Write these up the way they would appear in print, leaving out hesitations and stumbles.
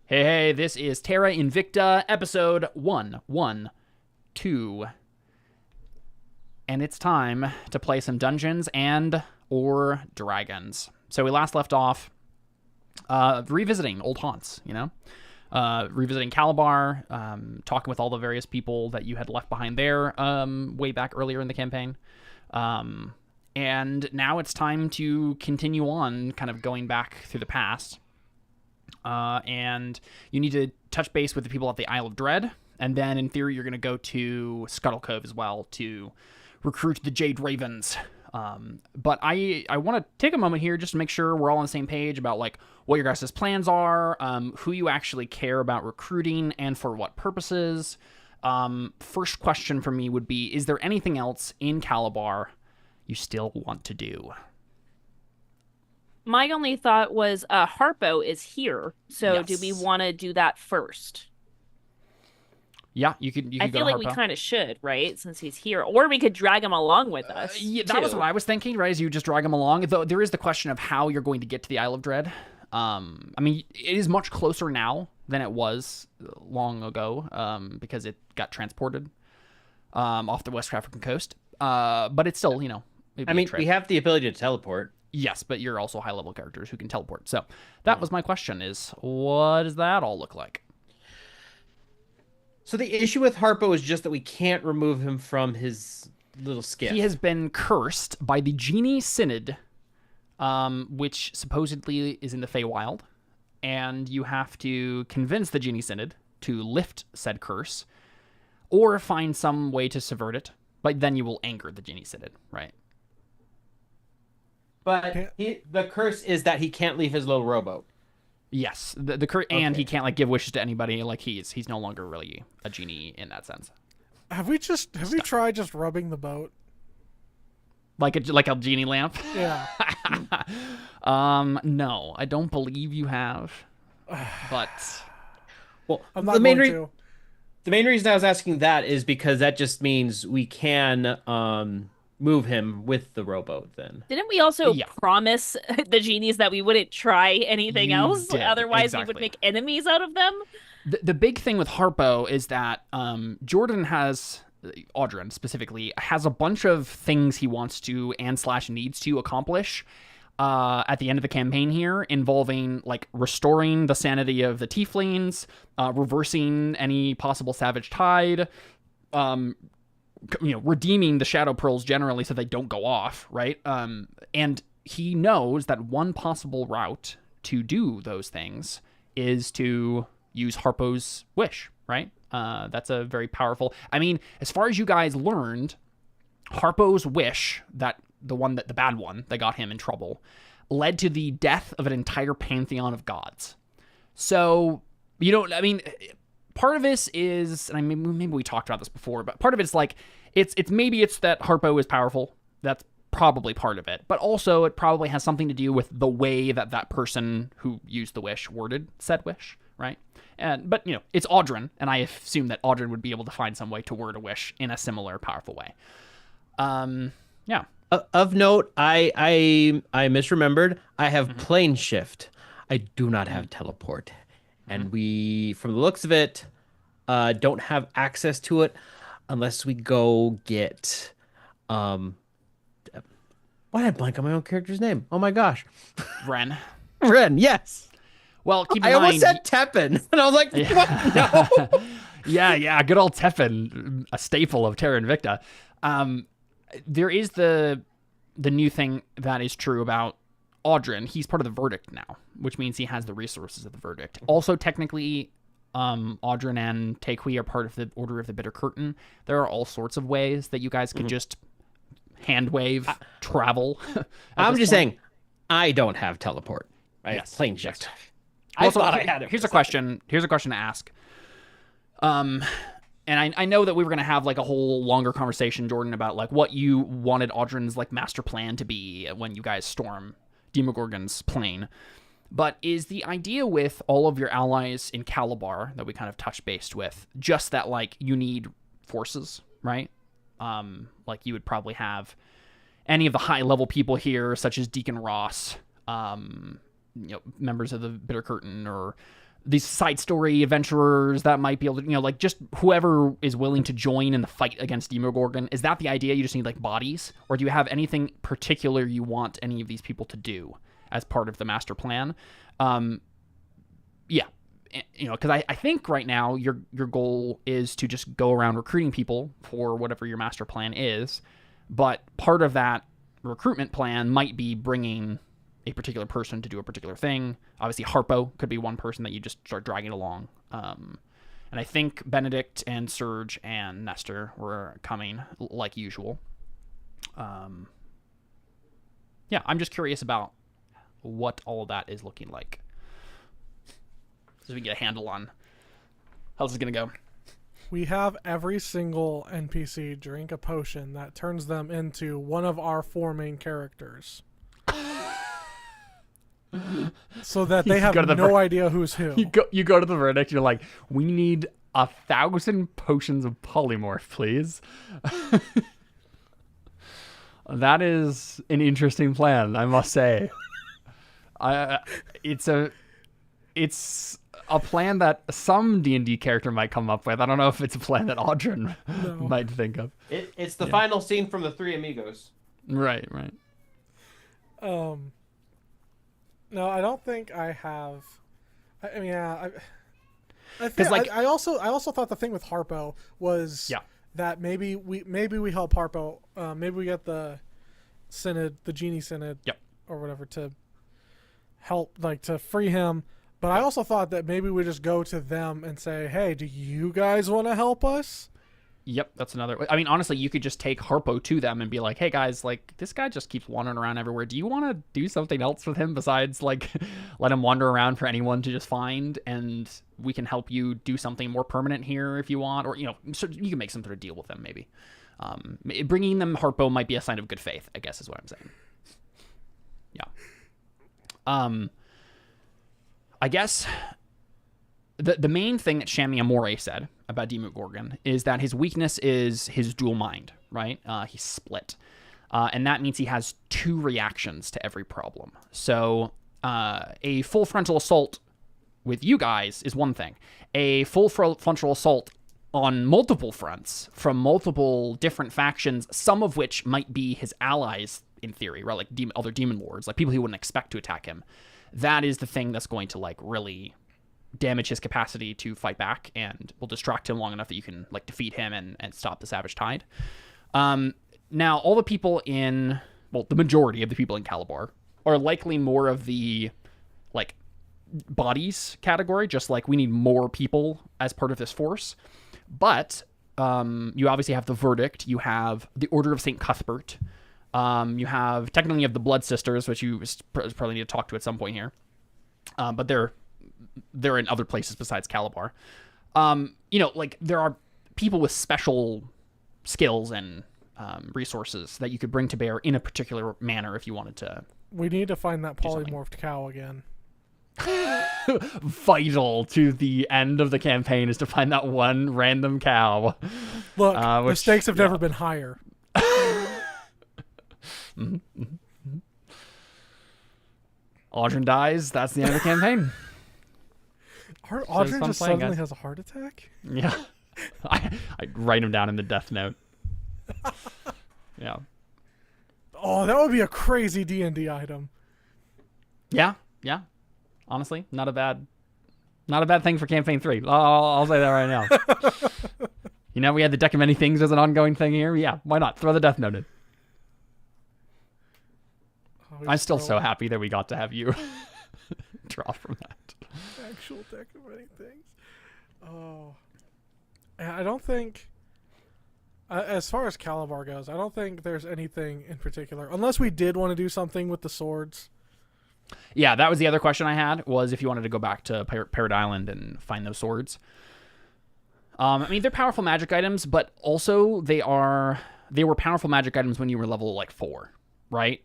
Hey, this is Terra Invicta, episode 112. And it's time to play some Dungeons and or Dragons. So we last left off revisiting old haunts, revisiting Calabar, talking with all the various people that you had left behind there way back earlier in the campaign. And now it's time to continue on, kind of going back through the past. And you need to touch base with the people at the Isle of Dread. And then, in theory, you're going to go to Scuttle Cove as well to recruit the Jade Ravens. But I want to take a moment here just to make sure we're all on the same page about like what your guys' plans are, who you actually care about recruiting, and for what purposes. First question for me would be, is there anything else in Calabar you still want to do? My only thought was Harpo is here, so Yes. do we want to do that first? Yeah, you could I go feel to like we Harpo. kind of should, right? Since he's here. Or we could drag him along with us. Yeah, that was too. what I was thinking, right? Is you just drag them along. Though there is the question of how you're going to get to the Isle of Dread. I mean, it is much closer now than it was long ago, because it got transported off the West African coast. But it's still, it'd be I a mean, trip. we have the ability to teleport. Yes, but you're also high-level characters who can teleport. So that was my question: is what does that all look like? So the issue with Harpo is just that we can't remove him from his little skiff. He has been cursed by the Genie Synod, which supposedly is in the Feywild, and you have to convince the Genie Synod to lift said curse, or find some way to subvert it. But then you will anger the Genie Synod, right? But the curse is that he can't leave his little rowboat. Yes, the curse, and Okay. he can't like give wishes to anybody. Like he's no longer really a genie in that sense. Have we tried just rubbing the boat? Like a genie lamp. Yeah. No, I don't believe you have. But Well, I'm not the main going to. the main reason I was asking that is because that just means we can move him with the rowboat then. Didn't we also Yeah. promise the genies that we wouldn't try anything You else? did, Otherwise, we exactly. would make enemies out of them? the big thing with Harpo is that Audrin specifically, has a bunch of things he wants to and / needs to accomplish at the end of the campaign here, involving like restoring the sanity of the tieflings, reversing any possible savage tide, redeeming the shadow pearls generally so they don't go off, right? And he knows that one possible route to do those things is to use Harpo's wish, right? That's a very powerful... I mean, as far as you guys learned, Harpo's wish, the bad one that got him in trouble, led to the death of an entire pantheon of gods. So, part of this is, and maybe we talked about this before, but part of it's like, it's that Harpo is powerful. That's probably part of it. But also, it probably has something to do with the way that person who used the wish worded said wish, right? But it's Audrin, and I assume that Audrin would be able to find some way to word a wish in a similar powerful way. Yeah. Of note, I misremembered. I have plane shift. I do not have teleport. And we, from the looks of it, don't have access to it unless we go get why did I blank on my own character's name? Oh my gosh. Ren. Ren, yes. Well, keep in I mind... almost said Teppan, and I was like, what? No. Yeah, good old Teffin, a staple of Terra Invicta. There is the new thing that is true about Audrin. He's part of the Verdict now, which means he has the resources of the Verdict. Also, technically, Audrin and Taequi are part of the Order of the Bitter Curtain. There are all sorts of ways that you guys could just hand wave, travel. I'm just saying, I don't have teleport. I have plane shift. I thought I had it. Here's a question to ask. And I know that we were going to have like a whole longer conversation, Jordan, about like what you wanted Audrin's like master plan to be when you guys storm Demogorgon's plane. But is the idea with all of your allies in Calabar that we kind of touch based with just that like you need forces, right? Like you would probably have any of the high level people here, such as Deacon Ross, members of the Bitter Curtain, or these side story adventurers that might be able to, like just whoever is willing to join in the fight against Demogorgon. Is that the idea? You just need like bodies, or do you have anything particular you want any of these people to do as part of the master plan? Yeah, because I think right now your goal is to just go around recruiting people for whatever your master plan is, but part of that recruitment plan might be bringing a particular person to do a particular thing. Obviously, Harpo could be one person that you just start dragging along. And I think Benedict and Serge and Nestor were coming like usual. Yeah, I'm just curious about what all of that is looking like, so we can get a handle on how this is going to go. We have every single NPC drink a potion that turns them into one of our 4 main characters. So that they have no idea who's who. You go to the verdict, you're like, we need 1,000 potions of polymorph, please. That is an interesting plan, I must say. It's a plan that some D&D character might come up with. I don't know if it's a plan that Audryn might think of. It's the final scene from the Three Amigos. Right. No, I don't think I have. I mean, yeah, I also thought the thing with Harpo was that maybe we help Harpo. Maybe we get the Synod, the Genie Synod, or whatever, to help, like, to free him. But I also thought that maybe we just go to them and say, "Hey, do you guys want to help us?" Yep, that's another. I mean, honestly, you could just take Harpo to them and be like, "Hey guys, like this guy just keeps wandering around everywhere. Do you want to do something else with him besides like let him wander around for anyone to just find? And we can help you do something more permanent here if you want, or so you can make some sort of deal with them maybe. Bringing them Harpo might be a sign of good faith, I guess is what I'm saying. Yeah. I guess the main thing that Shami Amore said about Demogorgon is that his weakness is his dual mind, right? He's split. And that means he has 2 reactions to every problem. So a full frontal assault with you guys is one thing. A full frontal assault on multiple fronts from multiple different factions, some of which might be his allies in theory, right? Like other demon lords, like people he wouldn't expect to attack him. That is the thing that's going to like really damage his capacity to fight back and will distract him long enough that you can like defeat him and stop the Savage Tide. Now, all the people the majority of the people in Calabar are likely more of the like bodies category, just like we need more people as part of this force. But you obviously have the Verdict, you have the Order of St. Cuthbert, you have technically you have the Blood Sisters, which you probably need to talk to at some point here. But they're in other places besides Calabar. Like there are people with special skills and resources that you could bring to bear in a particular manner if you wanted to. We need to find that polymorphed cow again. Vital to the end of the campaign is to find that one random cow. Look, the stakes have never been higher. Audryn dies. That's the end of the campaign. Audryn just suddenly has a heart attack? Yeah. I write him down in the death note. Yeah. Oh, that would be a crazy D&D item. Yeah. Honestly, not a bad thing for campaign 3. I'll say that right now. We had the Deck of Many Things as an ongoing thing here. Yeah, why not? Throw the death note in. I'm still so happy that we got to have you draw from that. Actual Deck of Many Things. Oh. I don't think, as far as Calabar goes, I don't think there's anything in particular. Unless we did want to do something with the swords. Yeah, that was the other question I had, was if you wanted to go back to Parrot Island and find those swords. I mean, they're powerful magic items, but also they were powerful magic items when you were level, 4, right?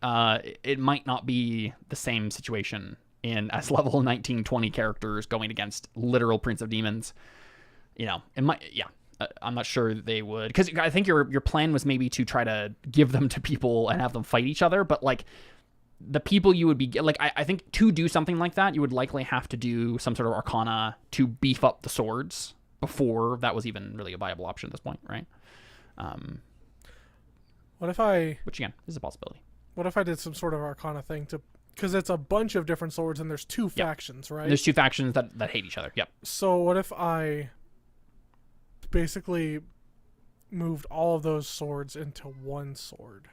It might not be the same situation as level 19, 20 characters going against literal Prince of Demons. It might, I'm not sure they would, because I think your plan was maybe to try to give them to people and have them fight each other, but the people you would be like, I think to do something like that, you would likely have to do some sort of arcana to beef up the swords before that was even really a viable option at this point, right? Which again is a possibility. What if I did some sort of arcana thing because it's a bunch of different swords and there's two factions, right? There's two factions that hate each other. Yep. So what if I basically moved all of those swords into one sword?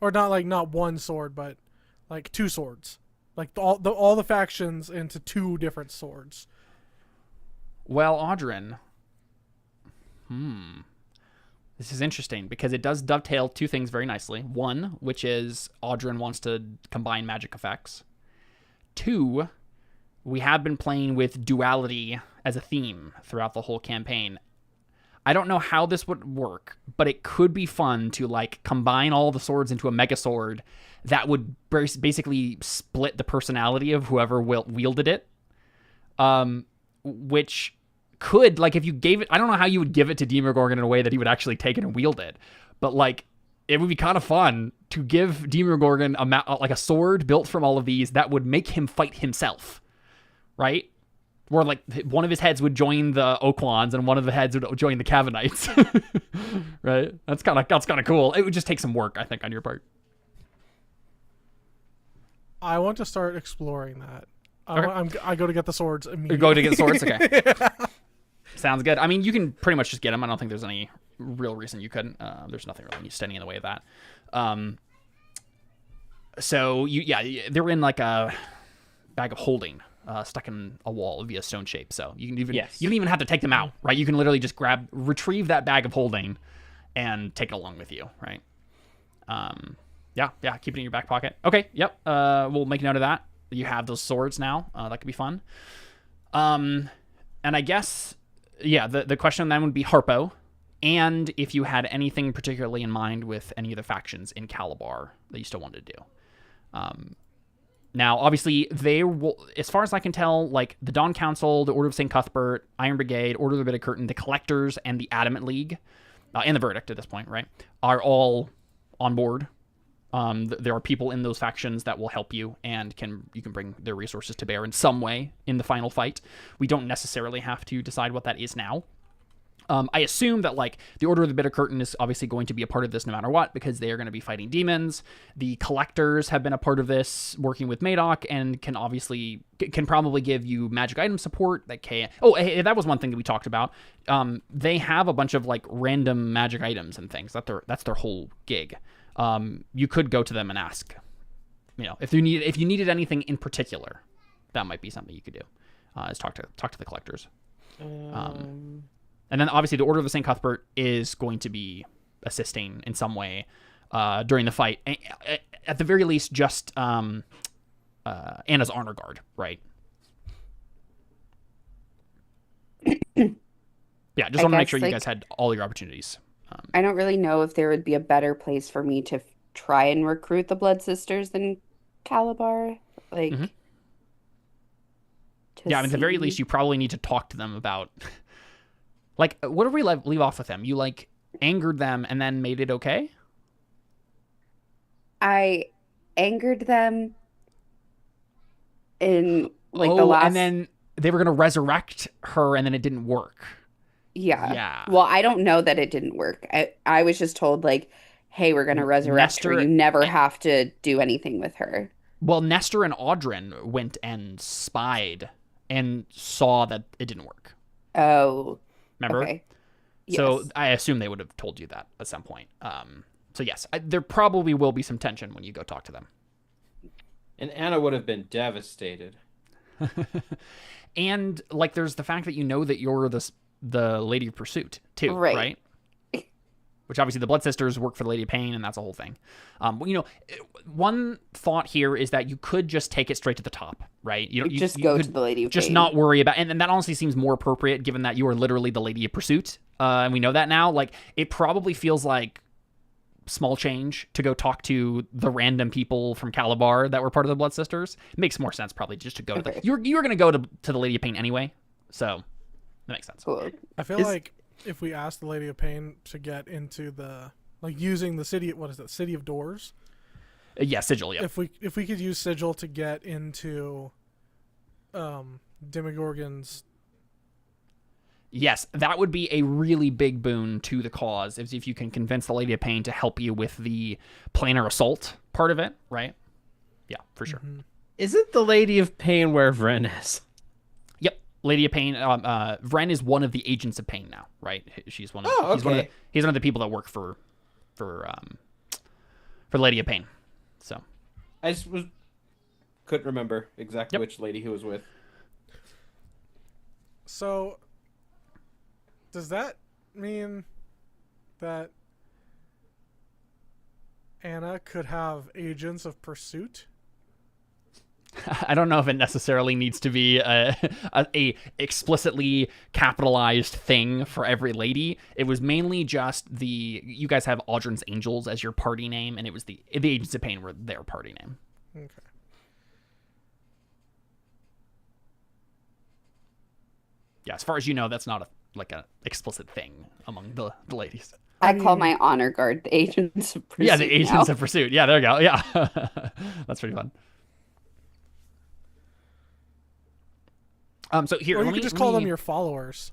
Or not one sword, but like two swords. Like all the factions into two different swords. Well, Audrin. This is interesting because it does dovetail two things very nicely. One, which is Audrin wants to combine magic effects. Two, we have been playing with duality as a theme throughout the whole campaign. I don't know how this would work, but it could be fun to like combine all the swords into a mega sword that would basically split the personality of whoever wielded it. Which could, like, if you gave it, I don't know how you would give it to Demogorgon in a way that he would actually take it and wield it, but like it would be kind of fun to give Demogorgon a sword built from all of these that would make him fight himself, right? Where like one of his heads would join the Oakwans and one of the heads would join the Cavanites, right? That's kind of cool. It would just take some work, I think, on your part. I want to start exploring that. Okay. I go to get the swords immediately. You go to get the swords? Okay. Yeah. Sounds good. I mean, you can pretty much just get them. I don't think there's any real reason you couldn't. There's nothing really standing in the way of that. So they're in like a bag of holding, stuck in a wall via stone shape. So you can you don't even have to take them out, right? You can literally just retrieve that bag of holding and take it along with you, right? Keep it in your back pocket. Okay, yep. We'll make note of that. You have those swords now. That could be fun. And I guess, the question then would be Harpo, and if you had anything particularly in mind with any of the factions in Calabar that you still wanted to do. Now, obviously, they will, as far as I can tell, like the Dawn Council, the Order of St. Cuthbert, Iron Brigade, Order of the Bitter Curtain, the Collectors, and the Adamant League, and the Verdict at this point, right, are all on board. There are people in those factions that will help you and you can bring their resources to bear in some way in the final fight. We don't necessarily have to decide what that is now. I assume that like the Order of the Bitter Curtain is obviously going to be a part of this no matter what, because they are going to be fighting demons. The Collectors have been a part of this, working with Madoc, and can probably give you magic item support. That was one thing that we talked about. They have a bunch of like random magic items and things. That's their whole gig. You could go to them and ask, if you needed anything in particular, that might be something you could do. Is talk to the Collectors. And then obviously the Order of the St. Cuthbert is going to be assisting in some way during the fight. At the very least, just Anna's honor guard, right? Just want to make sure you guys had all your opportunities. I don't really know if there would be a better place for me to try and recruit the Blood Sisters than Calabar. Like, at the very least, you probably need to talk to them about... Like, what did we leave off with them? You, like, angered them and then made it okay? I angered them in, like, the last... and then they were going to resurrect her and then it didn't work. Yeah. Well, I don't know that it didn't work. I was just told, like, hey, we're going to resurrect her. You never have to do anything with her. Well, Nestor and Audrin went and spied and saw that it didn't work. Oh, remember? Okay. So yes. I assume they would have told you that at some point. So yes, there probably will be some tension when you go talk to them. And Anna would have been devastated. And like, there's the fact that that you're the Lady of Pursuit too, right? Which obviously the Blood Sisters work for the Lady of Pain, and that's a whole thing. One thought here is that you could just take it straight to the top, right? You just go to the Lady of Pain. Just not worry about, and that honestly seems more appropriate given that you are literally the Lady of Pursuit, and we know that now. Like, it probably feels like small change to go talk to the random people from Calabar that were part of the Blood Sisters. It makes more sense probably just to go to you're going to go to the Lady of Pain anyway, so that makes sense. Cool. I feel like if we ask the Lady of Pain to get into using the city, City of Doors, Yeah, sigil. Yeah. If we could use sigil to get into Demogorgon's. Yes, that would be a really big boon to the cause if you can convince the Lady of Pain to help you with the planar assault part of it, right? Yeah, for sure. Mm-hmm. Isn't the Lady of Pain where Vren is? Yep, Lady of Pain. Vren is one of the agents of pain now, right? She's one of. Oh, okay. He's one of the people that work for Lady of Pain. So, I just couldn't remember exactly which lady he was with. So, does that mean that Anna could have agents of pursuit? I don't know if it necessarily needs to be a explicitly capitalized thing for every lady. It was mainly just you guys have Audrin's Angels as your party name, and it was the Agents of Pain were their party name. Okay. Yeah, as far as you know, that's not a explicit thing among the ladies. I call my honor guard the Agents of Pursuit. Yeah, the Agents of Pursuit. Yeah, there you go. Yeah, that's pretty fun. So here, or you could just call them your followers.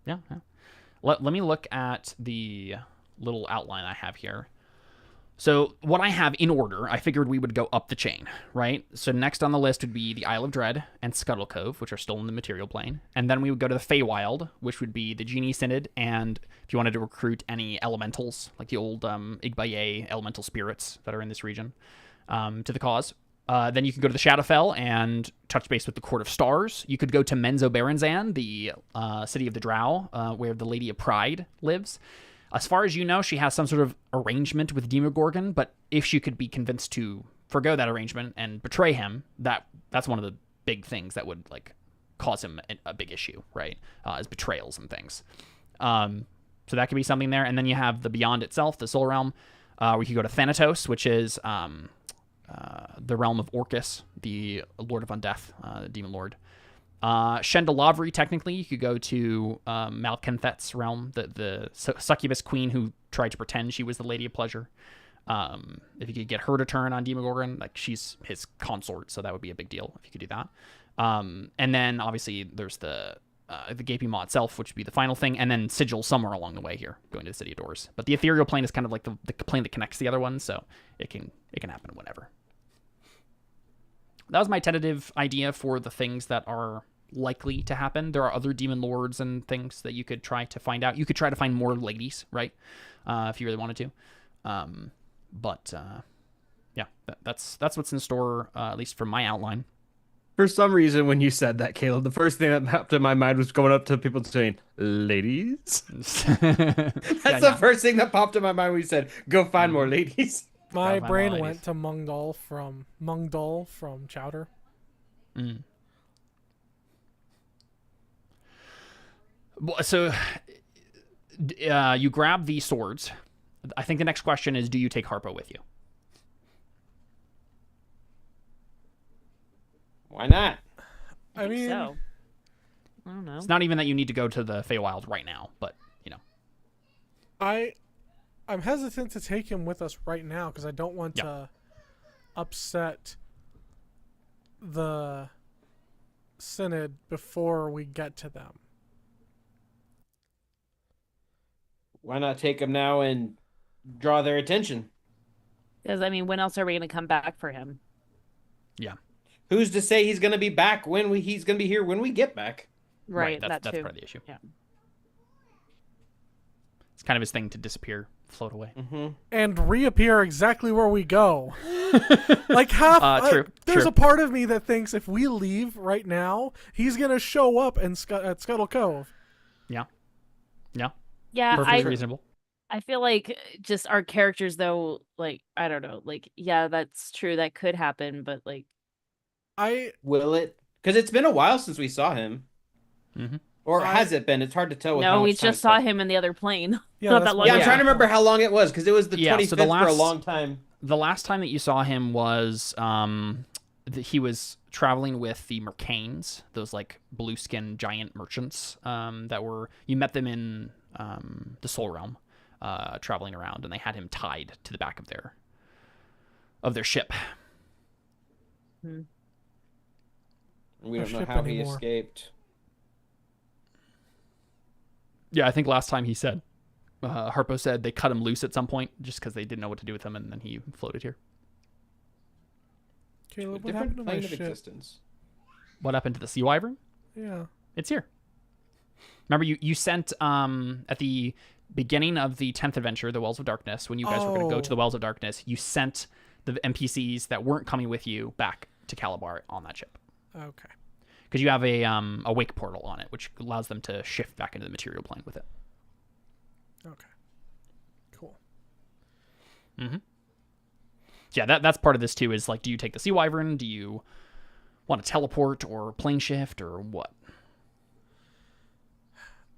Yeah. Let me look at the little outline I have here. So what I have in order, I figured we would go up the chain, right? So next on the list would be the Isle of Dread and Scuttle Cove, which are still in the material plane. And then we would go to the Feywild, which would be the Genie Synod, and if you wanted to recruit any elementals, like the old Igbaye elemental spirits that are in this region, to the cause. Then you could go to the Shadowfell and touch base with the Court of Stars. You could go to Menzoberranzan, the city of the Drow, where the Lady of Pride lives. As far as you know, she has some sort of arrangement with Demogorgon, but if she could be convinced to forgo that arrangement and betray him, that's one of the big things that would cause him a big issue, right? Is betrayals and things. So that could be something there. And then you have the Beyond itself, the Soul Realm. We could go to Thanatos, which is the realm of Orcus, the Lord of Undeath, the Demon Lord. Shendalavri, technically, you could go to Malkenthet's realm, the succubus queen who tried to pretend she was the Lady of Pleasure. If you could get her to turn on Demogorgon, she's his consort, so that would be a big deal if you could do that. And then, obviously, there's the Gaping Maw itself, which would be the final thing, and then Sigil somewhere along the way here, going to the City of Doors. But the ethereal plane is kind of like the plane that connects the other ones, so it can happen whenever. That was my tentative idea for the things that are likely to happen. There are other demon lords and things that you could try to find out. You could try to find more ladies, right? If you really wanted to. Yeah, that's what's in store, at least from my outline. For some reason, when you said that, Caleb, the first thing that popped in my mind was going up to people saying, ladies? That's the first thing that popped in my mind when you said, go find more ladies. My brain went to Mungdal from Chowder. Mm. So you grab the swords. I think the next question is, do you take Harpo with you? Why not? I mean, so. I don't know. It's not even that you need to go to the Feywild right now, but, you know. I'm hesitant to take him with us right now because I don't want to upset the Synod before we get to them. Why not take him now and draw their attention? Because, I mean, when else are we going to come back for him? Yeah. Who's to say he's going to be back he's going to be here when we get back? Right, that's too. part of the issue. Yeah. It's kind of his thing to disappear, float away. Mm-hmm. And reappear exactly where we go. Like half... there's a part of me that thinks if we leave right now, he's going to show up at Scuttle Cove. Yeah. Yeah. Yeah, perfectly reasonable. I feel like just our characters, though, like, I don't know. Like, yeah, that's true. That could happen, but, like... Will it? Because it's been a while since we saw him. Mm-hmm. Or has it been? It's hard to tell. No, we just saw him in the other plane. Yeah, not that long I'm ago. trying to remember how long it was, because it was the 25th for a long time. The last time that you saw him was he was traveling with the Mercanes, those like blue skin giant merchants you met them in the Soul Realm, traveling around, and they had him tied to the back of their ship. We don't know ship how he anymore. escaped. Yeah, I think last time he said, Harpo said they cut him loose at some point just because they didn't know what to do with him, and then he floated here. Caleb, what Different happened to my plane of ship? existence. What happened to the Sea Wyvern? Yeah. It's here. Remember, you sent at the beginning of the 10th adventure, the Wells of Darkness, when you guys were going to go to the Wells of Darkness, you sent the NPCs that weren't coming with you back to Calabar on that ship. Okay. Because you have a wake portal on it, which allows them to shift back into the material plane with it. Okay. Cool. Mm-hmm. Yeah, that's part of this too. Is like, do you take the Sea Wyvern? Do you want to teleport or plane shift or what?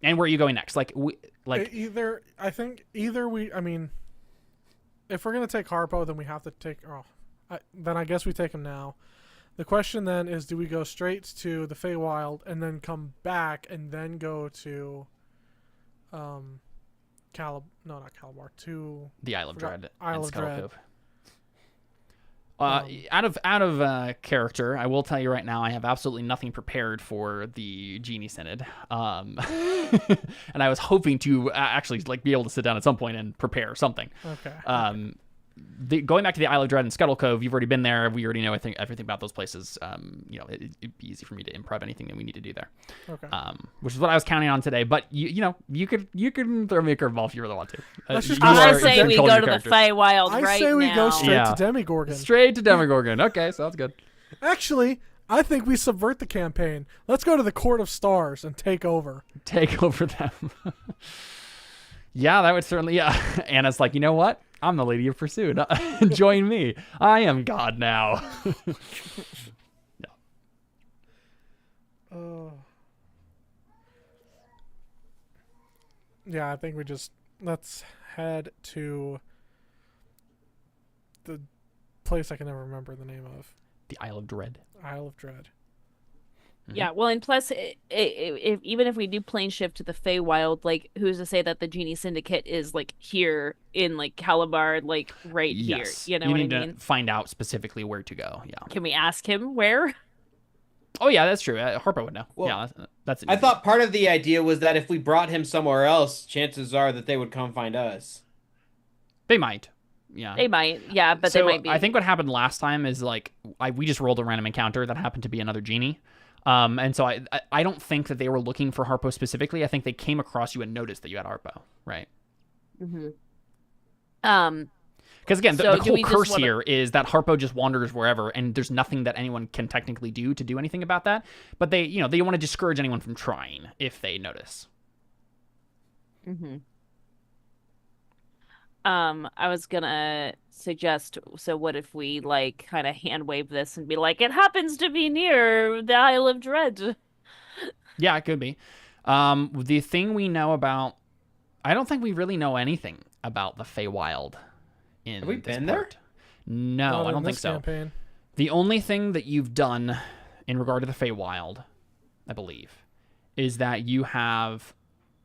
And where are you going next? I mean, if we're gonna take Harpo, then we have to take. Then I guess we take him now. The question then is, do we go straight to the Feywild and then come back and then go to, not Calabar, to the Isle of Dread Isle and of Scuttle Dread. Cove. Out of character, I will tell you right now, I have absolutely nothing prepared for the Genie Synod, and I was hoping to actually be able to sit down at some point and prepare something. Okay. Going back to the Isle of Dread and Scuttle Cove, you've already been there. We already know everything about those places. It'd be easy for me to improv anything that we need to do there. Okay. Which is what I was counting on today. But you can throw me a curveball if you really want to. Let's just I say we go to the Feywild right now. I say we go straight to Demogorgon. Straight to Demogorgon. Okay, sounds good. Actually, I think we subvert the campaign. Let's go to the Court of Stars and take over. Take over them. Yeah, that would certainly. Yeah, Anna's like, you know what? I'm the Lady of Pursuit. Join me. I am God now. Yeah, I think let's head to the place I can never remember the name of. The Isle of Dread. Isle of Dread. Mm-hmm. Yeah, well, and plus, even if we do plane shift to the Feywild, who's to say that the Genie Syndicate is here in Calabar, right yes. here? You know you what I need mean? to find out specifically where to go. Yeah. Can we ask him where? Oh yeah, that's true. Harpo would know. Well, yeah, that's. I thought part of the idea was that if we brought him somewhere else, chances are that they would come find us. They might. Yeah. They might. Yeah, but they might be. I think what happened last time is we just rolled a random encounter that happened to be another genie. And so I don't think that they were looking for Harpo specifically. I think they came across you and noticed that you had Harpo, right? Mm-hmm. Because again, the whole curse here is that Harpo just wanders wherever, and there's nothing that anyone can technically do to do anything about that. But they want to discourage anyone from trying if they notice. Mm-hmm. I was gonna suggest, so what if we kind of hand wave this and be like, it happens to be near the Isle of Dread. Yeah, it could be. The thing we know about, I don't think we really know anything about the Feywild. Have we been there? No, I don't think so. Campaign. The only thing that you've done in regard to the Feywild, I believe, is that you have.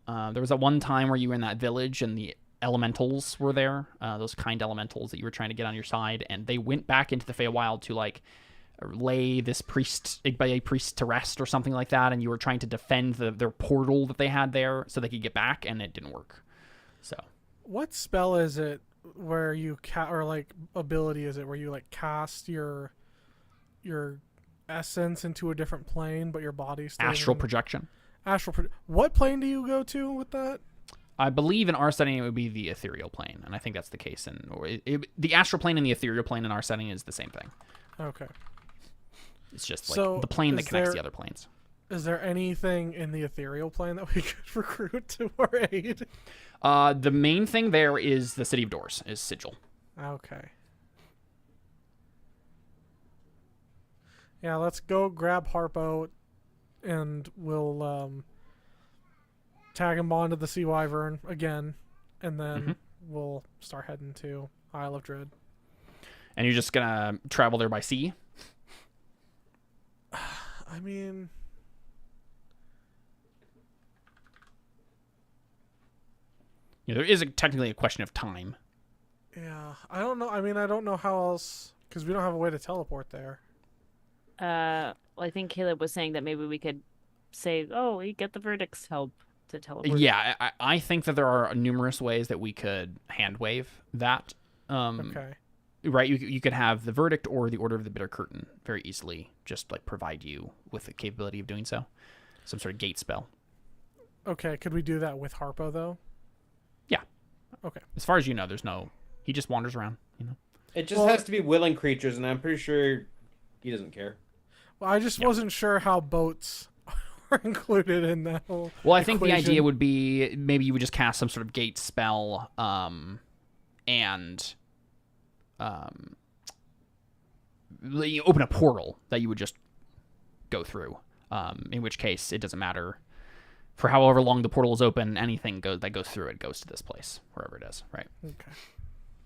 There was that one time where you were in that village and the elementals were there, those kind elementals that you were trying to get on your side, and they went back into the Feywild to lay this priest to rest or something like that, and you were trying to defend their portal that they had there so they could get back, and it didn't work. So, what spell is it where you ability is it where you cast your essence into a different plane, but your body stays astral projection. What plane do you go to with that? I believe in our setting it would be the ethereal plane, and I think that's the case the astral plane and the ethereal plane in our setting is the same thing. Okay. It's just the plane that connects the other planes. Is there anything in the ethereal plane that we could recruit to our aid? The main thing there is the City of Doors, is Sigil. Okay. Yeah, let's go grab Harpo, and we'll tag him onto the Sea Wyvern again, and then we'll start heading to Isle of Dread. And you're just gonna travel there by sea? I mean, there is technically a question of time. Yeah, I don't know. I mean, I don't know how else, because we don't have a way to teleport there. I think Caleb was saying that maybe we could say, "Oh, we get the verdict's help to teleport." Yeah, I think that there are numerous ways that we could hand wave that. Okay. Right, you could have the verdict or the Order of the Bitter Curtain very easily just like provide you with the capability of doing so. Some sort of gate spell. Okay, could we do that with Harpo though? Yeah. Okay. As far as you know, he just wanders around, It just has to be willing creatures, and I'm pretty sure he doesn't care. Well, I just wasn't sure how boats are included in that whole I think the equation. idea would be maybe you would just cast some sort of gate spell, and you open a portal that you would just go through. In which case, it doesn't matter for however long the portal is open. Anything that goes through it goes to this place, wherever it is. Right. Okay.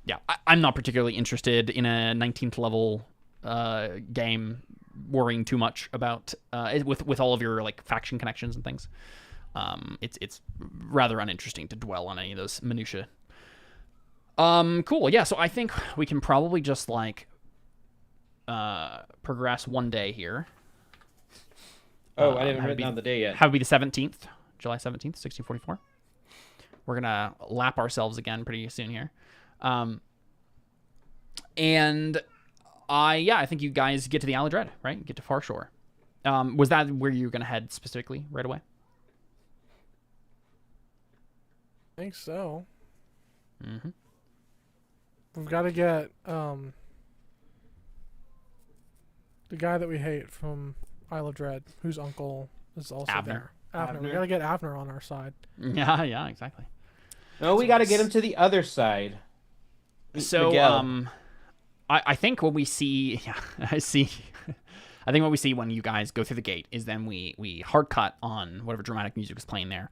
Yeah, I'm not particularly interested in a 19th level game worrying too much about with all of your like faction connections and things. It's rather uninteresting to dwell on any of those minutiae. Cool. Yeah, so I think we can probably just like progress one day here. Oh, I didn't write down the day yet. Have it be the 17th, July 17th, 1644. We're gonna lap ourselves again pretty soon here. And I think you guys get to the Isle of Dread, right? Get to Far Shore. Was that where you were gonna head specifically right away? I think so. Mm-hmm. We've got to get the guy that we hate from Isle of Dread, whose uncle is also Avner. there. Avner. We got to get Avner on our side. Yeah, exactly. No, we got to get him to the other side. So, Miguel. I think what we see, I think what we see when you guys go through the gate is then we hard cut on whatever dramatic music is playing there,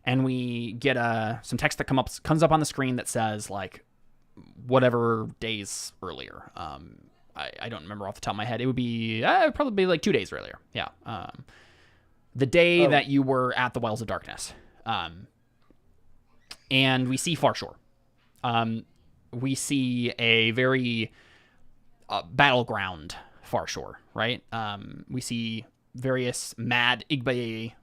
and we get some text that comes up on the screen that says like whatever days earlier. I don't remember off the top of my head. It would probably be like 2 days earlier. Yeah. The day that you were at the Wells of Darkness. And we see Far Shore. We see a very battleground Far Shore, right? We see various mad Igbe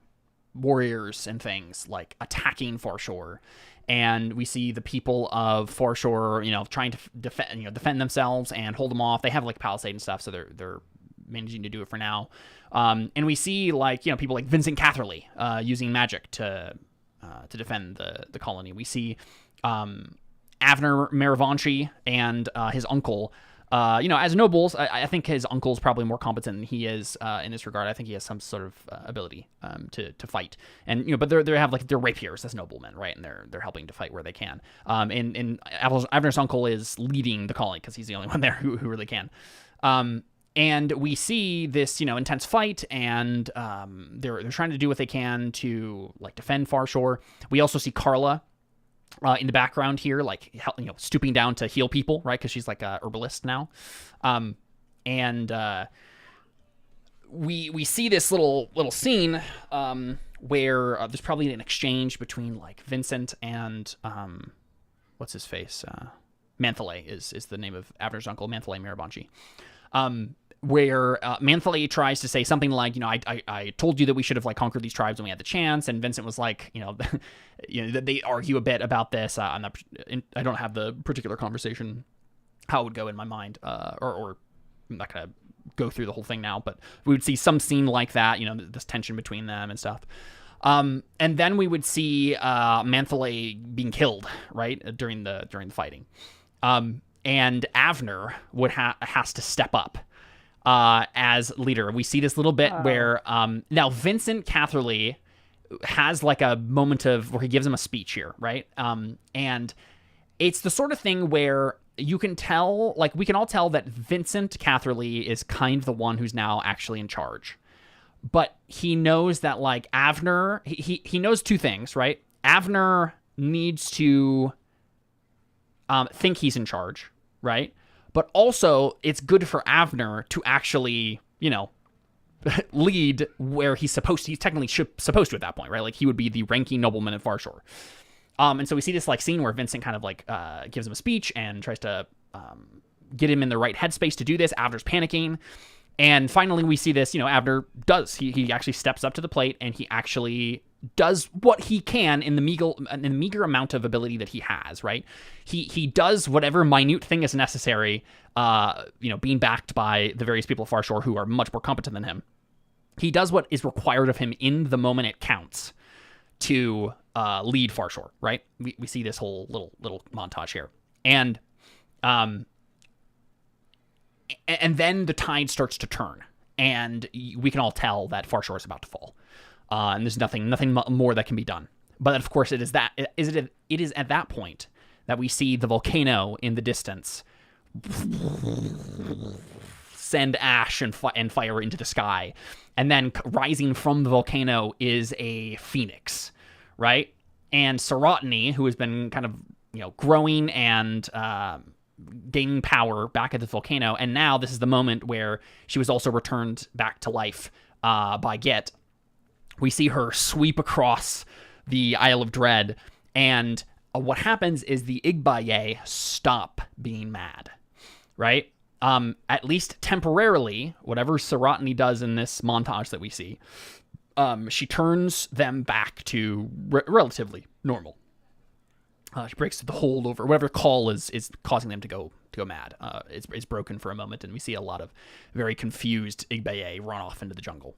warriors and things like attacking Far Shore. And we see the people of Far Shore, trying to defend themselves and hold them off. They have like palisade and stuff, so they're managing to do it for now. And we see like people like Vincent Catherley using magic to defend the colony. We see Avner Maravanchi and his uncle. As nobles, I think his uncle's probably more competent than he is in this regard. I think he has some sort of ability to fight, and but they have like they're rapiers as noblemen, right? And they're helping to fight where they can. And Avner's uncle is leading the colony because he's the only one there who really can. And we see this intense fight, and they're trying to do what they can to like defend Far Shore. We also see Carla in the background here, like stooping down to heal people, right? Because she's like a herbalist now, and we see this little scene where there's probably an exchange between like Vincent and what's his face, Manthale is the name of Avner's uncle, Manthale Mirabanchi. Where Manthale tries to say something like, I told you that we should have like conquered these tribes when we had the chance, and Vincent was like, they argue a bit about this. I don't have the particular conversation how it would go in my mind, or I'm not gonna go through the whole thing now, but we would see some scene like that, this tension between them and stuff. And then we would see Manthale being killed, right, during the fighting. And Avner has to step up as leader. We see this little bit where now Vincent Catherley has like a moment where he gives him a speech here, right? And it's the sort of thing where you can tell, like we can all tell that Vincent Catherley is kind of the one who's now actually in charge. But he knows that like Avner, he knows two things, right? Avner needs to think he's in charge, right? But also, it's good for Avner to actually, lead where he's supposed to. He's technically supposed to at that point, right? Like, he would be the ranking nobleman at Far Shore. And so we see this, like, scene where Vincent kind of, like, gives him a speech and tries to, get him in the right headspace to do this. Avner's panicking. And finally, we see this, Avner does. He actually steps up to the plate, and he actually does what he can in the meager amount of ability that he has, right? He does whatever minute thing is necessary, being backed by the various people of Farshore who are much more competent than him. He does what is required of him in the moment it counts to lead Farshore, right? We see this whole little montage here. And then the tide starts to turn, and we can all tell that Farshore is about to fall. And there's nothing more that can be done. But of course, it is at that point that we see the volcano in the distance send ash and fire into the sky, and then rising from the volcano is a phoenix, right? And Sarotany, who has been kind of growing and gaining power back at the volcano, and now this is the moment where she was also returned back to life by Git. We see her sweep across the Isle of Dread, and what happens is the Igbaye stop being mad, right? At least temporarily, whatever Sarotany does in this montage that we see, she turns them back to relatively normal. She breaks the hold over whatever call is causing them to go mad. It's broken for a moment, and we see a lot of very confused Igbaye run off into the jungle.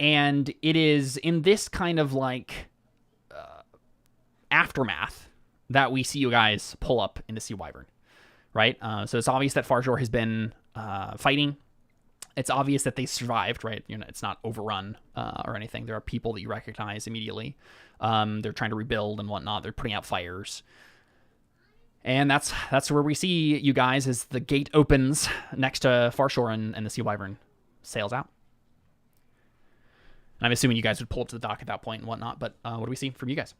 And it is in this kind of aftermath that we see you guys pull up into Sea Wyvern, right? So it's obvious that Farshore has been fighting. It's obvious that they survived, right? It's not overrun or anything. There are people that you recognize immediately. They're trying to rebuild and whatnot. They're putting out fires. And that's where we see you guys as the gate opens next to Farshore and the Sea Wyvern sails out. And I'm assuming you guys would pull up to the dock at that point and whatnot, but what do we see from you guys?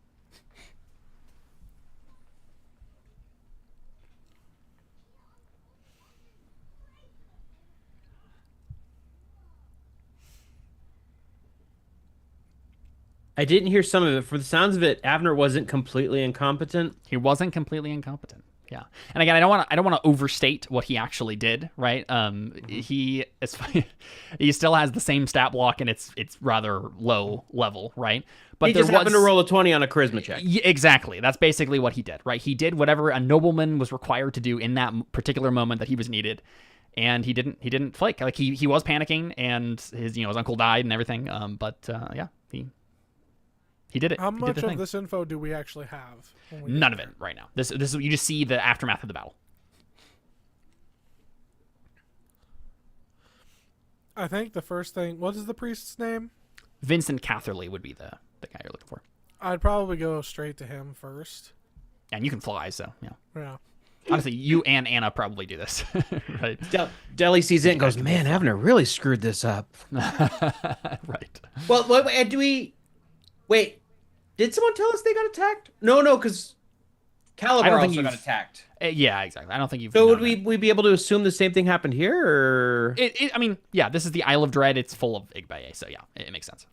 I didn't hear some of it. For the sounds of it, Avner wasn't completely incompetent. He wasn't completely incompetent. Yeah. And again, I don't want to overstate what he actually did, right? He still has the same stat block, and it's rather low level, right? But he just happened to roll a 20 on a charisma check. Exactly. That's basically what he did, right? He did whatever a nobleman was required to do in that particular moment that he was needed, and he didn't flake. Like he was panicking, and his uncle died and everything. He did it. How much of this info do we actually have? None of it right now. This you just see the aftermath of the battle. I think the first thing. What is the priest's name? Vincent Catherley would be the guy you're looking for. I'd probably go straight to him first. And you can fly, so yeah. Yeah. Honestly, you and Anna probably do this, right? Deli sees it and goes, "Man, Avner really screwed this up." Right. Well, do we? Wait, did someone tell us they got attacked? No, because Calabar also got attacked. Yeah, exactly. I don't think you've. So would we be able to assume the same thing happened here, or? I mean, yeah. This is the Isle of Dread. It's full of Igbaye, so yeah, it makes sense.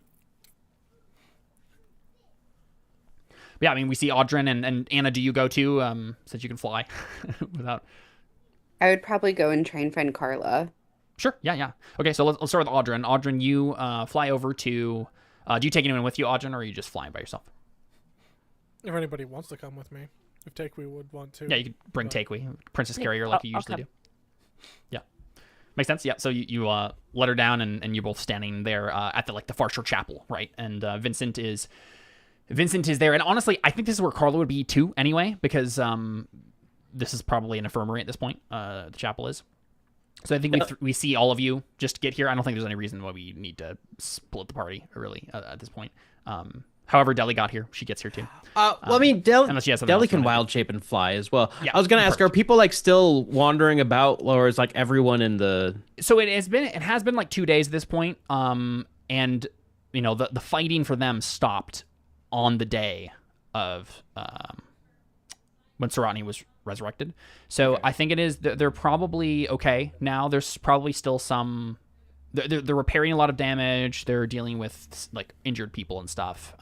But yeah, I mean, we see Audrin and Anna. Do you go too? Since you can fly, without. I would probably go and try and find Carla. Sure. Yeah. Okay, so let's start with Audrin. Audrin, you fly over to. Do you take anyone with you, Audrin, or are you just flying by yourself? If anybody wants to come with me. If Takewee would want to. Yeah, you could bring Takewee, Princess Carrier, like you usually do. Yeah. Makes sense, yeah. So you let her down, and you're both standing there at the Farshore Chapel, right? And Vincent is there. And honestly, I think this is where Carla would be too anyway, because this is probably an infirmary at this point, the chapel is. So I think we see all of you just get here. I don't think there's any reason why we need to split the party, really, at this point. However, Deli got here. She gets here too. I mean, Deli can wild shape and fly as well. Yeah, I was going to ask, are people still wandering about, or is everyone in the... So it has been 2 days at this point. And, the fighting for them stopped on the day of when Sarotany was resurrected. So okay. I think it is they're probably okay now. There's probably still some they're repairing a lot of damage. They're dealing with injured people and stuff.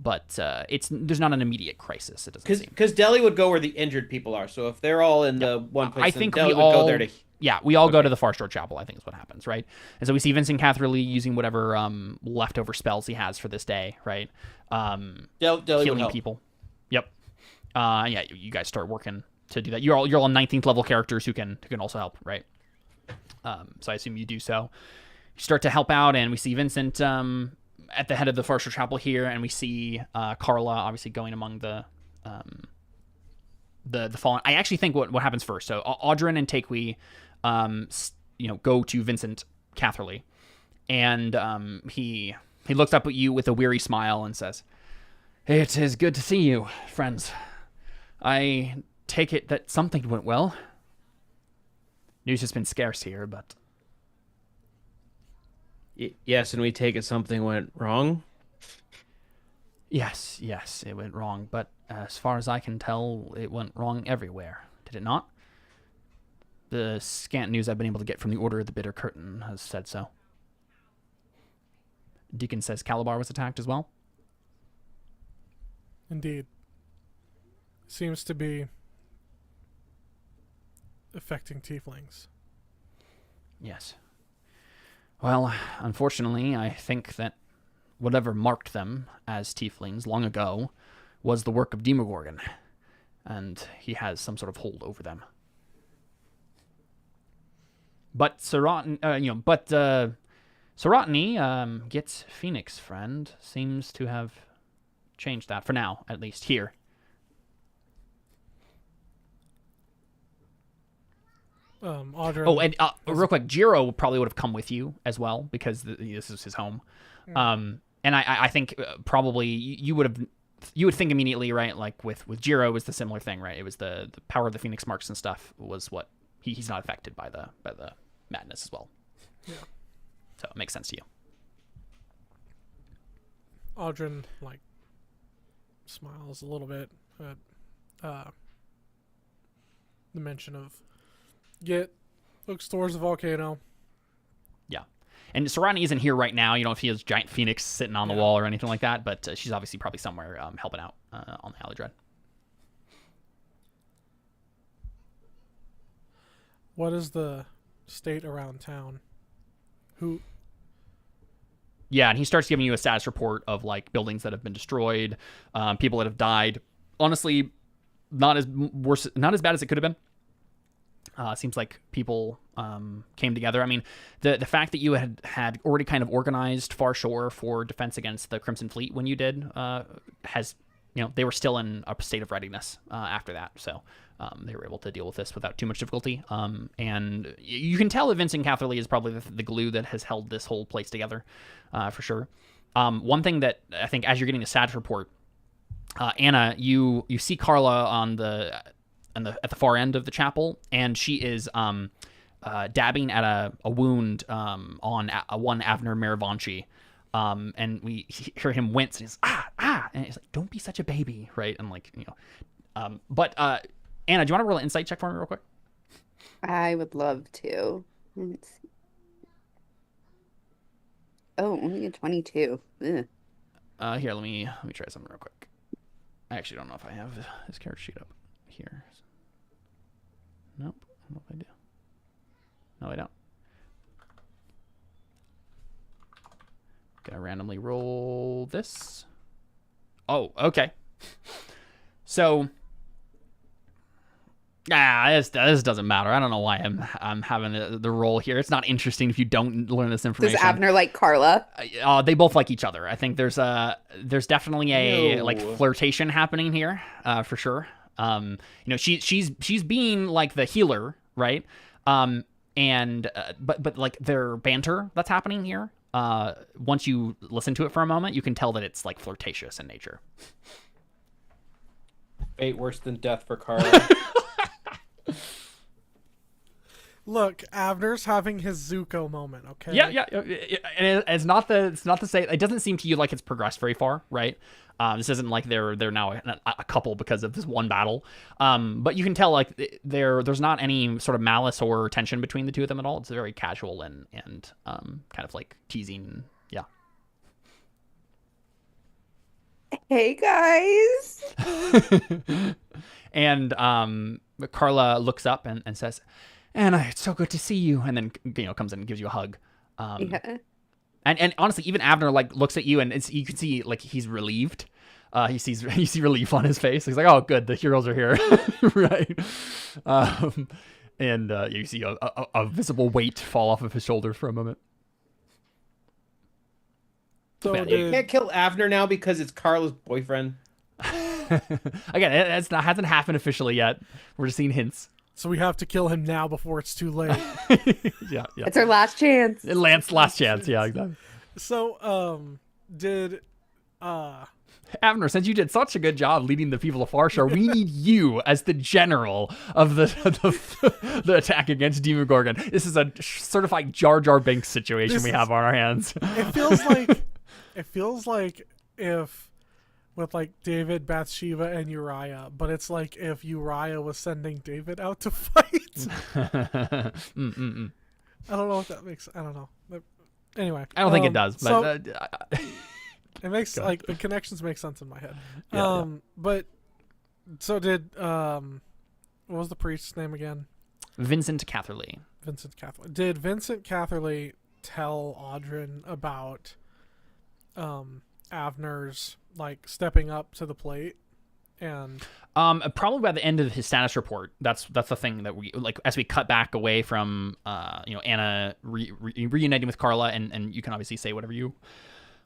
but there's not an immediate crisis. It doesn't seem. Because Deli would go where the injured people are. So if they're all in the one place, I think Deli we all would go there to. Yeah, we all go to the Far Shore Chapel, I think is what happens, right? And so we see Vincent Catherley using whatever leftover spells he has for this day, right? Deli healing people. Yep. Yeah, you guys start working to do that. You're all 19th level characters who can also help, right? So I assume you do so. You start to help out, and we see Vincent at the head of the Far Shore Chapel here, and we see Carla obviously going among the fallen. I actually think what happens first. So Audrin and Takei go to Vincent Catherley, and he looks up at you with a weary smile and says, "It is good to see you, friends. I take it that something went well. News has been scarce here, but..." Yes, and we take it something went wrong? Yes, it went wrong, but as far as I can tell, it went wrong everywhere. Did it not? The scant news I've been able to get from the Order of the Bitter Curtain has said so. Deacon says Calabar was attacked as well? Indeed. Seems to be affecting tieflings. Yes. Well, unfortunately, I think that whatever marked them as tieflings long ago was the work of Demogorgon, and he has some sort of hold over them. But Saratni gets Phoenix Friend seems to have changed that for now, at least here. Audra. Oh, and real quick, Jiro probably would have come with you as well because this is his home. And I think probably you would think immediately, right? Like with Jiro, it was the similar thing, right? It was the power of the Phoenix marks and stuff was what he's not affected by the madness as well. Yeah. So it makes sense to you. Audrin smiles a little bit at the mention of looks towards the volcano. Yeah. And Saratni isn't here right now. You don't see his giant phoenix sitting on the wall or anything like that, but she's obviously probably somewhere helping out on the Halidred. What is the state around town? Yeah, and he starts giving you a status report of buildings that have been destroyed, people that have died. Honestly, not as bad as it could have been. Seems like people came together. I mean, the fact that you had already kind of organized Far Shore for defense against the Crimson Fleet when you did has, they were still in a state of readiness after that. So they were able to deal with this without too much difficulty. And you can tell that Vincent Catherley is probably the glue that has held this whole place together for sure. One thing that I think as you're getting the status report, Anna, you see Carla at the far end of the chapel, and she is dabbing at a wound on one Avner Maravanchi. And we hear him wince, and he's and he's like, "Don't be such a baby," right? And but Anna, do you want to roll an insight check for me real quick? I would love to. Let's see. Oh, only a 22. Ugh. Here, let me try something real quick. I actually don't know if I have his character sheet up here. Nope. I don't know if I do. No, I don't. Gonna randomly roll this. Oh, okay. So, this doesn't matter. I don't know why I'm having the roll here. It's not interesting if you don't learn this information. Does Avner like Carla? They both like each other. I think there's definitely a flirtation happening here, for sure. She's being the healer, right? But their banter that's happening here. Once you listen to it for a moment, you can tell that it's flirtatious in nature. Fate worse than death for Carla. Look, Avner's having his Zuko moment, okay? Yeah. And it's not to say it doesn't seem to you like it's progressed very far, right? This isn't like they're now a couple because of this one battle. But you can tell there's not any sort of malice or tension between the two of them at all. It's very casual and kind of teasing. Yeah. Hey guys. And Carla looks up and says, Anna, it's so good to see you. And then, comes in and gives you a hug. Yeah. And honestly, even Avner looks at you and you can see he's relieved. You see relief on his face. He's like, oh, good, the heroes are here. Right. And you see a visible weight fall off of his shoulders for a moment. So you can't kill Avner now because it's Carla's boyfriend. Again, it hasn't happened officially yet. We're just seeing hints. So we have to kill him now before it's too late. Yeah. It's our last chance. Last chance. Yeah, exactly. So, did Avner, since you did such a good job leading the people of Farshore, we need you as the general of the attack against Demogorgon. This is a certified Jar Jar Binks situation we have on our hands. It feels like if with David, Bathsheba, and Uriah, but it's like if Uriah was sending David out to fight. I don't know if that makes. I don't know. Anyway, I don't think it does. But it makes the connections make sense in my head. But so did what was the priest's name again? Vincent Catherley. Vincent Catherley. Did Vincent Catherley tell Audrin about Avner's stepping up to the plate? And probably by the end of his status report, that's the thing that we as we cut back away from Anna reuniting with Carla, and you can obviously say whatever you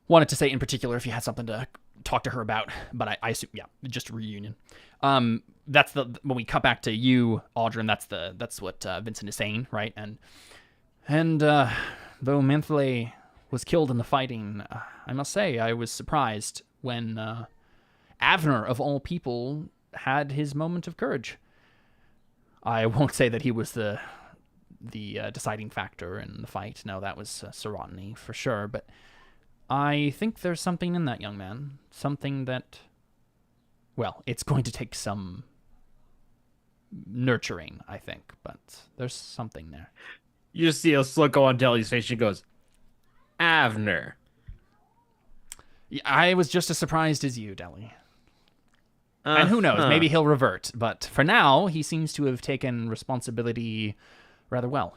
wanted to say in particular if you had something to talk to her about, but I assume just a reunion. That's when we cut back to you, Audrin, that's what Vincent is saying, right? And though Menthle was killed in the fighting, I must say I was surprised when Avner, of all people, had his moment of courage. I won't say that he was the deciding factor in the fight. No, that was Sarotany for sure. But I think there's something in that young man. Something that, well, it's going to take some nurturing, I think. But there's something there. You just see a look on Deli's face. She goes, Avner. I was just as surprised as you, Deli. And who knows, maybe he'll revert. But for now, he seems to have taken responsibility rather well.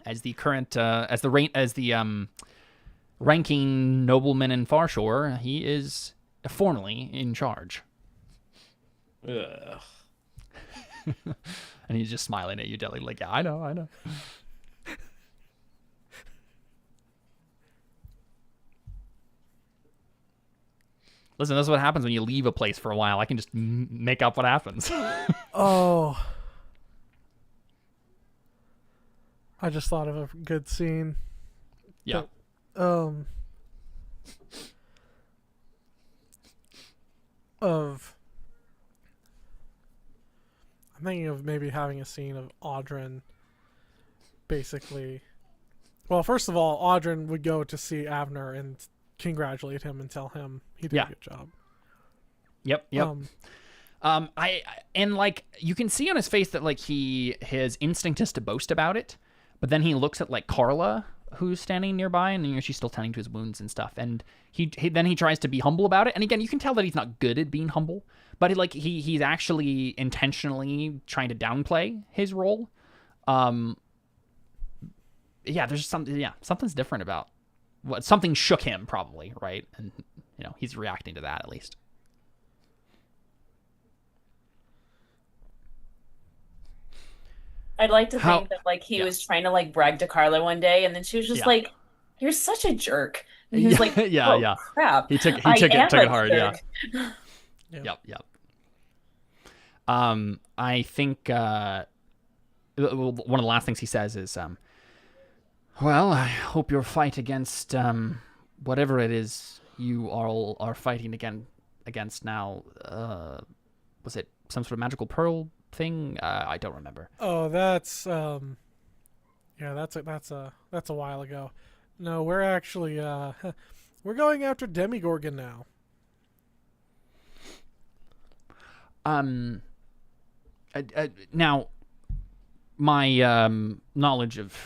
As the current, as the ranking nobleman in Farshore, he is formally in charge. Ugh. And he's just smiling at you, Deli, yeah, I know. Listen, that's what happens when you leave a place for a while. I can just make up what happens. Oh. I just thought of a good scene. Yeah. I'm thinking of maybe having a scene of Audrin basically. Well, first of all, Audrin would go to see Avner and congratulate him and tell him he did a good job. Yep. You can see on his face that his instinct is to boast about it, but then he looks at Carla, who's standing nearby, and she's still tending to his wounds and stuff, and he tries to be humble about it. And again, you can tell that he's not good at being humble, but he's actually intentionally trying to downplay his role. There's something's different about something shook him probably, right? And he's reacting to that at least. I'd like to think that he was trying to brag to Carla one day, and then she was just "You're such a jerk." And he was like, crap. He took it hard, jerk. Yep. I think one of the last things he says is, well, I hope your fight against whatever it is you all are fighting against now. Was it some sort of magical pearl thing? I don't remember. Oh, that's that's a while ago. No, we're actually we're going after Demogorgon now. Now, my knowledge of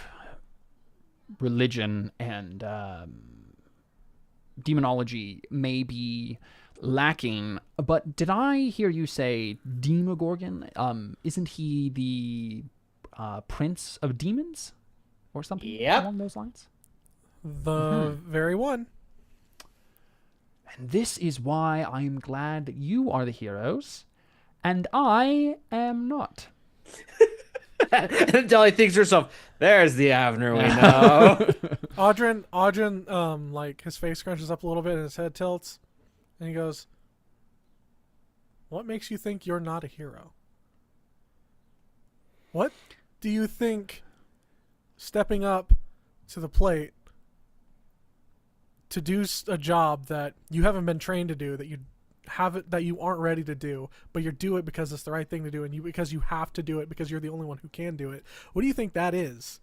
religion and demonology may be lacking, but did I hear you say Demogorgon? Isn't he the prince of demons or something along those lines? The very one. And this is why I'm glad that you are the heroes and I am not. And Dolly thinks to herself, there's the Avner we know. Audrin, like, his face scrunches up a little bit and his head tilts. And he goes, what makes you think you're not a hero? What do you think stepping up to the plate to do a job that you haven't been trained to do, that you aren't ready to do, but you do it because it's the right thing to do, and because you have to do it because you're the only one who can do it? What do you think that is?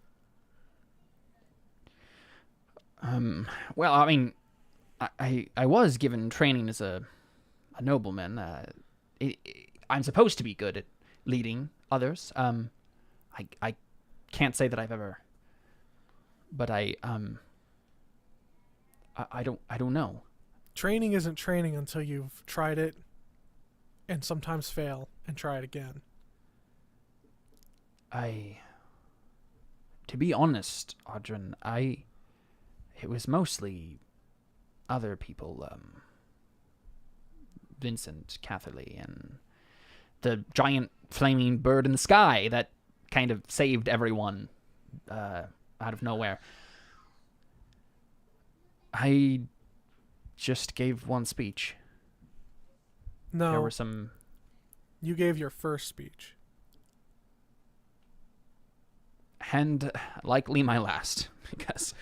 Well, I mean, I was given training as a nobleman. I'm supposed to be good at leading others. I can't say that I've ever, but I don't know. Training isn't training until you've tried it and sometimes fail and try it again. To be honest, Audrin, it was mostly other people, Vincent Catherley and the giant flaming bird in the sky that kind of saved everyone out of nowhere. I just gave one speech. No. There were some... You gave your first speech. And likely my last, because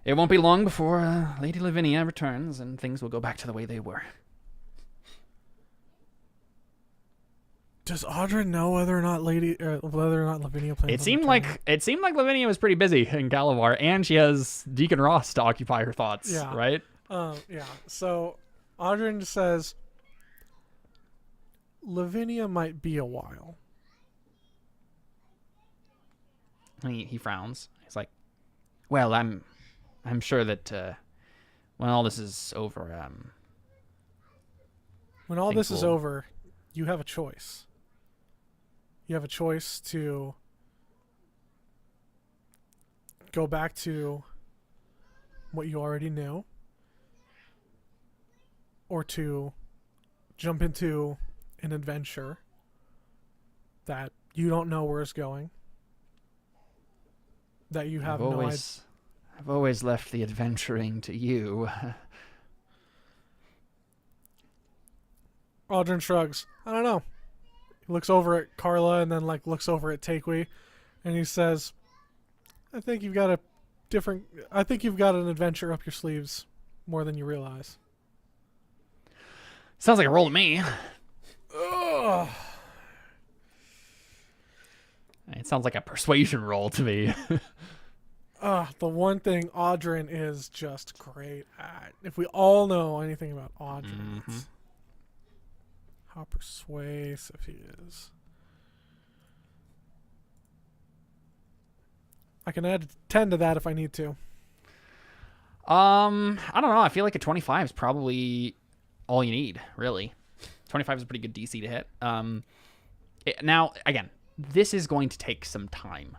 it won't be long before Lady Lavinia returns and things will go back to the way they were. Does Audrin know whether or not Lavinia plans? It seemed like Lavinia was pretty busy in Calabar, and she has Deacon Ross to occupy her thoughts. Yeah. Right. Yeah. So Audrin says Lavinia might be a while. He frowns. He's like, "Well, I'm sure that when all this is over, when all this is over, you have a choice. You have a choice to go back to what you already knew, or to jump into an adventure that you don't know where it's going, that you have no idea." I've always left the adventuring to you. Audrin shrugs. I don't know. He looks over at Carla and then looks over at Takewee, and he says, I think you've got an adventure up your sleeves more than you realize. Sounds like a roll to me. Ugh. It sounds like a persuasion roll to me. The one thing Audrin is just great at. If we all know anything about Audrin, it's how persuasive he is. I can add 10 to that if I need to. I don't know. I feel like a 25 is probably all you need, really. 25 is a pretty good DC to hit. Now, again, this is going to take some time.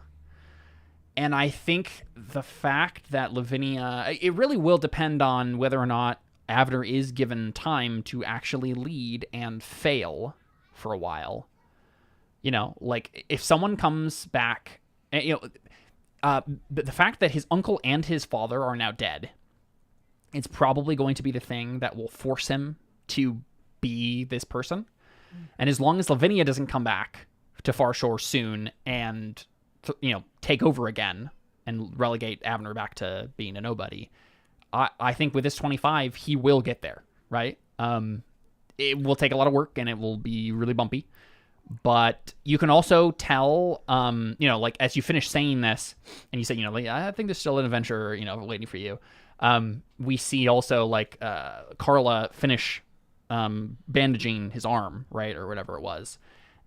And I think the fact that Lavinia... It really will depend on whether or not Avner is given time to actually lead and fail for a while. You know, like, if someone comes back... the fact that his uncle and his father are now dead, it's probably going to be the thing that will force him to be this person. And as long as Lavinia doesn't come back to Far Shore soon and... take over again and relegate Avner back to being a nobody, I think with this 25, he will get there, right? It will take a lot of work and it will be really bumpy. But you can also tell, as you finish saying this and you say, I think there's still an adventure, waiting for you. We see also Carla finish bandaging his arm, right? Or whatever it was.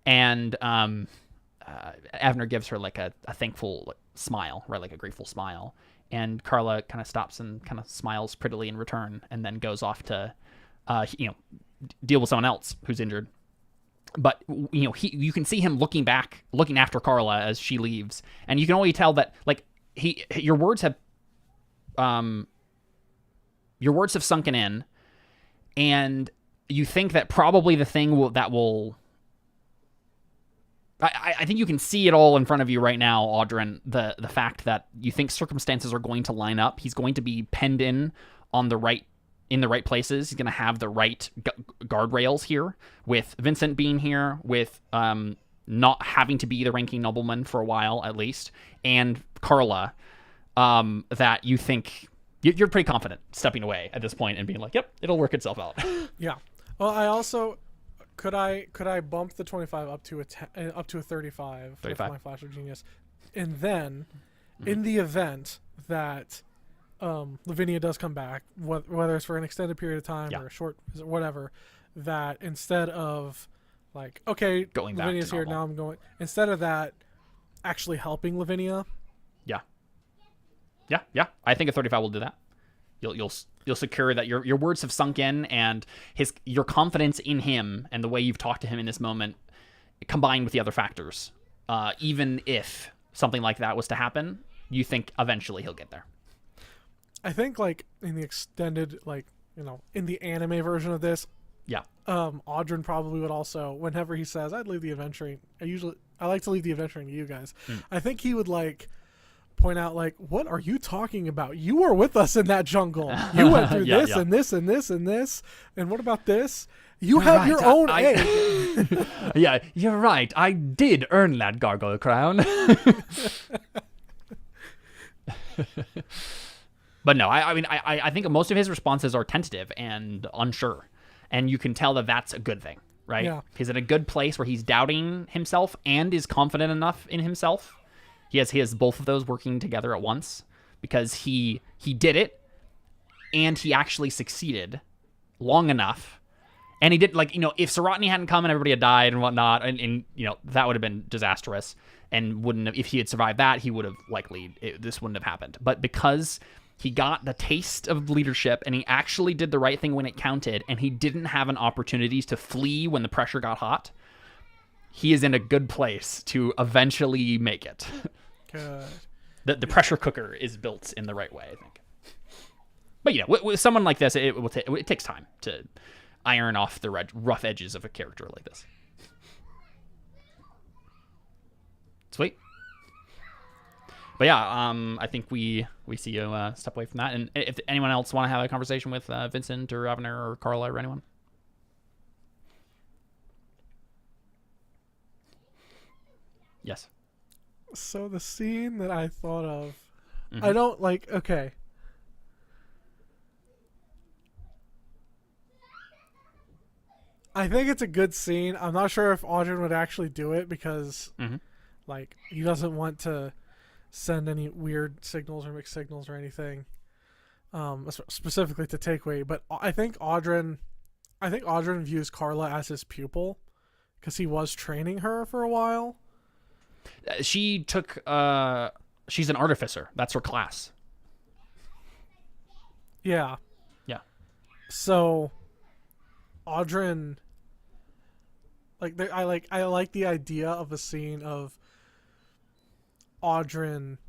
And Avner gives her a thankful smile, right? Like a grateful smile. And Carla kind of stops and kind of smiles prettily in return, and then goes off to, deal with someone else who's injured. But you can see him looking after Carla as she leaves, and you can only tell that like your words have sunken in, and you think that probably the thing that will. I think you can see it all in front of you right now, Audrin, the fact that you think circumstances are going to line up. He's going to be penned in the right places. He's going to have the right guardrails here, with Vincent being here, with not having to be the ranking nobleman for a while at least, and Carla, that you think you're pretty confident stepping away at this point and being like, yep, it'll work itself out. Yeah. Well, I also... Could I bump the 25 up to a 35 with my Flash of Genius, and then, in the event that Lavinia does come back, whether it's for an extended period of time or a short visit, whatever, that instead of like, okay, going Lavinia's here now, I'm going. Instead of that, actually helping Lavinia. Yeah. I think a 35 will do that. You'll secure that your words have sunk in, and your confidence in him and the way you've talked to him in this moment, combined with the other factors, even if something like that was to happen, you think eventually he'll get there. I think like in the extended, like, in the anime version of this, Audrin probably would also, whenever he says, I'd leave the adventuring, I like to leave the adventuring to you guys. I think he would like point out, like, what are you talking about? You were with us in that jungle. You went through this and this and this and this. And what about this? You're have right. Your own egg. Yeah, you're right. I did earn that gargoyle crown. But no, I think most of his responses are tentative and unsure. And you can tell that that's a good thing, right? Yeah. He's in a good place where he's doubting himself and is confident enough in himself. He has both of those working together at once, because he did it, and he actually succeeded long enough. And he did, like, if Saratni hadn't come and everybody had died and whatnot, and that would have been disastrous, and wouldn't have, if he had survived that, he would have this wouldn't have happened. But because he got the taste of leadership, and he actually did the right thing when it counted, and he didn't have an opportunity to flee when the pressure got hot, he is in a good place to eventually make it. Good. The pressure cooker is built in the right way, I think. But with someone like this, it takes time to iron off the rough edges of a character like this. Sweet. But yeah, I think we see you step away from that. And if anyone else want to have a conversation with Vincent or Avner or Carla or anyone. Yes. So the scene that I thought of, I don't like. Okay. I think it's a good scene. I'm not sure if Audrin would actually do it because, like, he doesn't want to send any weird signals or mixed signals or anything, specifically to Takeway. But I think Audrin views Carla as his pupil because he was training her for a while. She took. She's an artificer. That's her class. Yeah. Yeah. So, Audrin. I like the idea of a scene of Audrin,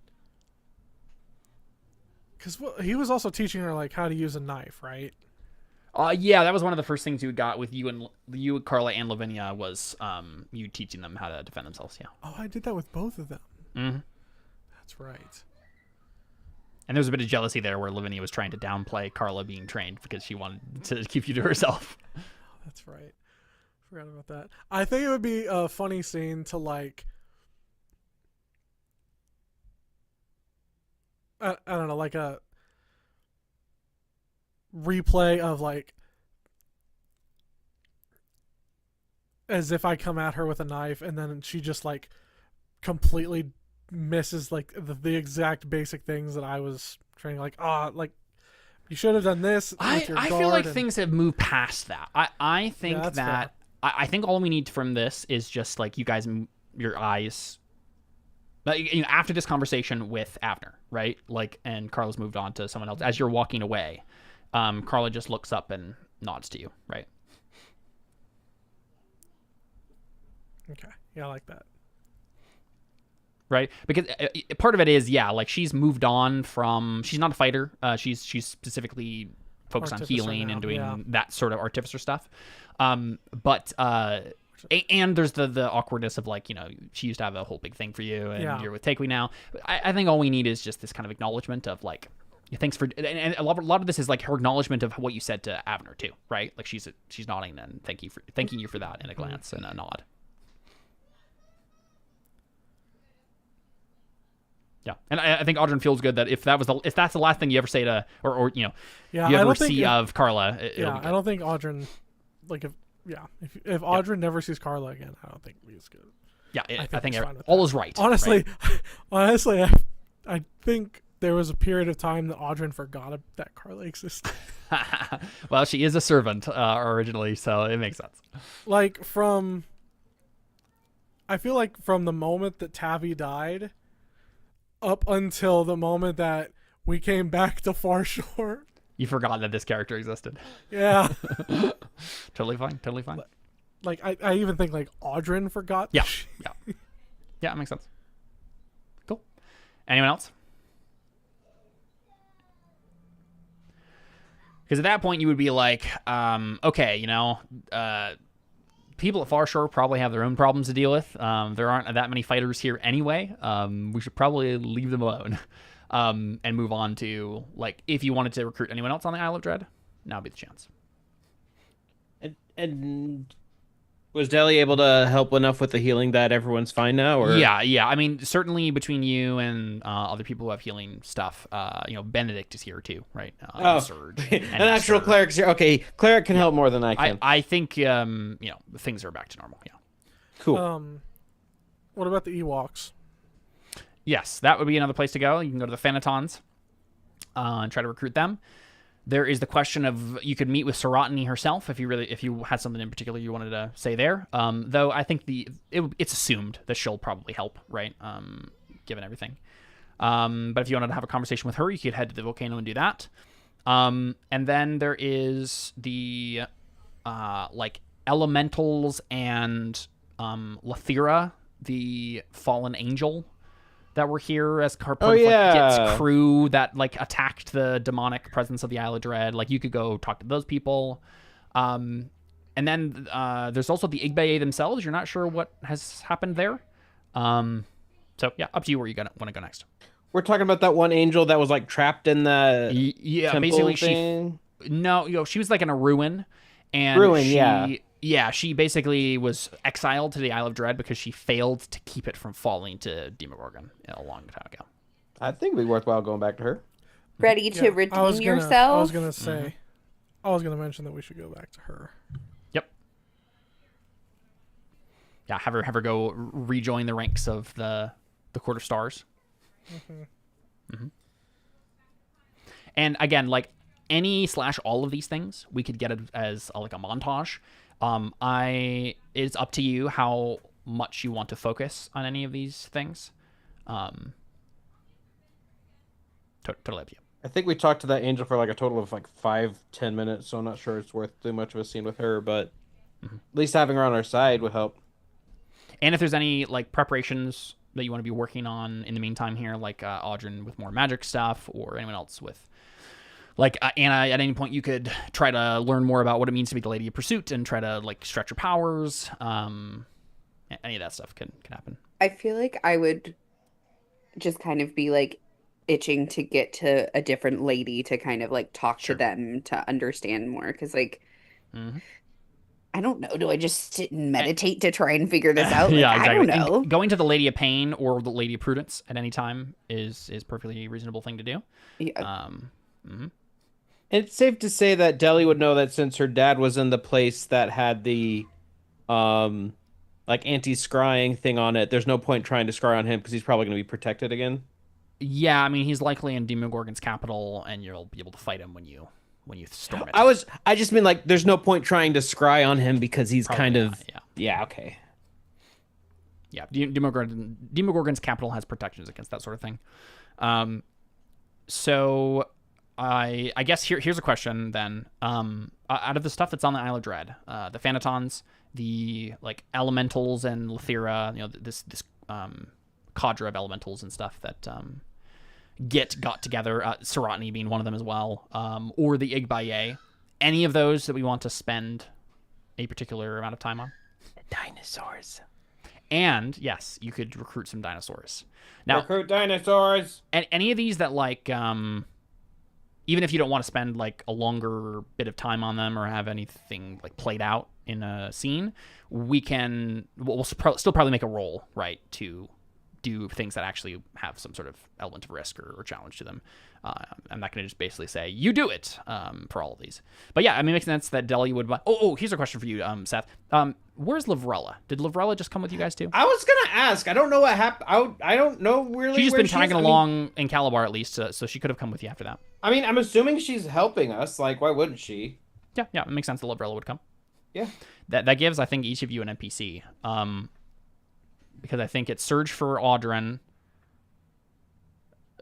because he was also teaching her like how to use a knife, right? Yeah, that was one of the first things you got with you, Carla, and Lavinia was you teaching them how to defend themselves. Yeah. Oh, I did that with both of them. Mm-hmm. That's right. And there was a bit of jealousy there where Lavinia was trying to downplay Carla being trained because she wanted to keep you to herself. That's right. Forgot about that. I think it would be a funny scene to like. I don't know, like a replay of like as if I come at her with a knife and then she just like completely misses like the exact basic things that I was training, like like you should have done this with your I feel like things have moved past that. I think I think all we need from this is just like you guys, your eyes after this conversation with Avner, right? Like, and Carla's moved on to someone else. As you're walking away, Carla just looks up and nods to you, right? Okay. Yeah, I like that. Right? Because part of it is, like, she's moved on from... She's not a fighter. She's specifically focused on healing and doing that sort of artificer stuff. But there's the awkwardness of, like, she used to have a whole big thing for you, and you're with Takeway now. I think all we need is just this kind of acknowledgement of, like, thanks for... And a lot of this is, like, her acknowledgement of what you said to Avner, too, right? Like, she's nodding and thanking you for that in a glance and a nod. Yeah, and I think Audrey feels good that if that's the last thing you ever say to, or you ever see of Carla. I don't think Audrey, like if Audrey never sees Carla again, I don't think he's good. Yeah, I think all is right. Honestly, right? I think there was a period of time that Audrey forgot that Carla existed. Well, she is a servant originally, so it makes sense. I feel like from the moment that Tavi died, up until the moment that we came back to Far Shore, you forgot that this character existed. Yeah. Totally fine. Like, I even think, like, Audrey forgot. Yeah, it makes sense. Cool. Anyone else? Because at that point, you would be like, okay, people at Far Shore probably have their own problems to deal with. There aren't that many fighters here anyway. We should probably leave them alone and move on to, like, if you wanted to recruit anyone else on the Isle of Dread, now would be the chance. And was Deli able to help enough with the healing that everyone's fine now? Or? Yeah. I mean, certainly between you and other people who have healing stuff, Benedict is here too, right? Surge. An actual cleric's here. Okay, cleric can help more than I can. I think, things are back to normal, yeah. Cool. What about the Ewoks? Yes, that would be another place to go. You can go to the Phanatons and try to recruit them. There is the question of, you could meet with Saratani herself if you had something in particular you wanted to say there. Though I think it's assumed that she'll probably help, right? Given everything. But if you wanted to have a conversation with her, you could head to the volcano and do that. And then there is the elementals and Lathira, the fallen angel that were here as part of Git's crew that, like, attacked the demonic presence of the Isle of Dread. Like, you could go talk to those people. And then there's also the Igbaye themselves. You're not sure what has happened there. So yeah, up to you where you want to go next. We're talking about that one angel that was, like, trapped in the temple basically thing? she was, like, in a ruin. And she basically was exiled to the Isle of Dread because she failed to keep it from falling to Demogorgon a long time ago. I think it'd be worthwhile going back to her. Ready to redeem yourself? I was going to say, I was going to mention that we should go back to her. Yep. Yeah, have her go rejoin the ranks of the Court of Stars. And again, like, any/all of these things, we could get it as a montage. It's up to you how much you want to focus on any of these things. Totally up to you. I think we talked to that angel for, like, a total of, like, 5-10 minutes, so I'm not sure it's worth too much of a scene with her, but at least having her on our side would help. And if there's any, like, preparations that you want to be working on in the meantime here, like Audrey with more magic stuff, or anyone else with... Like, Anna, at any point, you could try to learn more about what it means to be the Lady of Pursuit and try to, like, stretch your powers. Any of that stuff can happen. I feel like I would just kind of be, like, itching to get to a different lady to kind of, like, talk to them to understand more. Because, like, I don't know. Do I just sit and meditate to try and figure this out? Like, yeah, exactly. I don't know. And going to the Lady of Pain or the Lady of Prudence at any time is perfectly reasonable thing to do. Yeah. It's safe to say that Deli would know that since her dad was in the place that had the, like, anti-scrying thing on it, there's no point trying to scry on him because he's probably going to be protected again. Yeah, I mean, he's likely in Demogorgon's capital, and you'll be able to fight him when you storm it. I just mean, like, there's no point trying to scry on him because he's probably kind of... not, Yeah, okay. Yeah, Demogorgon's capital has protections against that sort of thing. So I guess here's a question then. Out of the stuff that's on the Isle of Dread, the Thanatons, the like elementals and Lethera, this cadre of elementals and stuff that got together, Serotni being one of them as well, or the Igbaye, any of those that we want to spend a particular amount of time on? Dinosaurs. And yes, you could recruit some dinosaurs. Now, recruit dinosaurs. And any of these that like, even if you don't want to spend like a longer bit of time on them or have anything like played out in a scene, we'll still probably make a roll, right, to do things that actually have some sort of element of risk or challenge to them. I'm not going to just basically say, you do it, for all of these. But yeah, I mean, it makes sense that Deli would buy... Oh, here's a question for you, Seth. Where's Livrella? Did Livrella just come with you guys too? I was going to ask. I don't know what happened. I don't know really She's just been tagging along in Calabar at least, so she could have come with you after that. I mean, I'm assuming she's helping us. Like, why wouldn't she? Yeah, it makes sense that Livrella would come. Yeah. That gives, I think, each of you an NPC. Because I think it's Surge for Audren.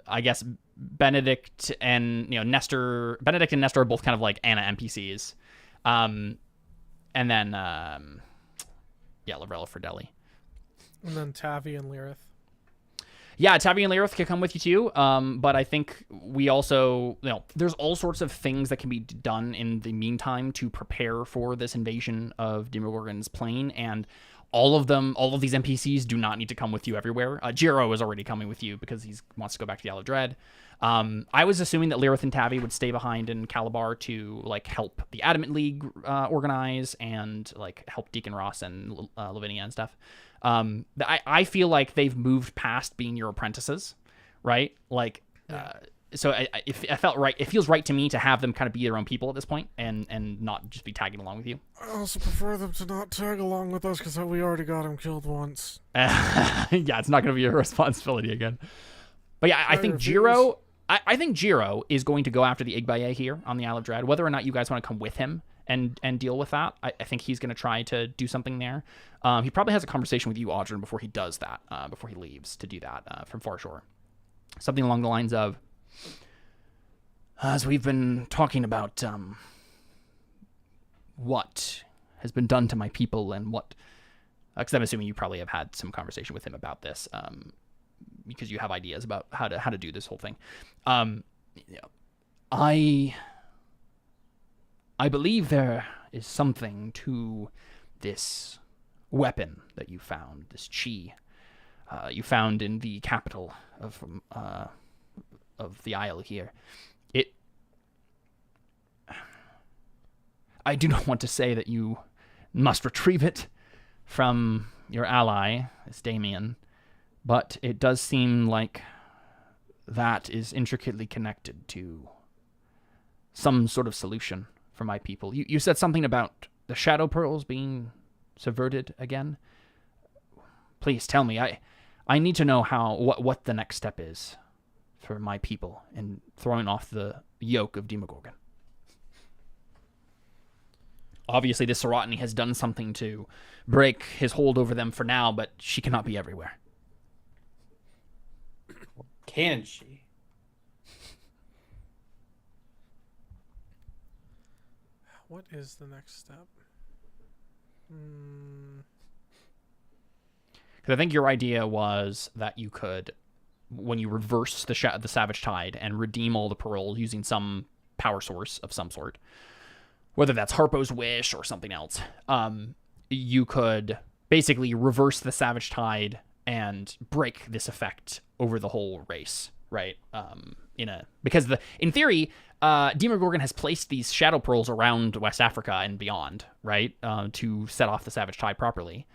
I guess Benedict and Nestor. Benedict and Nestor are both kind of like Anna NPCs. And then Livrella for Deli. And then Tavi and Lyrith. Yeah, Tavi and Lyrith could come with you too. But I think we also, there's all sorts of things that can be done in the meantime to prepare for this invasion of Demogorgon's plane, and all of these NPCs do not need to come with you everywhere. Jiro is already coming with you because he wants to go back to the Isle of Dread. I was assuming that Lyrith and Tavi would stay behind in Calabar to like help the Adamant League organize and like help Deacon Ross and Lavinia and stuff. I feel like they've moved past being your apprentices, right? Like, so I felt right. It feels right to me to have them kind of be their own people at this point and not just be tagging along with you. I also prefer them to not tag along with us because we already got him killed once. Yeah, it's not going to be your responsibility again. But yeah, I think Jiro... I think Jiro is going to go after the Igbaye here on the Isle of Dread. Whether or not you guys want to come with him and deal with that, I think he's going to try to do something there. He probably has a conversation with you, Audren, before he does that, before he leaves to do that from Farshore. Something along the lines of, as we've been talking about what has been done to my people and what... Because I'm assuming you probably have had some conversation with him about this, because you have ideas about how to do this whole thing. I believe there is something to this weapon that you found, this chi you found in the capital of the isle here. I do not want to say that you must retrieve it from your ally, this Damien, but it does seem like that is intricately connected to some sort of solution for my people. You said something about the Shadow Pearls being subverted again. Please tell me. I need to know what the next step is for my people in throwing off the yoke of Demogorgon. Obviously, this Serotni has done something to break his hold over them for now, but she cannot be everywhere. Can she? What is the next step? Because I think your idea was that you could, when you reverse the Savage Tide and redeem all the pearls using some power source of some sort, whether that's Harpo's Wish or something else, you could basically reverse the Savage Tide and break this effect over the whole race, right? Because in theory, Demogorgon has placed these Shadow Pearls around West Africa and beyond, right? To set off the Savage Tide properly.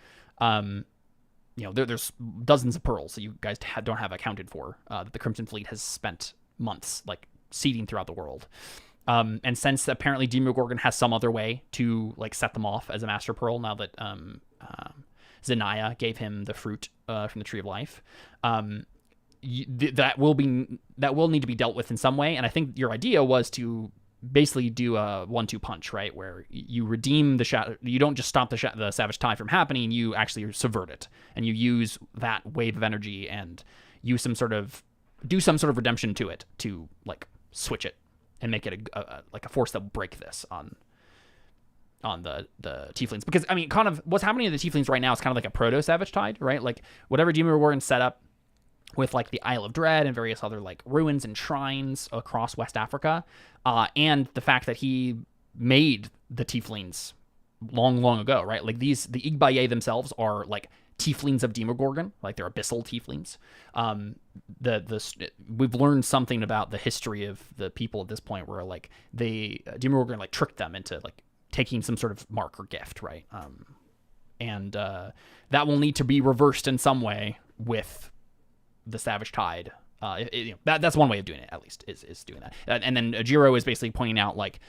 There's dozens of pearls that you guys don't have accounted for, that the Crimson Fleet has spent months like seeding throughout the world. And since apparently Demogorgon has some other way to like set them off as a Master Pearl, now that Zenaya gave him the fruit from the Tree of Life, that will need to be dealt with in some way. And I think your idea was to basically do a 1-2 punch, right? Where you redeem the shadow. You don't just stop the Savage Tide from happening. You actually subvert it, and you use that wave of energy and use some sort of redemption to it to like switch it and make it a force that will break this on the tieflings. Because I mean, kind of what's happening to the tieflings right now is kind of like a proto Savage Tide, right? Like whatever Demogorgon set up with like the Isle of Dread and various other like ruins and shrines across West Africa, and the fact that he made the tieflings long ago, right? Like the Igbaye themselves are like tieflings of Demogorgon, like they're abyssal tieflings. We've learned something about the history of the people at this point, where like Demogorgon like tricked them into like taking some sort of mark or gift, right? And that will need to be reversed in some way with the Savage Tide. That's one way of doing it, at least, is doing that. And then Jiro is basically pointing out like,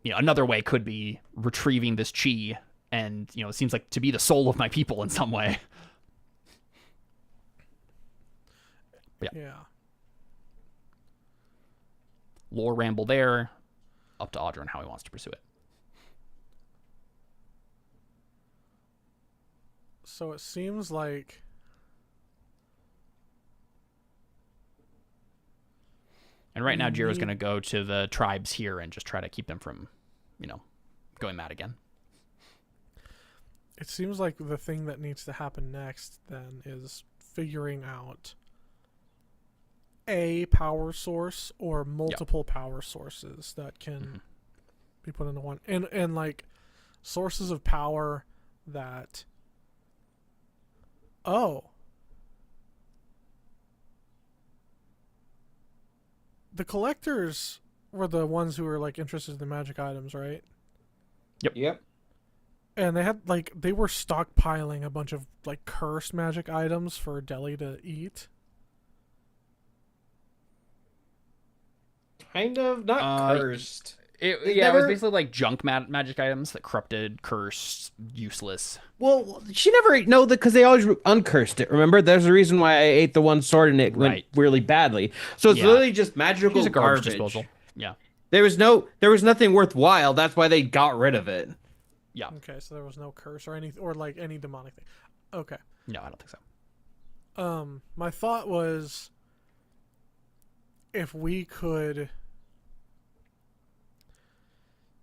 another way could be retrieving this chi, and it seems like to be the soul of my people in some way. Yeah. Lore ramble there. Up to Audrey how he wants to pursue it. So it seems like and right now Jiro's going to go to the tribes here and just try to keep them from, going mad again. It seems like the thing that needs to happen next then is figuring out a power source or multiple power sources that can be put into one. And like sources of power that the collectors were the ones who were like interested in the magic items, right? Yep. And they were stockpiling a bunch of like cursed magic items for Delhi to eat. Kind of, not cursed. It was basically like junk magic items that corrupted, cursed, useless. Well, she never because they always uncursed it. Remember, there's a reason why I ate the one sword and it went really badly. So it's literally just magical garbage disposal. Yeah. There was nothing worthwhile. That's why they got rid of it. Yeah. Okay, so there was no curse or any demonic thing. Okay. No, I don't think so. My thought was if we could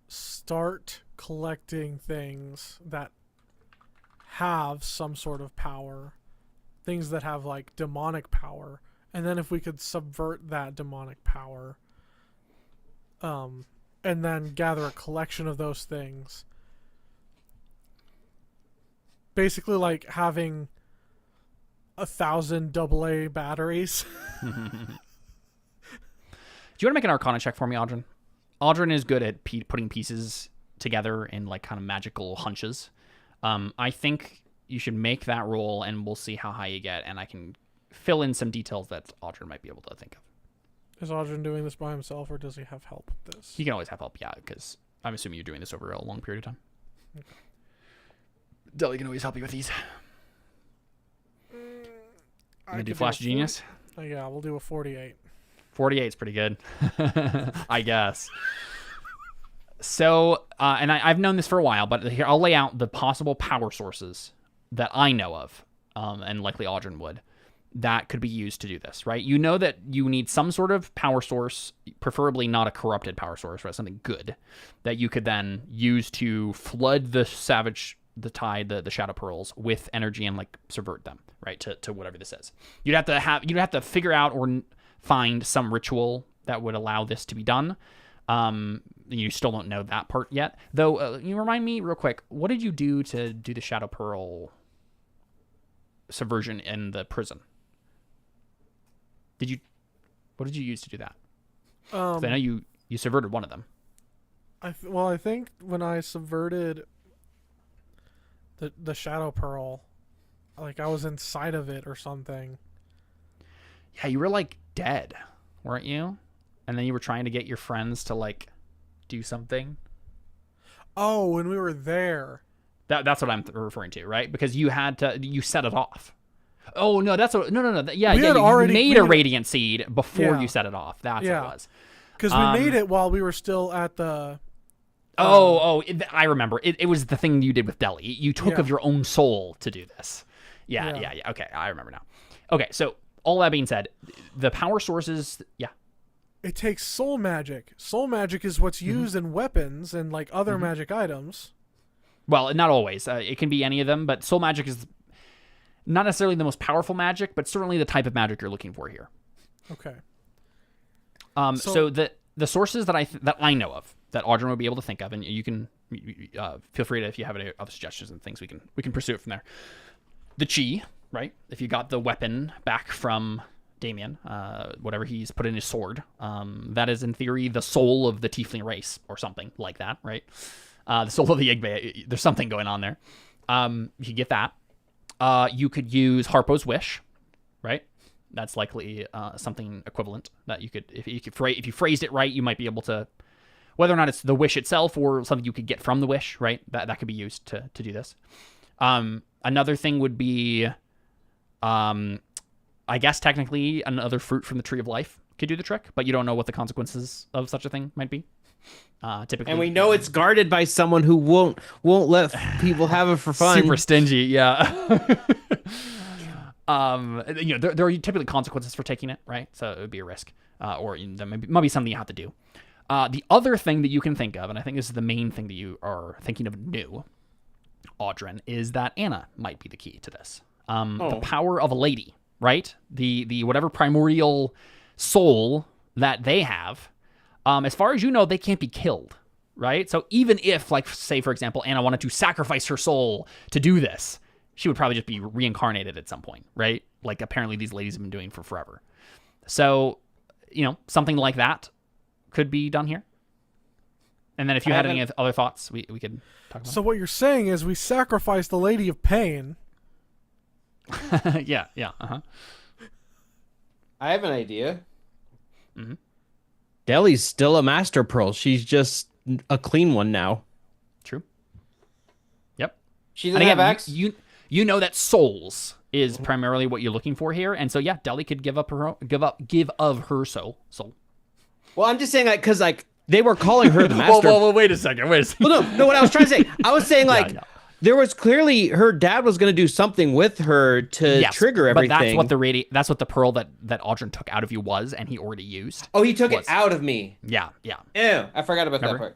start collecting things that have some sort of power, things that have like demonic power, and then if we could subvert that demonic power, and then gather a collection of those things, basically like having 1,000 AA batteries. Do you want to make an Arcana check for me, Audrey? Audrey is good at putting pieces together in like kind of magical hunches. I think you should make that roll, and we'll see how high you get, and I can fill in some details that Audrey might be able to think of. Is Audrey doing this by himself, or does he have help with this? He can always have help, yeah, because I'm assuming you're doing this over a long period of time. Okay. Deli can always help you with these. You gonna do Flash Genius? Yeah, we'll do a 48. 48 is pretty good, I guess. So, and I've known this for a while, but here I'll lay out the possible power sources that I know of, and likely Audrey would, that could be used to do this, right? You know that you need some sort of power source, preferably not a corrupted power source, right? Something good that you could then use to flood the tide, the shadow pearls with energy and like subvert them, right? To whatever this is. You'd have to figure out or find some ritual that would allow this to be done. You still don't know that part yet, though. You remind me real quick. What did you do to do the shadow pearl subversion in the prison? What did you use to do that? 'Cause I know you subverted one of them. I think when I subverted the shadow pearl, like I was inside of it or something. Yeah, you were like dead, weren't you? And then you were trying to get your friends to like do something. Oh, when we were there. That's what I'm referring to, right? Because you set it off. Oh no, no. Yeah, you made a radiant seed before you set it off. That's what it was. Because we made it while we were still at the. I remember. It was the thing you did with Delhi. You took of your own soul to do this. Yeah. Okay, I remember now. Okay, so all that being said, the power sources. Yeah. It takes soul magic. Soul magic is what's used in weapons and like other magic items. Well, not always. It can be any of them, but soul magic is not necessarily the most powerful magic, but certainly the type of magic you're looking for here. Okay. So the sources that I know of that Audrey would be able to think of, and you can feel free to, if you have any other suggestions and things, we can pursue it from there. The chi, right? If you got the weapon back from Damien, whatever he's put in his sword, that is in theory the soul of the tiefling race or something like that, right? The soul of the Yigbe. There's something going on there. You could get that. You could use Harpo's wish, right? That's likely something equivalent that you could, if you phrased it right, you might be able to, whether or not it's the wish itself or something you could get from the wish, right? That could be used to do this. Another thing would be, I guess technically another fruit from the tree of life could do the trick, but you don't know what the consequences of such a thing might be. Typically, and we know it's guarded by someone who won't let people have it for fun. Super stingy, yeah. There are typically consequences for taking it, right? So it would be a risk, or there might be something you have to do. The other thing that you can think of, and I think this is the main thing that you are thinking of new, Audrin, is that Anna might be the key to this. The power of a lady, right? The whatever primordial soul that they have. As far as you know, they can't be killed, right? So even if, like, say, for example, Anna wanted to sacrifice her soul to do this, she would probably just be reincarnated at some point, right? Like, apparently these ladies have been doing for forever. So, something like that could be done here. And then if you had any other thoughts, we could talk about So what you're saying is we sacrifice the Lady of Pain. Yeah, uh-huh. I have an idea. Mm-hmm. Deli's still a master pearl. She's just a clean one now. True. Yep. She doesn't have access. You know that souls is primarily what you're looking for here, and so yeah, Deli could give of her soul. Well, I'm just saying, like, because like they were calling her the master. Well, wait a second. Well, no. What I was trying to say, I was saying like. Yeah. There was clearly her dad was going to do something with her to trigger everything. But that's what the pearl that Audrin took out of you was, and he already used. Oh, he took it out of me. Yeah. Ew, I forgot about that part.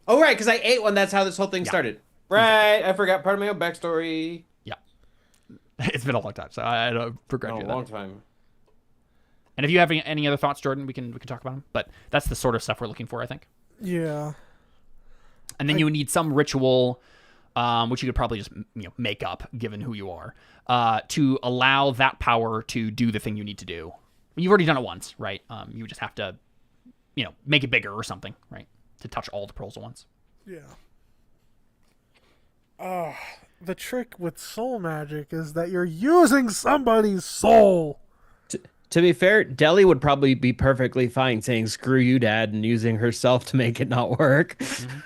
Oh, right, because I ate one. That's how this whole thing started. Right, I forgot part of my own backstory. Yeah. It's been a long time, so I don't regret you. A long time. And if you have any other thoughts, Jordan, we can talk about them. But that's the sort of stuff we're looking for, I think. Yeah. And then you would need some ritual. Which you could probably just make up, given who you are, to allow that power to do the thing you need to do. You've already done it once, right? You would just have to, make it bigger or something, right? To touch all the pearls at once. Yeah. The trick with soul magic is that you're using somebody's soul. To be fair, Deli would probably be perfectly fine saying "screw you, Dad" and using herself to make it not work. Mm-hmm.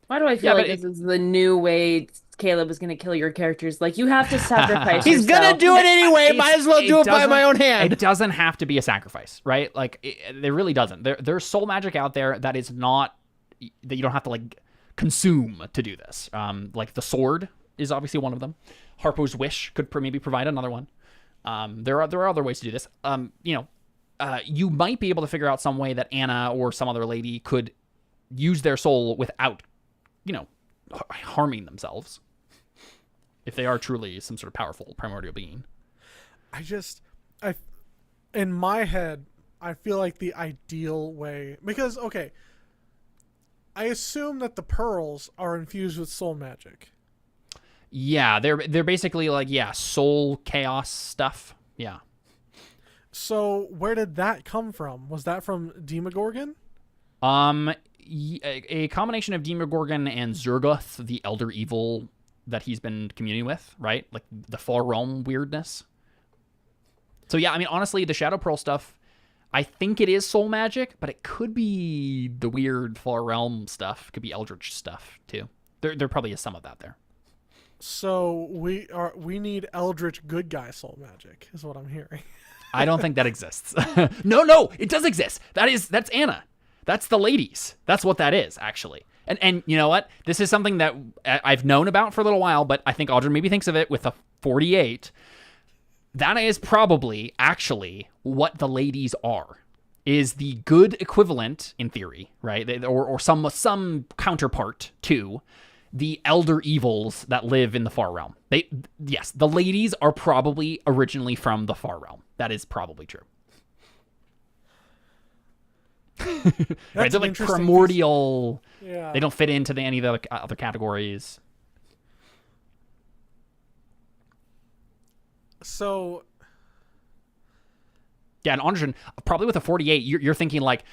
Why do I feel like this is the new way Caleb is going to kill your characters? Like, you have to sacrifice He's yourself. going to do it anyway. Might as well do it by my own hand. It doesn't have to be a sacrifice, right? Like, it really doesn't. There's soul magic out there that is not, that you don't have to, like, consume to do this. Like, the sword is obviously one of them. Harpo's wish could maybe provide another one. There are other ways to do this. You might be able to figure out some way that Anna or some other lady could use their soul without harming themselves, if they are truly some sort of powerful primordial being. In my head, I feel like the ideal way, because I assume that the pearls are infused with soul magic. Yeah, they're basically like soul chaos stuff. Yeah. So where did that come from? Was that from Demogorgon? A combination of Demogorgon and Zergoth, the elder evil that he's been communing with, right? Like the far realm weirdness. So yeah, I mean, honestly, the Shadow Pearl stuff, I think it is soul magic, but it could be the weird far realm stuff. It could be eldritch stuff too. There probably is some of that there. So we need eldritch good guy soul magic, is what I'm hearing. I don't think that exists. No, it does exist. That's Anna. That's the ladies. That's what that is, actually. And you know what? This is something that I've known about for a little while, but I think Audrey maybe thinks of it with a 48. That is probably actually what the ladies are. Is the good equivalent, in theory, right? Or some counterpart to the elder evils that live in the Far Realm. Yes, the ladies are probably originally from the Far Realm. That is probably true. Right? They're like primordial. Yeah. They don't fit into any of the other categories. So, yeah, and Andrzej, probably with a 48, you're thinking like,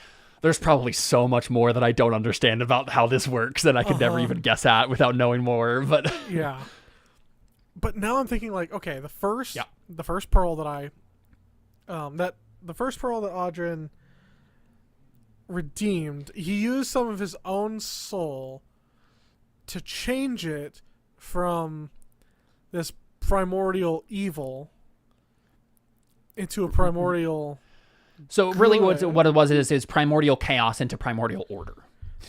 there's probably so much more that I don't understand about how this works that I could never even guess at without knowing more. But yeah, but now I'm thinking like, okay, the first pearl that the first pearl that Audrey redeemed, he used some of his own soul to change it from this primordial evil into a primordial so really what it was is primordial chaos into primordial order.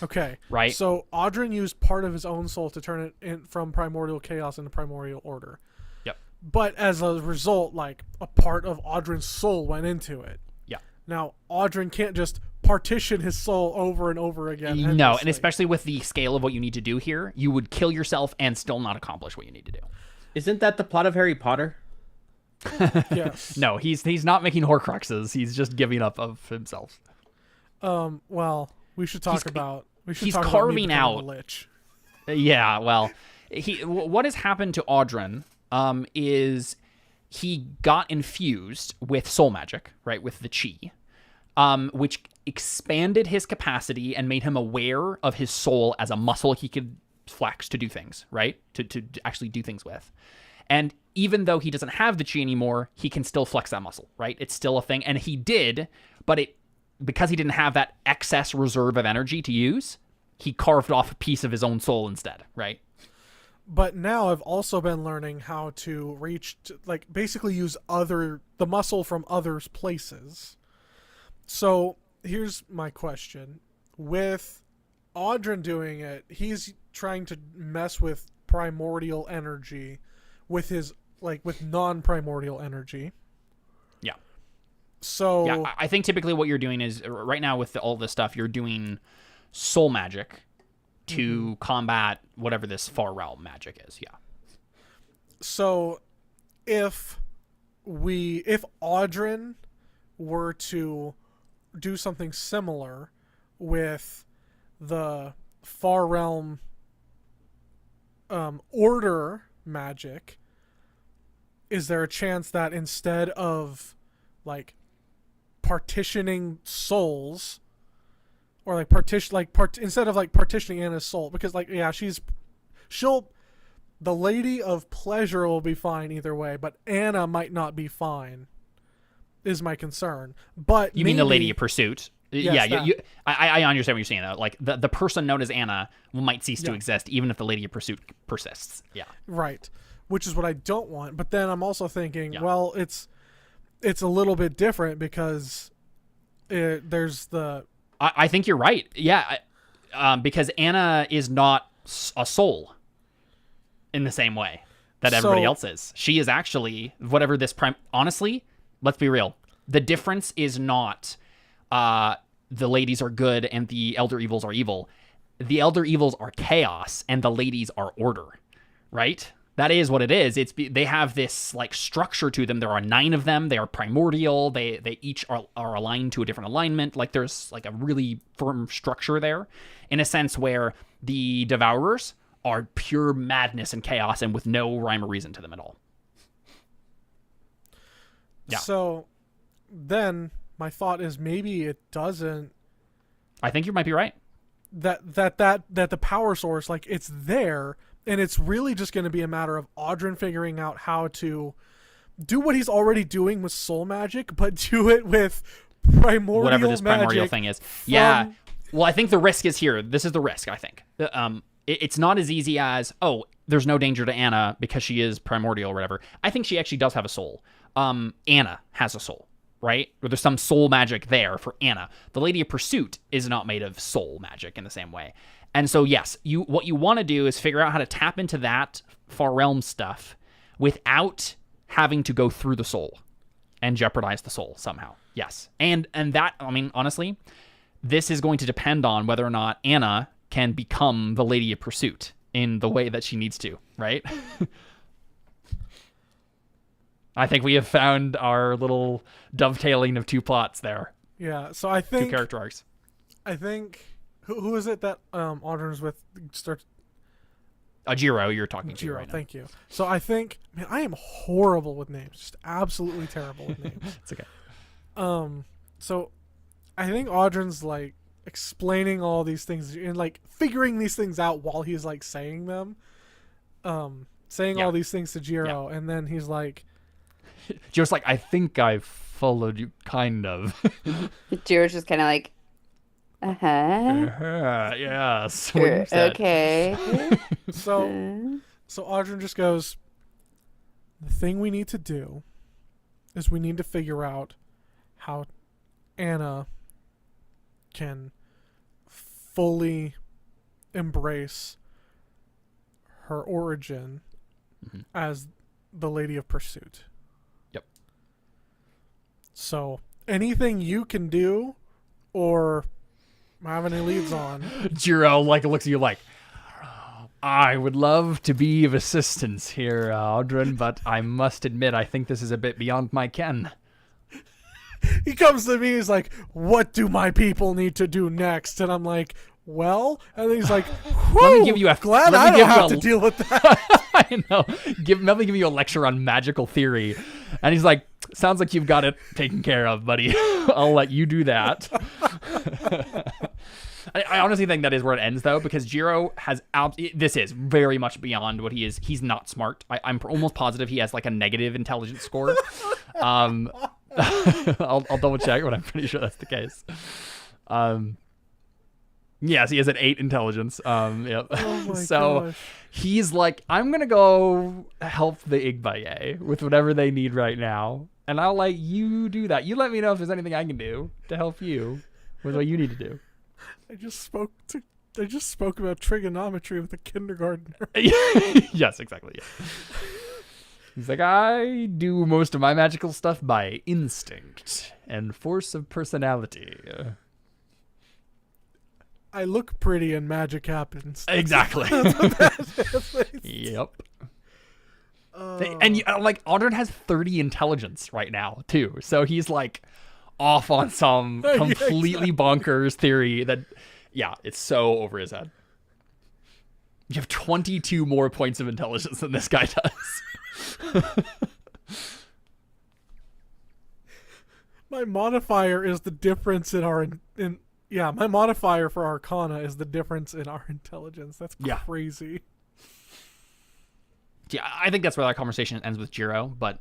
Okay. Right? So Audrey used part of his own soul to turn it in from primordial chaos into primordial order. Yep. But as a result, like, a part of Audrey's soul went into it. Yeah. Now, Audrey can't just partition his soul over and over again. No, endlessly. And especially with the scale of what you need to do here, you would kill yourself and still not accomplish what you need to do. Isn't that the plot of Harry Potter? Yes. No, he's not making Horcruxes. He's just giving up of himself. Well, we should talk about. He's carving out a lich. Yeah. Well, what has happened to Audrey is he got infused with soul magic, right, with the chi, which expanded his capacity and made him aware of his soul as a muscle he could flex to do things, right, to actually do things with. And even though he doesn't have the chi anymore, he can still flex that muscle, right? It's still a thing. And he did, but because he didn't have that excess reserve of energy to use, he carved off a piece of his own soul instead, right? But now I've also been learning how to basically use the muscle from other places. So here's my question. With Audrey doing it, he's trying to mess with primordial energy with his with non-primordial energy. Yeah. So yeah, I think typically what you're doing is right now with all this stuff, you're doing soul magic to combat whatever this far realm magic is. Yeah. So if Audrey were to do something similar with the far realm order magic, is there a chance that instead of partitioning souls or instead of partitioning Anna's soul, because the lady of pleasure will be fine either way, but Anna might not be fine is my concern. But you mean the lady of pursuit? Yes, yeah, I understand what you're saying though. Like the person known as Anna might cease to exist even if the lady of pursuit persists. Yeah. Right. Which is what I don't want. But then I'm also thinking, well, it's a little bit different because there's the... I think you're right. Yeah. Because Anna is not a soul in the same way that everybody else is. She is actually whatever this honestly, let's be real. The difference is not the ladies are good and the elder evils are evil. The elder evils are chaos and the ladies are order, right? That is what it is. They have this structure to them. There are 9 of them. They are primordial. They each are aligned to a different alignment. There's a really firm structure there, in a sense where the Devourers are pure madness and chaos and with no rhyme or reason to them at all. Yeah. So then my thought is maybe it doesn't. I think you might be right. That the power source, it's there. And it's really just going to be a matter of Audrey figuring out how to do what he's already doing with soul magic, but do it with primordial whatever this primordial thing is. Yeah. Well, I think the risk is here. This is the risk, I think. It's not as easy as, there's no danger to Anna because she is primordial or whatever. I think she actually does have a soul. Anna has a soul. right? Or there's some soul magic there for Anna. The Lady of Pursuit is not made of soul magic in the same way. And so, yes, what you want to do is figure out how to tap into that Far Realm stuff without having to go through the soul and jeopardize the soul somehow. Yes. And that, I mean, honestly, this is going to depend on whether or not Anna can become the Lady of Pursuit in the way that she needs to, right? I think we have found our little dovetailing of two plots there. Yeah, so I think... Two character arcs. I think... Who is it that Audrun's with? Jiro, you're talking to Jiro, right now. thank you. So I think... Man, I am horrible with names. Just absolutely terrible with names. It's okay. So I think Audrun's, like, explaining all these things and, like, figuring these things out while he's, like, saying them. Saying all these things to Jiro, and then he's like... Jiro's like, I think I've followed you, kind of. Jiro's just kind of like, yes. okay. So Audrun just goes, the thing we need to do is we need to figure out how Anna can fully embrace her origin as the Lady of Pursuit. Yep. So anything you can do or have any leads on. Jiro like looks at you like, I would love to be of assistance here, Audrun, but I must admit I think this is a bit beyond my ken. He comes to me, he's like, what do my people need to do next? And I'm like, well, and then he's like, let me give you a glad I don't have to deal with that. I know. Let me give you a lecture on magical theory. And he's like, sounds like you've got it taken care of, buddy. I'll let you do that. I honestly think that is where it ends, though, because Jiro has this is very much beyond what he is. He's not smart. I'm almost positive he has like a negative intelligence score. I'll double check, but I'm pretty sure that's the case. Yes, he has an 8 intelligence. Yep. Oh my so gosh. he's like, I'm gonna go help the Igbaye with whatever they need right now, and I'll let you do that. You let me know if there's anything I can do to help you with what you need to do. I just spoke about trigonometry with a kindergartner. Yes, exactly. Yeah. He's like, I do most of my magical stuff by instinct and force of personality. I look pretty and magic happens. Exactly. Yep. And like Audrun has 30 intelligence right now too, so he's like off on some completely bonkers theory that, it's so over his head. You have 22 more points of intelligence than this guy does. My modifier is the difference in our my modifier for Arcana is the difference in our intelligence. That's crazy. Yeah, I think that's where that conversation ends with Jiro, but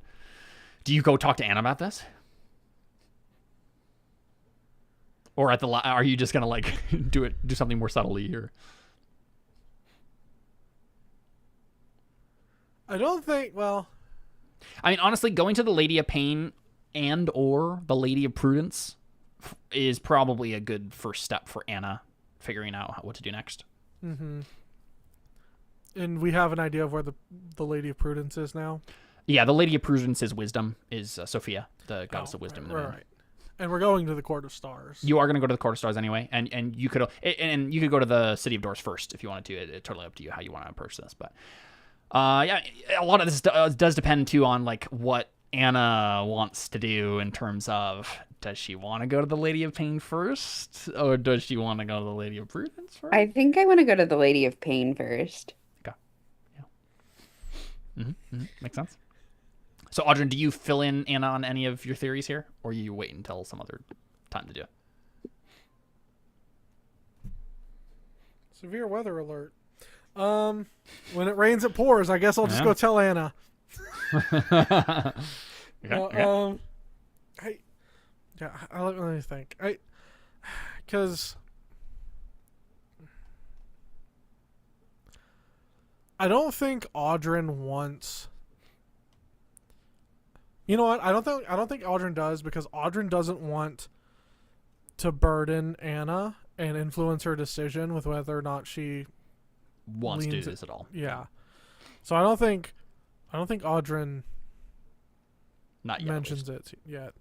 do you go talk to Anna about this? Or are you just going to like do something more subtly here? I don't think, well... I mean, honestly, going to the Lady of Pain and or the Lady of Prudence is probably a good first step for Anna figuring out what to do next. Mm-hmm. And we have an idea of where the Lady of Prudence is now? Yeah, the Lady of Prudence's wisdom is Sophia, the goddess of wisdom. Right. And we're going to the Court of Stars. You are going to go to the Court of Stars anyway, and you could go to the City of Doors first if you wanted to. It's totally up to you how you want to approach this, but a lot of this does depend too on like what Anna wants to do in terms of, does she want to go to the Lady of Pain first, or does she want to go to the Lady of Prudence first? I think I want to go to the Lady of Pain first. Okay. Yeah. Makes sense. So, Audrun, do you fill in Anna on any of your theories here, or you wait until some other time to do it? Severe weather alert. When it rains, it pours. I guess I'll just go tell Anna. Okay. Let me think. Because I don't think Audrun wants. You know what? I don't think Audrin does, because Audrin doesn't want to burden Anna and influence her decision with whether or not she wants to do this at all. Yeah. So I don't think Audrin not yet, mentions it yet.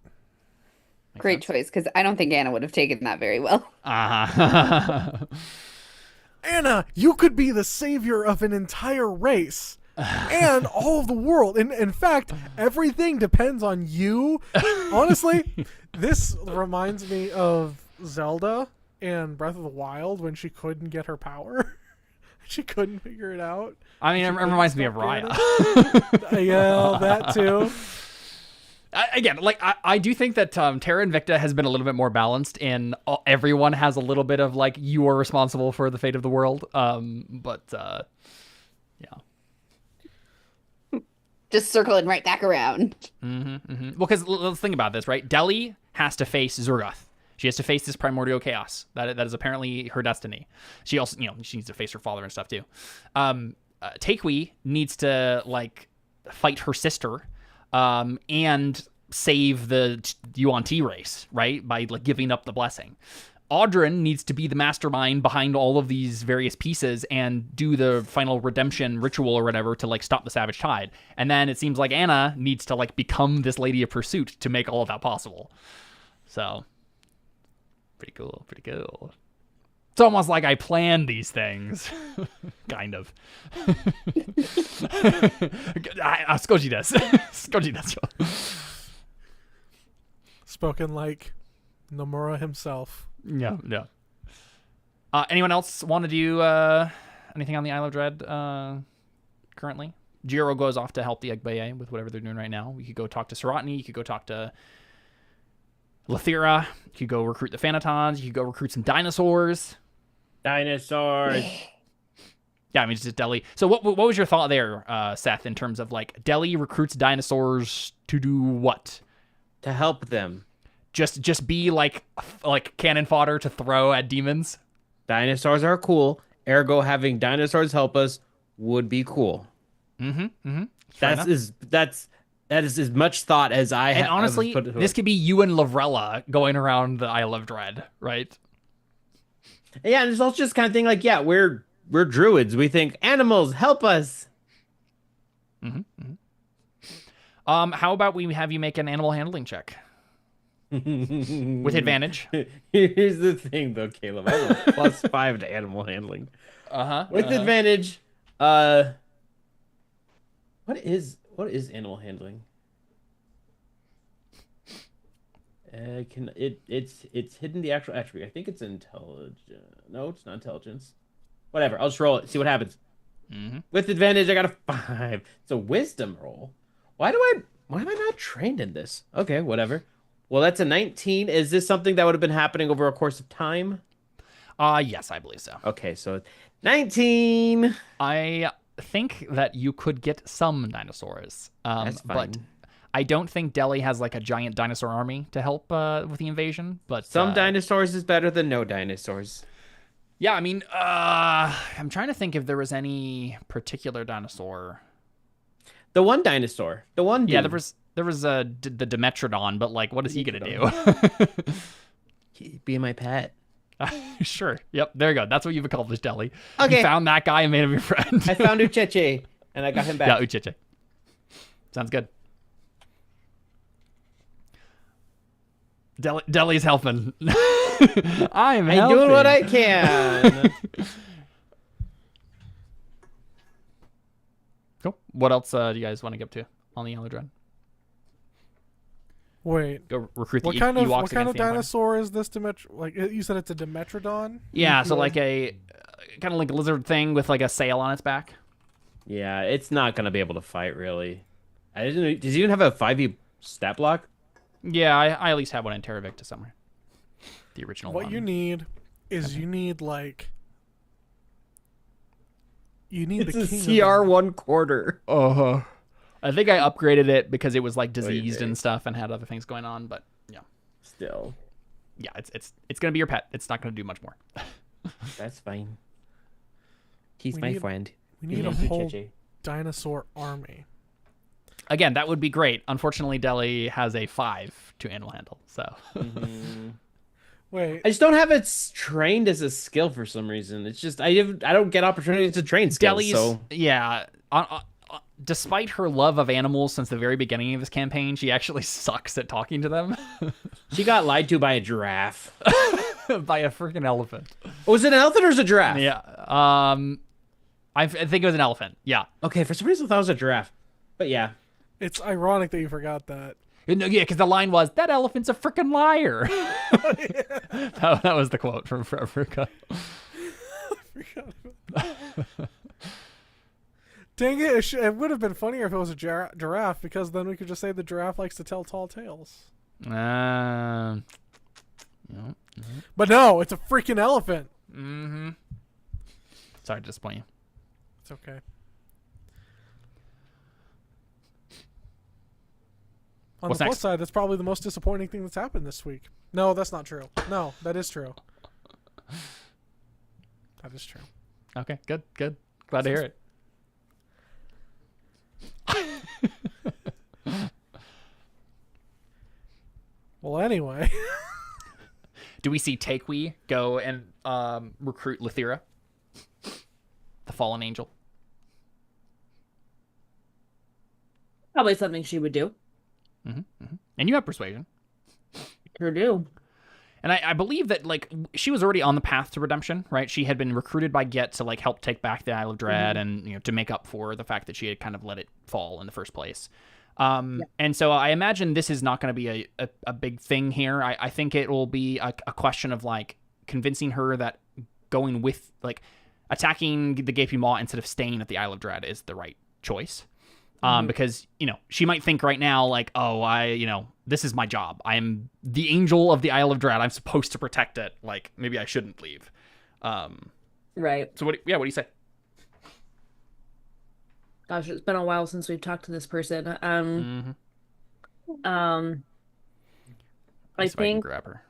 Makes Great sense. choice, because I don't think Anna would have taken that very well. Uh-huh. Anna, you could be the savior of an entire race and all of the world. In fact, everything depends on you. Honestly, this reminds me of Zelda and Breath of the Wild when she couldn't get her power. She couldn't figure it out. I mean, it reminds me of Raya. Yeah, that too. Again, like I do think that Terra Invicta has been a little bit more balanced, and everyone has a little bit of like, you are responsible for the fate of the world. Yeah. Just circling right back around. Well, because let's think about this, right? Deli has to face Zurgoth. She has to face this primordial chaos. That is apparently her destiny. She also, she needs to face her father and stuff too. Takui needs to like fight her sister, and save the Yuan Ti race, right? By like giving up the blessing. Audrin needs to be the mastermind behind all of these various pieces and do the final redemption ritual or whatever to like stop the Savage Tide. And then it seems like Anna needs to like become this Lady of Pursuit to make all of that possible. So, pretty cool. It's almost like I planned these things. Kind of. 少しです。少しです。Spoken like Nomura himself. Yeah. Anyone else want to do anything on the Isle of Dread currently? Jiro goes off to help the Egbaye with whatever they're doing right now. We could go talk to Saratni. You could go talk to Lathira. You could go recruit the Phanatons. You could go recruit some dinosaurs. Dinosaurs. Yeah, I mean, it's just Deli. So what was your thought there, Seth, in terms of like Deli recruits dinosaurs to do what? To help them. Just be like cannon fodder to throw at demons? Dinosaurs are cool. Ergo, having dinosaurs help us would be cool. That is as much thought as I have. And honestly, this could be you and Lavrella going around the Isle of Dread, right? Yeah, and it's also just kind of thing like, yeah, we're druids. We think animals help us. How about we have you make an animal handling check with advantage? Here's the thing, though, Caleb. I have a +5 to animal handling. With advantage. What is animal handling? It's hidden the actual attribute. I think it's intelligence. No, it's not intelligence. Whatever. I'll just roll it. See what happens. With advantage, I got a 5. It's a wisdom roll. Why am I not trained in this? Okay, whatever. Well, that's a 19. Is this something that would have been happening over a course of time? Yes, I believe so. Okay, so 19. I think that you could get some dinosaurs. That's fine. But I don't think Delhi has like a giant dinosaur army to help with the invasion. But some dinosaurs is better than no dinosaurs. Yeah, I mean, I'm trying to think if there was any particular dinosaur. The one dinosaur. The one dude. Yeah, there was the Dimetrodon, but like, what is he gonna do? Be my pet. Sure. Yep. There you go. That's what you've accomplished, Delhi. Okay. You found that guy and made him your friend. I found Ucheche, and I got him back. Yeah, Ucheche. Sounds good. Delhi's helping. I'm doing what I can. Cool. What else do you guys want to get up to on the Yellow Dread? Wait. Go recruit the what kind of Ewoks dinosaur is this? Like you said, it's a Dimetrodon. Yeah, so like a kind of like a lizard thing with like a sail on its back. Yeah, it's not gonna be able to fight really. Does it even have a 5e stat block? Yeah, I at least have one in Terra Invicta somewhere. The original one. What you need is you need the king. It's a CR 1/4. I think I upgraded it because it was like diseased and stuff and had other things going on, but yeah. Still. Yeah, it's gonna be your pet. It's not gonna do much more. That's fine. He's my friend. We need a whole dinosaur army. again, that would be great. Unfortunately, Delhi has a 5 to animal handle, so. Wait, I just don't have it trained as a skill for some reason. It's just I don't get opportunities to train skills. Delhi's, so yeah. Despite her love of animals since the very beginning of this campaign, she actually sucks at talking to them. she got lied to by a giraffe. By a freaking elephant. Was it an elephant or was it a giraffe? Yeah. I think it was an elephant. Yeah. Okay, for some reason I thought it was a giraffe. But yeah. it's ironic that you forgot that. Yeah, because the line was, "That elephant's a freaking liar." that was the quote from Forever Ago. Dang it, it would have been funnier if it was a giraffe, because then we could just say the giraffe likes to tell tall tales. No. But no, it's a freaking elephant. Mm-hmm. Sorry to disappoint you. It's okay. On What's the plus next? side, that's probably the most disappointing thing that's happened this week. No, that's not true. No, that is true. That is true. Okay, good. Glad to hear it. Well, anyway. Do we see Takewee go and recruit Lethira, the fallen angel? Probably something she would do. And you have persuasion. Sure do. And I believe that, like, she was already on the path to redemption, right? She had been recruited by Get to, like, help take back the Isle of Dread and, you know, to make up for the fact that she had kind of let it fall in the first place. And so I imagine this is not going to be a big thing here. I think it will be a question of, like, convincing her that going with, like, attacking the Gaping Maw instead of staying at the Isle of Dread is the right choice. Because, you know, she might think right now, like, oh, this is my job. I'm the angel of the Isle of Dread. I'm supposed to protect it. Like, maybe I shouldn't leave. Right. So what do you say? Gosh, it's been a while since we've talked to this person. I think I can grab her.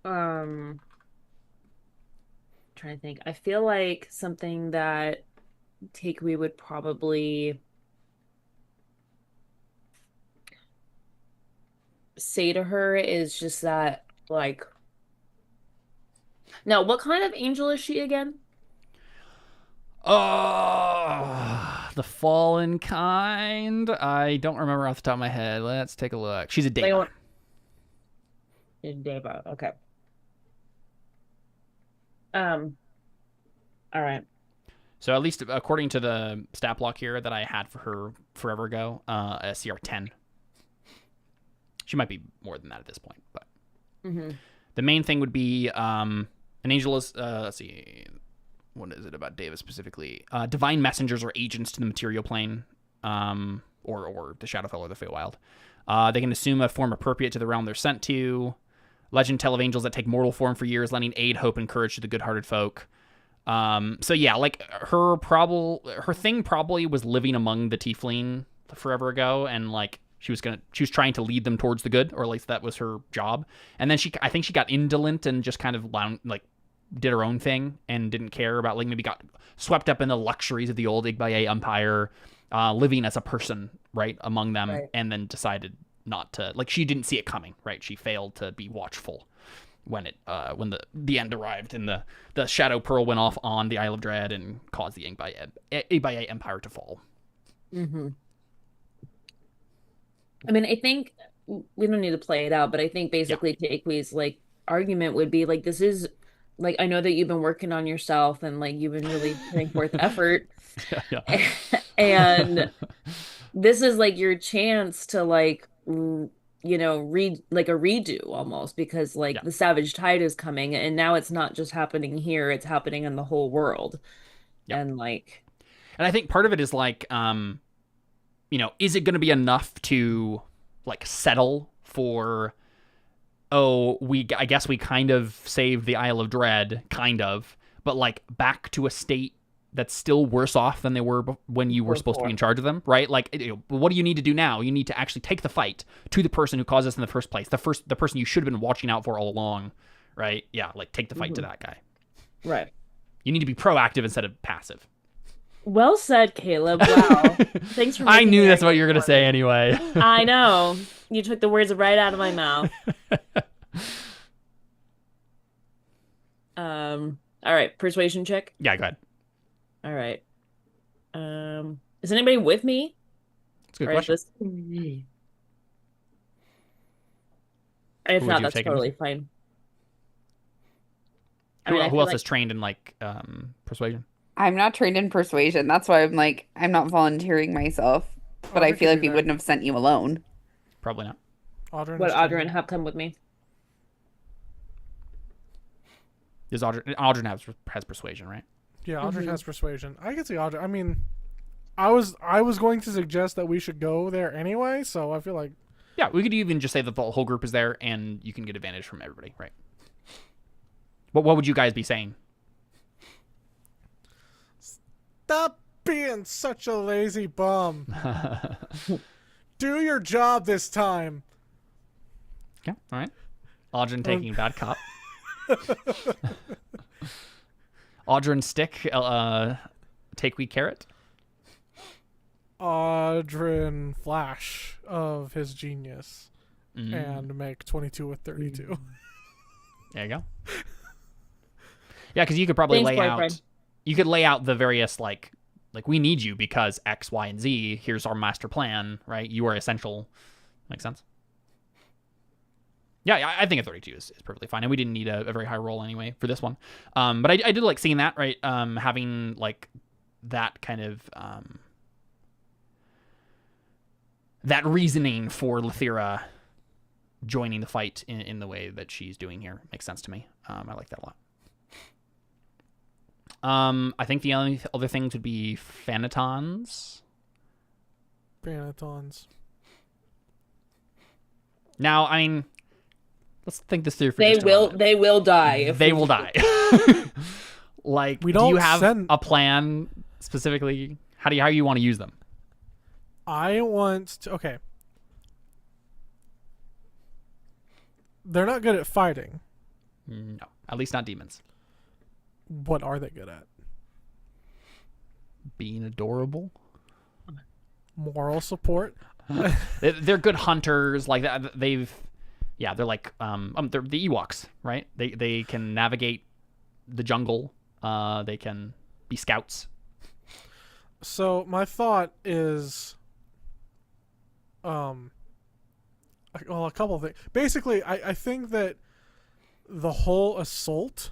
Trying to think. I feel like something that Takewee would probably say to her is just that, like, now, what kind of angel is she again? The fallen kind. I don't remember off the top of my head. Let's take a look. She's a Deva. Deva. Okay. All right. So at least according to the stat block here that I had for her forever ago, a CR 10. She might be more than that at this point, but the main thing would be an angel is let's see, what is it about Davis specifically? Divine messengers or agents to the material plane, or the Shadowfell or the Feywild. They can assume a form appropriate to the realm they're sent to. Legend tell of angels that take mortal form for years, lending aid, hope, and courage to the good-hearted folk. So yeah, like her thing probably was living among the tiefling forever ago, and like she was trying to lead them towards the good, or at least that was her job. And then I think she got indolent and just kind of did her own thing and didn't care about, like, maybe got swept up in the luxuries of the old Igbaye Empire, living as a person, right, among them, right. And then decided not to, like, she didn't see it coming, right? She failed to be watchful when the end arrived and the Shadow Pearl went off on the Isle of Dread and caused the Igbaye Empire to fall. Mm-hmm. I mean, I think we don't need to play it out, but I think basically Takewee's like argument would be like, this is like, I know that you've been working on yourself and like you've been really putting forth effort, and this is like your chance to like read like a redo almost, because like the Savage Tide is coming, and now it's not just happening here, it's happening in the whole world. And I think part of it is like is it going to be enough to like settle for, I guess we kind of saved the Isle of Dread, kind of, but like back to a state that's still worse off than they were when you were supposed to be in charge of them, right? Like, what do you need to do now? You need to actually take the fight to the person who caused this in the first place, the person you should have been watching out for all along, right? Yeah, like take the fight to that guy. Right. You need to be proactive instead of passive. Well said, Caleb. Wow. Thanks for I making knew me that's what actually you were going to want say it. anyway. I know. You took the words right out of my mouth. All right, persuasion check. Yeah, go ahead. All right. Is anybody with me? That's a good Or is question. this... If Who would not, you have that's taken? totally fine. I Who, mean, I who feel else like is trained in like persuasion? I'm not trained in persuasion. That's why I'm like, I'm not volunteering myself. But I Audrey feel could like do we that. wouldn't have sent you alone. Probably not. Audrey what is Audrin trained. have come with me. Does Audrin has persuasion, right? Yeah, Audrey has persuasion. I can see Audrey. I mean, I was going to suggest that we should go there anyway, so I feel like Yeah, we could even just say that the whole group is there, and you can get advantage from everybody, right? What would you guys be saying? stop being such a lazy bum. Do your job this time. Yeah, all right. Audrin taking bad cop. Audrin stick, take weak carrot. Audrin flash of his genius and make 22 with 32. There you go. Yeah, because you could probably Thanks, lay boyfriend. out. You could lay out the various like we need you because X, Y, and Z. Here's our master plan, right? You are essential. Makes sense. Yeah, I think a 32 is perfectly fine, and we didn't need a very high roll anyway for this one. But I did like seeing that, right? Having like that kind of that reasoning for Lethira joining the fight in the way that she's doing here makes sense to me. I like that a lot. I think the only other things would be Phanatons. Phanatons. Now, I mean, let's think this through for They just a will. moment. They will die. If They we will do. die. Like, We do you don't have send- a plan specifically? How you want to use them? I want to. Okay. They're not good at fighting. No, at least not demons. What are they good at? Being adorable. Moral support. They're good hunters. Like they're like they're the Ewoks, right? They can navigate the jungle. They can be scouts. So my thought is, well, a couple of things. Basically, I think that the whole assault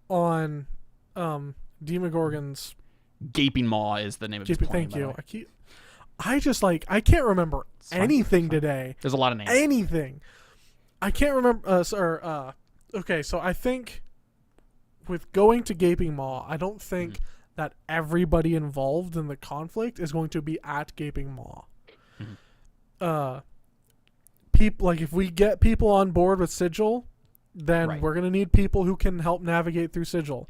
on Demogorgon's. Gaping Maw is the name of his plan. Thank by the you. way. I can't remember Fine, anything it's fine. today. There's a lot of names. Anything. I can't remember. Okay, so I think with going to Gaping Maw, I don't think that everybody involved in the conflict is going to be at Gaping Maw. People like if we get people on board with Sigil, then Right. we're gonna need people who can help navigate through Sigil.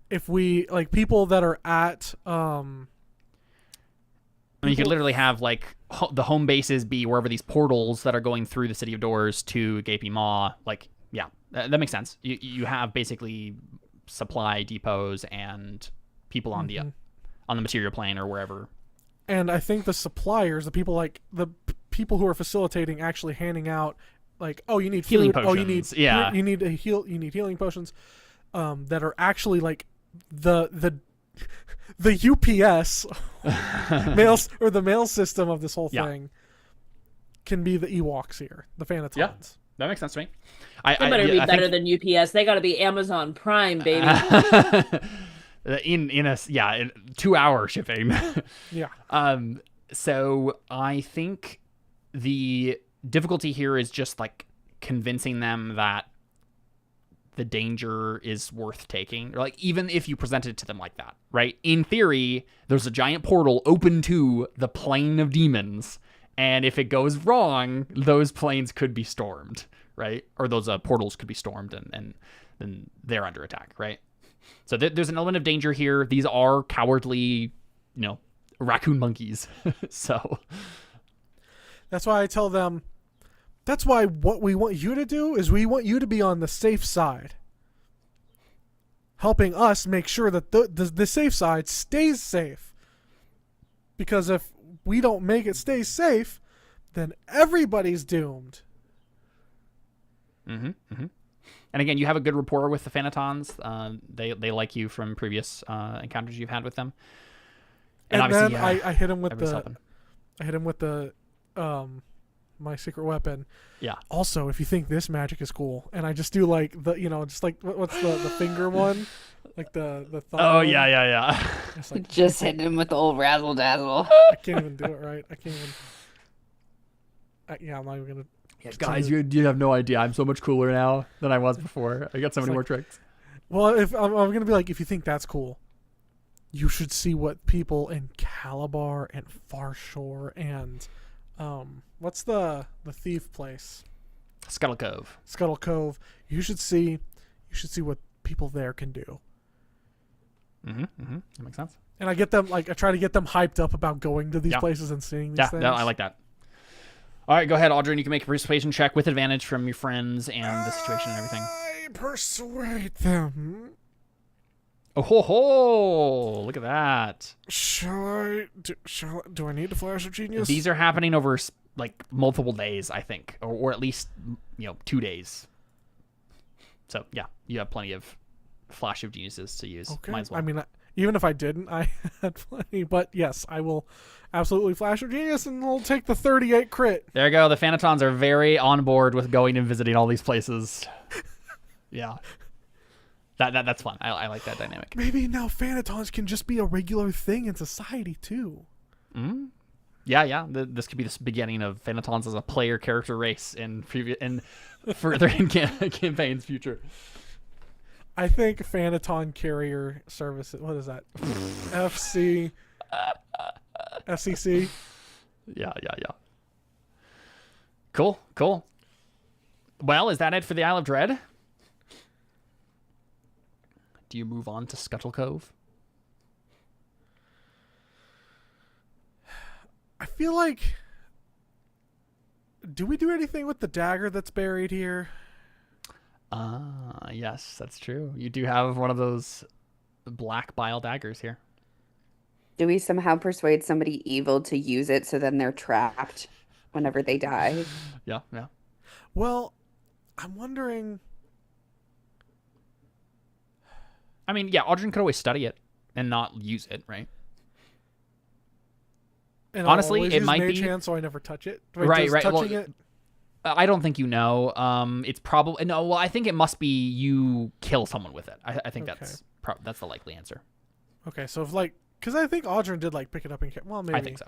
If we like people that are at I mean, you could literally have like the home bases be wherever these portals that are going through the City of Doors to Gaping Maw. Like, yeah, that makes sense. You have basically supply depots and people on the material plane or wherever. And I think the suppliers, the people like the people who are facilitating, actually handing out like, oh, you need food. Healing Oh, you need potions, yeah. you need a heal. You need healing potions. That are actually like the UPS mail or the mail system of this whole Yeah. thing can be the Ewoks here, the Phanatons. Yeah. That makes sense to me. They better be better than UPS. They got to be Amazon Prime, baby. in 2-hour shipping. Yeah. So I think the difficulty here is just like convincing them that the danger is worth taking. Or like, even if you present it to them like that, right? In theory, there's a giant portal open to the plane of demons. And if it goes wrong, those planes could be stormed, right? Or those portals could be stormed and then they're under attack, right? So there's an element of danger here. These are cowardly, raccoon monkeys. So That's why I tell them. That's why what we want you to do is we want you to be on the safe side, helping us make sure that the safe side stays safe. Because if we don't make it stay safe, then everybody's doomed. Mm-hmm. Mm-hmm. And again, you have a good rapport with the Phanatons. They like you from previous encounters you've had with them. And obviously, then I hit him with the my secret weapon. Yeah. Also, if you think this magic is cool, and I just do like the just like what's the finger one, like the thumb. Oh one. yeah. Just hitting him with the old razzle dazzle. I can't even do it right. I can't even. I'm not even gonna. Yeah, guys, you have no idea. I'm so much cooler now than I was before. I got so many more tricks. Well, if I'm gonna be like, if you think that's cool, you should see what people in Calabar and Farshore and what's the thief place? Scuttle Cove. Scuttle Cove. You should see what people there can do. Mm-hmm. Mm-hmm. That makes sense. And I try to get them hyped up about going to these places and seeing these things. Yeah, I like that. All right, go ahead, Audrey. You can make a persuasion check with advantage from your friends and the situation and everything. I persuade them. Oh ho ho! Look at that. Do I need to flash of genius? These are happening over like multiple days, I think, or at least 2 days. So yeah, you have plenty of flash of geniuses to use. Okay. Might as well. I mean, even if I didn't, I had plenty. But yes, I will absolutely flash of genius, and we'll take the 38 crit. There you go. The Phanatons are very on board with going and visiting all these places. Yeah. That's fun. I like that dynamic. Maybe now Phanatons can just be a regular thing in society too. Mm-hmm. Yeah. This could be the beginning of Phanatons as a player character race in further in campaigns future. I think Phanaton Carrier Services. What is that? FCC. Yeah. Cool. Well, is that it for the Isle of Dread? Do you move on to Scuttle Cove? I feel like... Do we do anything with the dagger that's buried here? Yes, that's true. You do have one of those black bile daggers here. Do we somehow persuade somebody evil to use it so then they're trapped whenever they die? Yeah. Well, I'm wondering... I mean, yeah, Audrey could always study it and not use it, right? And honestly, it might be hand, so I never touch it. Wait, right. Touching it. I don't think you know. It's probably no. Well, I think it must be you kill someone with it. I think that's the likely answer. Okay, so if because I think Audrey did pick it up and maybe I think so.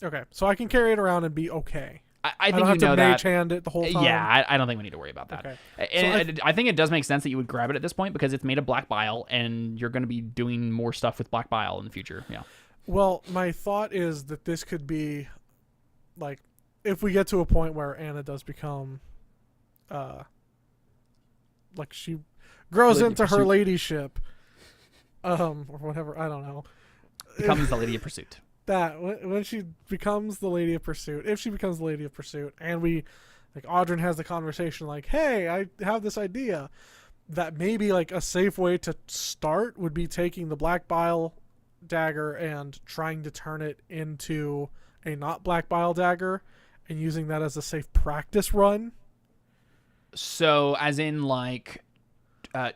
Okay, so I can carry it around and be okay. I think don't have you know to mage that. hand it the whole time. Yeah, I don't think we need to worry about that. Okay. And I think it does make sense that you would grab it at this point because it's made of black bile, and you're going to be doing more stuff with black bile in the future. Yeah. Well, my thought is that this could be, if we get to a point where Anna does become, she grows into her ladyship, or whatever. I don't know. Becomes the lady of pursuit. That when she becomes the lady of pursuit, if she becomes the lady of pursuit, and we, Audrey has the conversation hey, I have this idea, that maybe a safe way to start would be taking the black bile dagger and trying to turn it into a not black bile dagger and using that as a safe practice run. So as in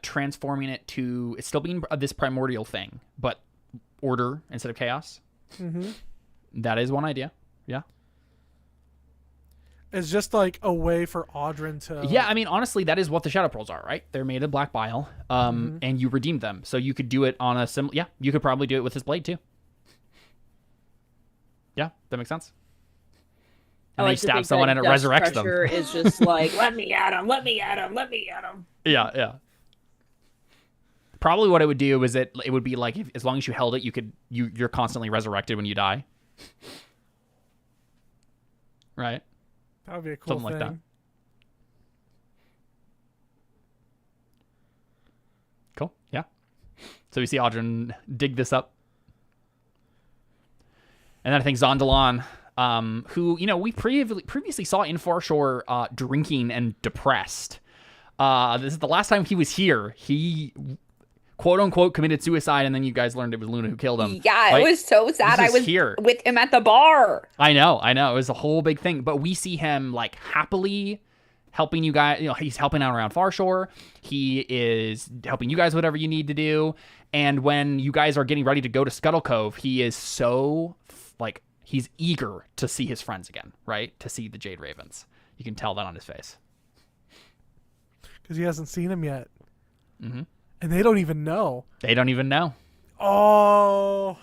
transforming it to, it's still being this primordial thing, but order instead of chaos. Mm-hmm. That is one idea. Yeah. It's just a way for Audrey to... Yeah, I mean, honestly, that is what the Shadow Pearls are, right? They're made of black bile, and you redeemed them. So you could do it on a similar... Yeah, you could probably do it with this blade, too. Yeah, that makes sense. And then you stab someone and it resurrects them. Is just let me at him, let me at him, let me at him. Yeah. Probably what it would do is it would be as long as you held it, you're constantly resurrected when you die. Right? That would be a cool Something like that. Cool. Yeah. So we see Audrey dig this up. And then I think Zondalan, who, we previously saw in Farshore drinking and depressed. This is the last time he was here. He quote unquote committed suicide, and then you guys learned it was Luna who killed him. Yeah, right? It was so sad. I was here with him at the bar. I know. It was a whole big thing, but we see him like happily helping you guys. He's helping out around Farshore. He is helping you guys whatever you need to do. And when you guys are getting ready to go to Scuttle Cove, he is so like he's eager to see his friends again, right? To see the Jade Ravens. You can tell that on his face because he hasn't seen him yet, and they don't even know. Oh,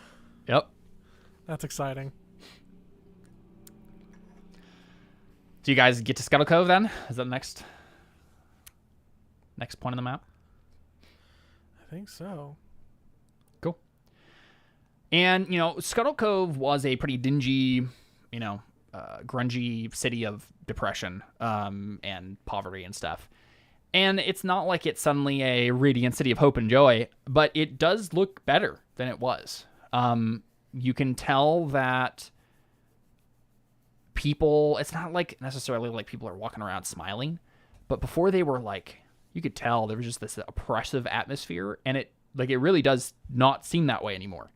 yep, that's exciting. Do you guys get to Scuttle Cove then? Is that the next point on the map? I think so. Cool. And, Scuttle Cove was a pretty dingy, grungy city of depression and poverty and stuff. And it's not like it's suddenly a radiant city of hope and joy, but it does look better than it was. You can tell that people, it's not like necessarily like people are walking around smiling, but before they were like, you could tell there was just this oppressive atmosphere, and it really does not seem that way anymore.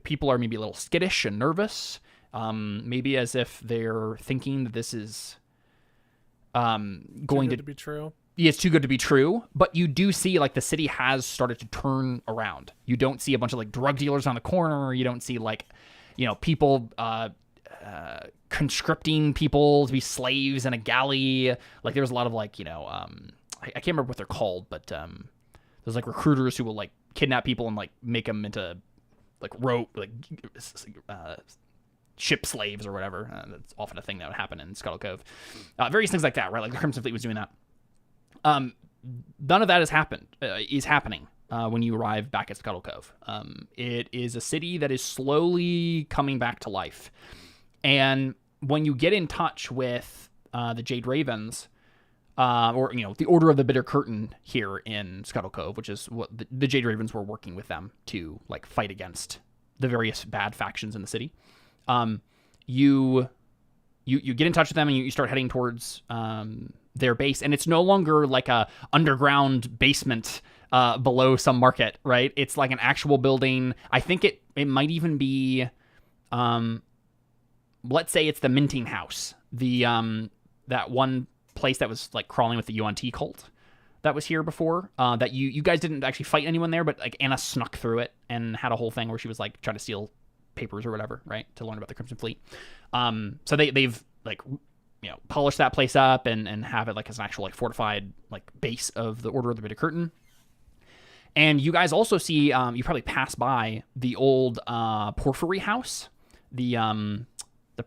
People are maybe a little skittish and nervous, maybe as if they're thinking that this is going to be true. Yeah, it's too good to be true, but you do see like the city has started to turn around. You don't see a bunch of like drug dealers on the corner. You don't see like, people conscripting people to be slaves in a galley. Like there was a lot of like, I can't remember what they're called, but there's like recruiters who will like kidnap people and like make them into like ship slaves or whatever. That's often a thing that would happen in Scuttle Cove. Various things like that, right? Like the Crimson Fleet was doing that. None of that is happening when you arrive back at Scuttle Cove. It is a city that is slowly coming back to life. And when you get in touch with the Jade Ravens, or the Order of the Bitter Curtain here in Scuttle Cove, which is what the Jade Ravens were working with them to like fight against the various bad factions in the city. You get in touch with them and you start heading towards their base, and it's no longer like a underground basement below some market, right? It's like an actual building. I think it might even be, let's say it's the Minting House, the that one place that was like crawling with the UNT cult that was here before. That you guys didn't actually fight anyone there, but like Anna snuck through it and had a whole thing where she was like trying to steal papers or whatever, right, to learn about the Crimson Fleet. So they've like polish that place up and have it like as an actual like fortified like base of the Order of the Bitter Curtain. And you guys also see, you probably pass by the old Porphyry House, the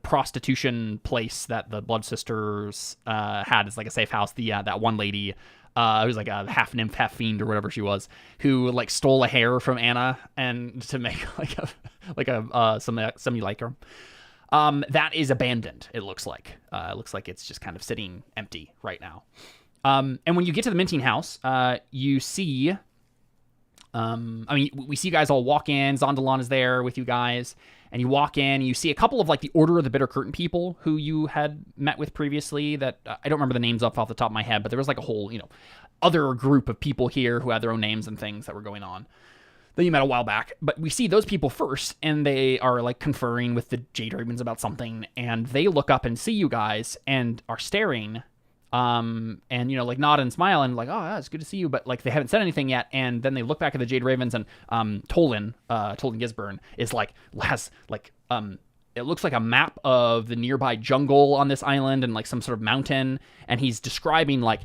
prostitution place that the Blood Sisters had as like a safe house. That one lady who was like a half nymph, half fiend or whatever she was, who like stole a hair from Anna and to make some simulacrum. That is abandoned, it looks like. It looks like it's just kind of sitting empty right now. And when you get to the Minting House, you see... we see you guys all walk in. Zondalan is there with you guys. And you walk in, and you see a couple of, like, the Order of the Bitter Curtain people who you had met with previously that... I don't remember the names off the top of my head, but there was, like, a whole, other group of people here who had their own names and things that were going on that you met a while back. But we see those people first, and they are like conferring with the Jade Ravens about something, and they look up and see you guys and are staring, and like nod and smile and like, oh yeah, it's good to see you, but like they haven't said anything yet. And then they look back at the Jade Ravens, and Tolan Gisburn is has it looks like a map of the nearby jungle on this island and like some sort of mountain, and he's describing like,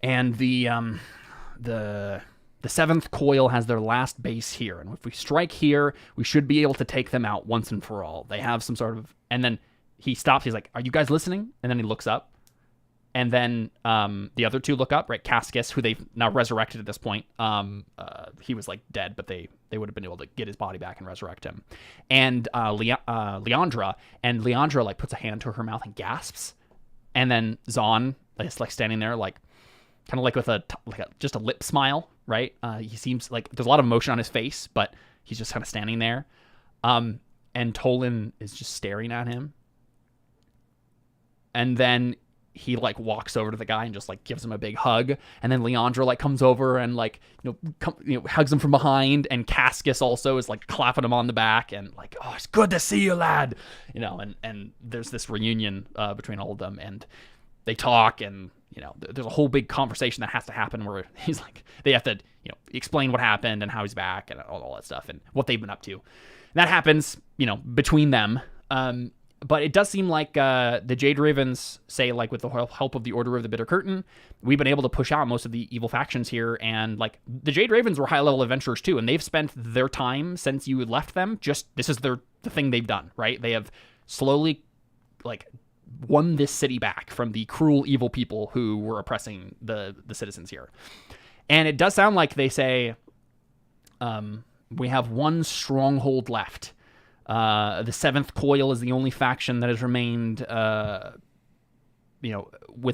and the seventh coil has their last base here, and if we strike here, we should be able to take them out once and for all. They have some sort of... And then he stops. He's like, are you guys listening? And then he looks up. And then the other two look up, right? Cascus, who they've now resurrected at this point. He was like dead, but they would have been able to get his body back and resurrect him. And Leandra. And Leandra like puts a hand to her mouth and gasps. And then Zon is like standing there like... kind of like with just a lip smile, right? He seems like there's a lot of emotion on his face, but he's just kind of standing there. And Tolan is just staring at him. And then he like walks over to the guy and just like gives him a big hug, and then Leandra like comes over and like hugs him from behind, and Cascus also is like clapping him on the back and like, oh, it's good to see you, lad, and there's this reunion between all of them, and they talk, and there's a whole big conversation that has to happen where he's like, they have to explain what happened and how he's back and all that stuff and what they've been up to. And that happens between them. But it does seem like the Jade Ravens say, like, with the help of the Order of the Bitter Curtain, we've been able to push out most of the evil factions here. And, like, the Jade Ravens were high-level adventurers, too. And they've spent their time since you had left them. This is the thing they've done, right? They have slowly, like, won this city back from the cruel, evil people who were oppressing the citizens here. And it does sound like they say, we have one stronghold left. The Seventh Coil is the only faction that has remained, with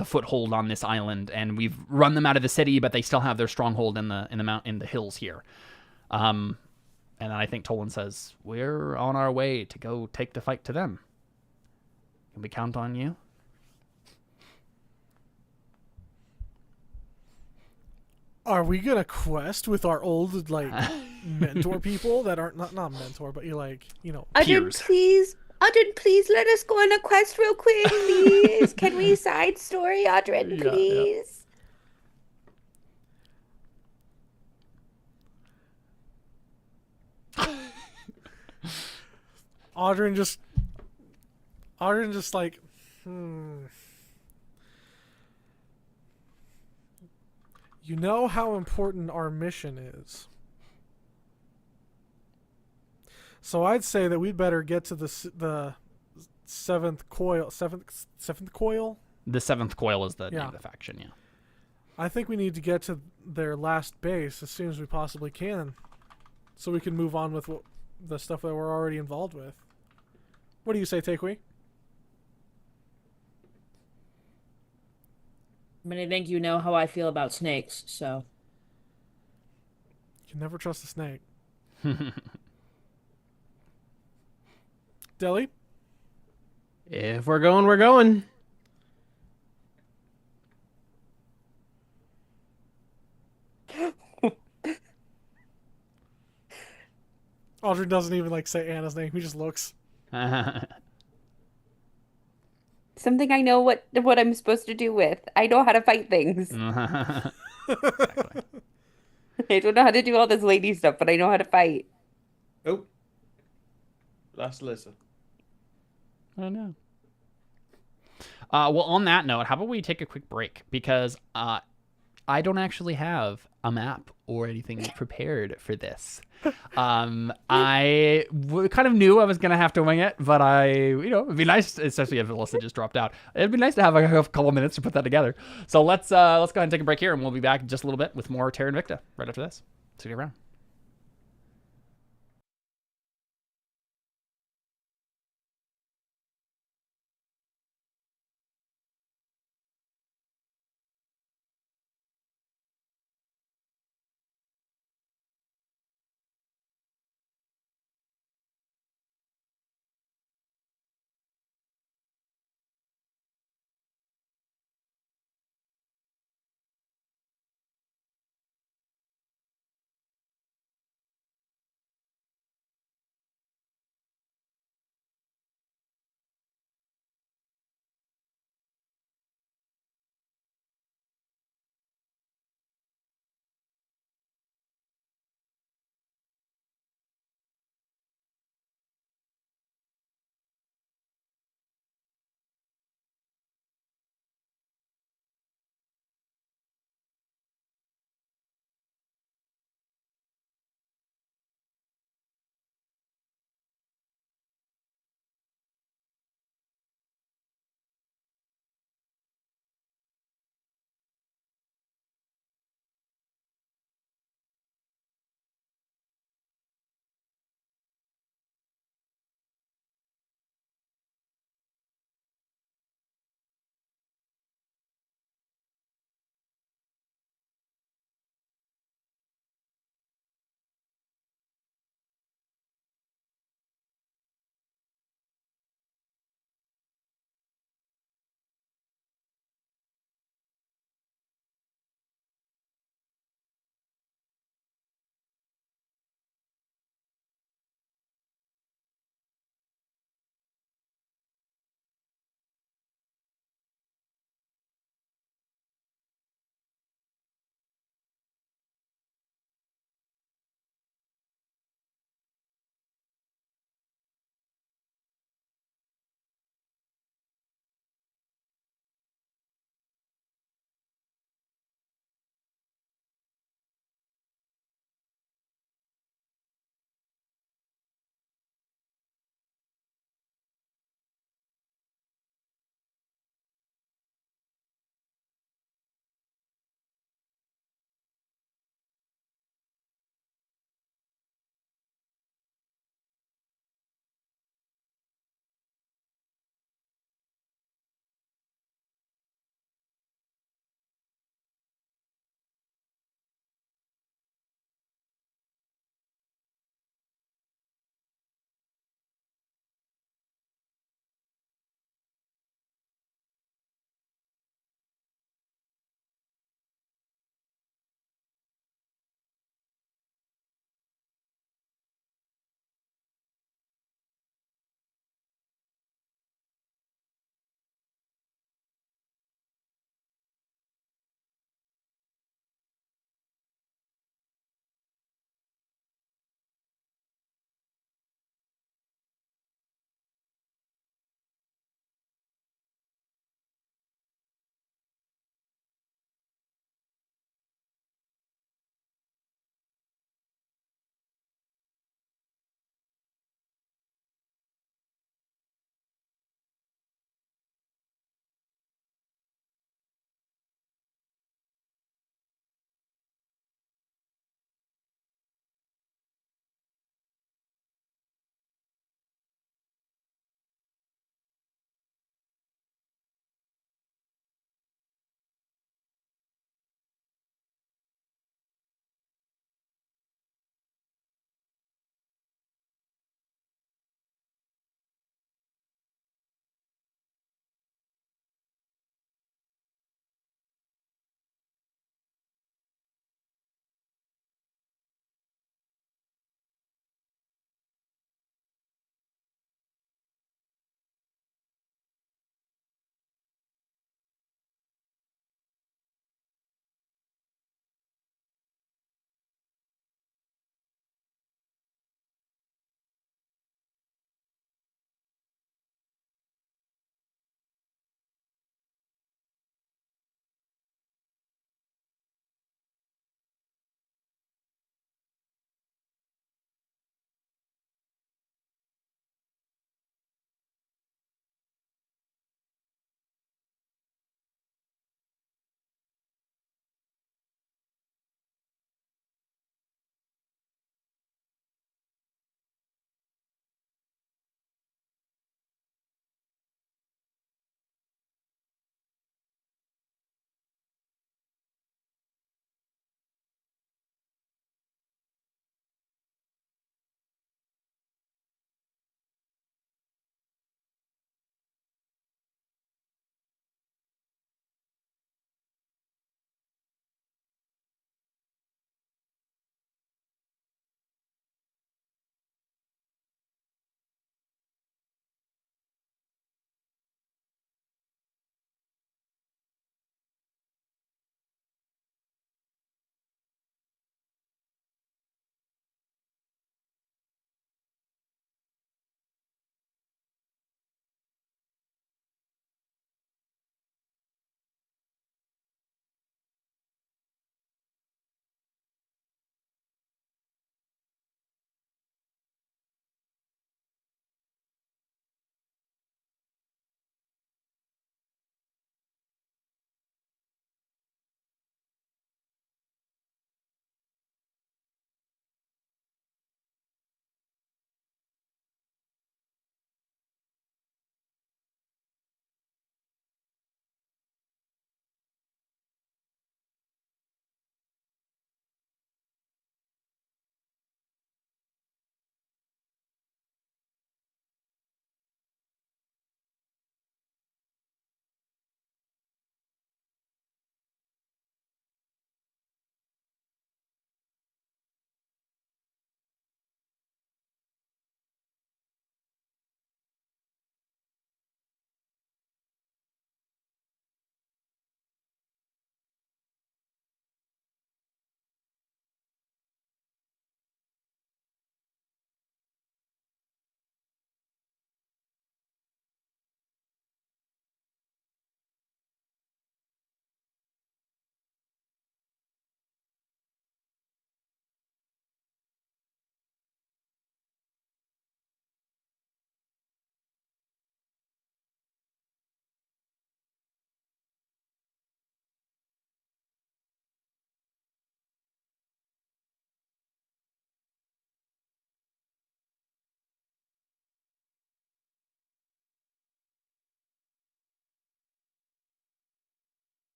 a foothold on this island, and we've run them out of the city, but they still have their stronghold in the hills here. And then I think Tolan says, "We're on our way to go take the fight to them. Can we count on you?" Are we gonna quest with our old mentor people that aren't not mentor, but Audrin, peers? please let us go on a quest real quick, please. Can we side story, Audrin, please? Yeah. Audrin just like, You know how important our mission is. So I'd say that we'd better get to the seventh coil. Seventh coil? The Seventh Coil is the name of the faction, yeah. I think we need to get to their last base as soon as we possibly can, so we can move on with the stuff that we're already involved with. What do you say, Takewee? I mean, I think you know how I feel about snakes, so. You can never trust a snake. Deli? If we're going, we're going. Audrey doesn't even say Anna's name. He just looks. Something I know what I'm supposed to do with. I know how to fight things. Exactly. I don't know how to do all this lady stuff, but I know how to fight. Oh. Lost Alyssa. Oh, no. Well, on that note, how about we take a quick break? Because I don't actually have a map or anything prepared for this. I kind of knew I was going to have to wing it, but it'd be nice, especially if Alyssa just dropped out. It'd be nice to have a couple of minutes to put that together. So let's go ahead and take a break here, and we'll be back in just a little bit with more Terra Invicta right after this. See you around.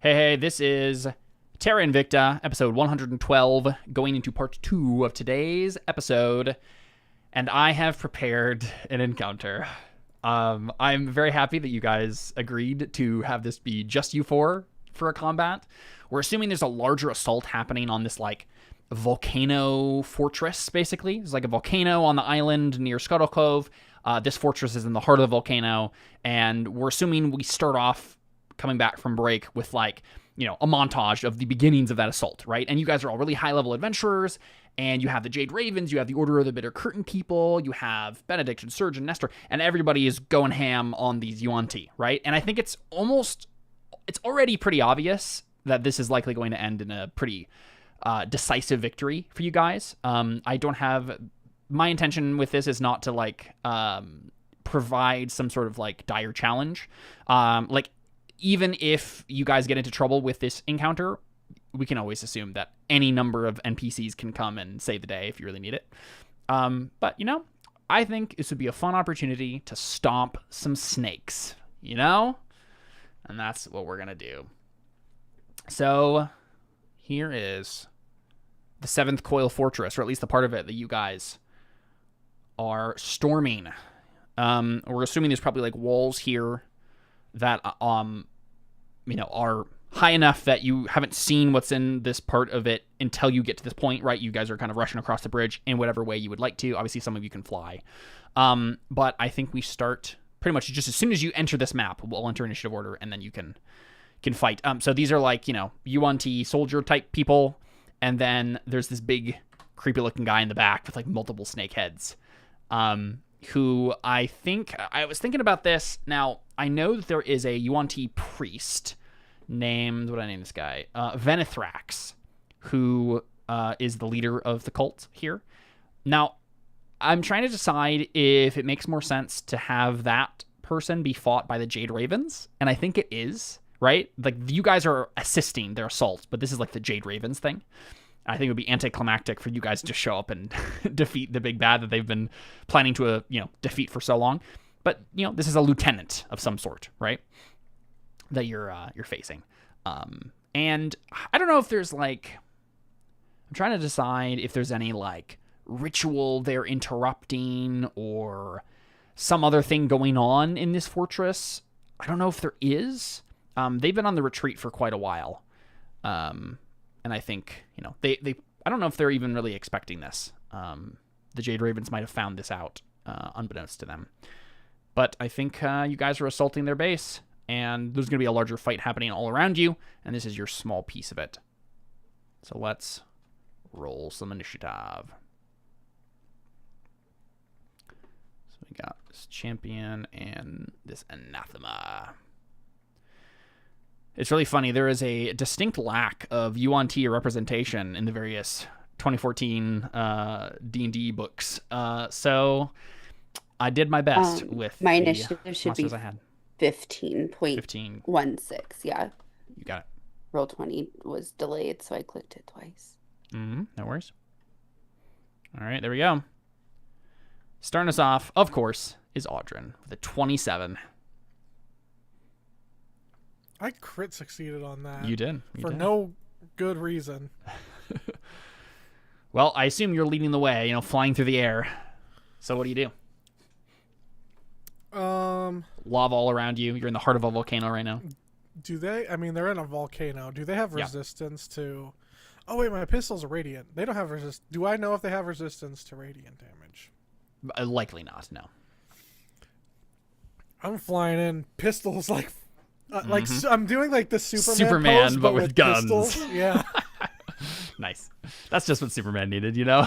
Hey, this is Terra Invicta, episode 112, going into part 2 of today's episode, and I have prepared an encounter. I'm very happy that you guys agreed to have this be just you four for a combat. We're assuming there's a larger assault happening on this, like, volcano fortress, basically. There's like a volcano on the island near Scuttle Cove. This fortress is in the heart of the volcano, and we're assuming we start off coming back from break with, like, you know, a montage of the beginnings of that assault, right? And you guys are all really high-level adventurers, and you have the Jade Ravens, you have the Order of the Bitter Curtain people, you have Benedict and Serge and Nestor, and everybody is going ham on these Yuan-Ti, right? And I think it's already pretty obvious that this is likely going to end in a pretty decisive victory for you guys. My intention with this is not to, like, provide some sort of, like, dire challenge. Like, even if you guys get into trouble with this encounter, we can always assume that any number of NPCs can come and save the day if you really need it. But, you know, I think this would be a fun opportunity to stomp some snakes, you know? And that's what we're going to do. So, here is the 7th Coil Fortress, or at least the part of it that you guys are storming. We're assuming there's probably, like, walls here that, you know, are high enough that you haven't seen what's in this part of it until you get to this point, right? You guys are kind of rushing across the bridge in whatever way you would like to. Obviously, some of you can fly. But I think we start pretty much just as soon as you enter this map. We'll enter initiative order, and then you can fight. So these are, like, you know, Yuan-Ti soldier type people, and then there's this big creepy looking guy in the back with, like, multiple snake heads, who I was thinking about this. Now, I know that there is a Yuan-Ti priest named, what do I name this guy? Venithrax, who is the leader of the cult here. Now, I'm trying to decide if it makes more sense to have that person be fought by the Jade Ravens, and I think it is, right? Like, you guys are assisting their assault, but this is, like, the Jade Ravens thing. I think it would be anticlimactic for you guys to show up and defeat the big bad that they've been planning to, defeat for so long. But, you know, this is a lieutenant of some sort, right? That you're facing. And I don't know if there's, like, I'm trying to decide if there's any, like, ritual they're interrupting or some other thing going on in this fortress. I don't know if there is. They've been on the retreat for quite a while. And I think, you know, they I don't know if they're even really expecting this. The Jade Ravens might have found this out, unbeknownst to them. But I think you guys are assaulting their base, and there's going to be a larger fight happening all around you, and this is your small piece of it. So let's roll some initiative. So we got this champion and this anathema. It's really funny. There is a distinct lack of Yuan-Ti representation in the various 2014 D&D books. So I did my best with my the initiative should be I had. 15.16. Yeah. You got it. Roll20 was delayed, so I clicked it twice. No worries. All right, there we go. Starting us off, of course, is Audrin with a 27. I crit succeeded on that. You did. For no good reason. Well, I assume you're leading the way, you know, flying through the air. So what do you do? Lava all around you. You're in the heart of a volcano right now. Do they? I mean, they're in a volcano. Do they have resistance to... Oh, wait, my pistols are radiant. They don't have resist. Do I know if they have resistance to radiant damage? Likely not, no. I'm flying in. Pistols, like I'm doing, like, the Superman pose, but with guns. Pistols. Yeah. Nice. That's just what Superman needed, you know?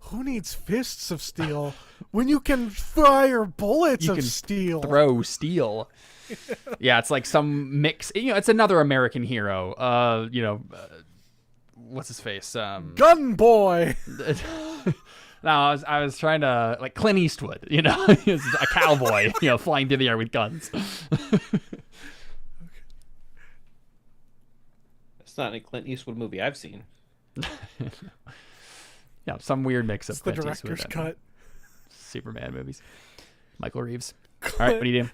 Who needs fists of steel when you can fire bullets of steel? Throw steel. Yeah, it's like some mix. You know, it's another American hero. What's his face? Gun Boy. No, I was trying to, like, Clint Eastwood. You know, he's a cowboy. You know, flying through the air with guns. It's not a Clint Eastwood movie I've seen. Yeah, some weird mix of it's the director's cut. Superman movies. Michael Reeves. All right, what do you do?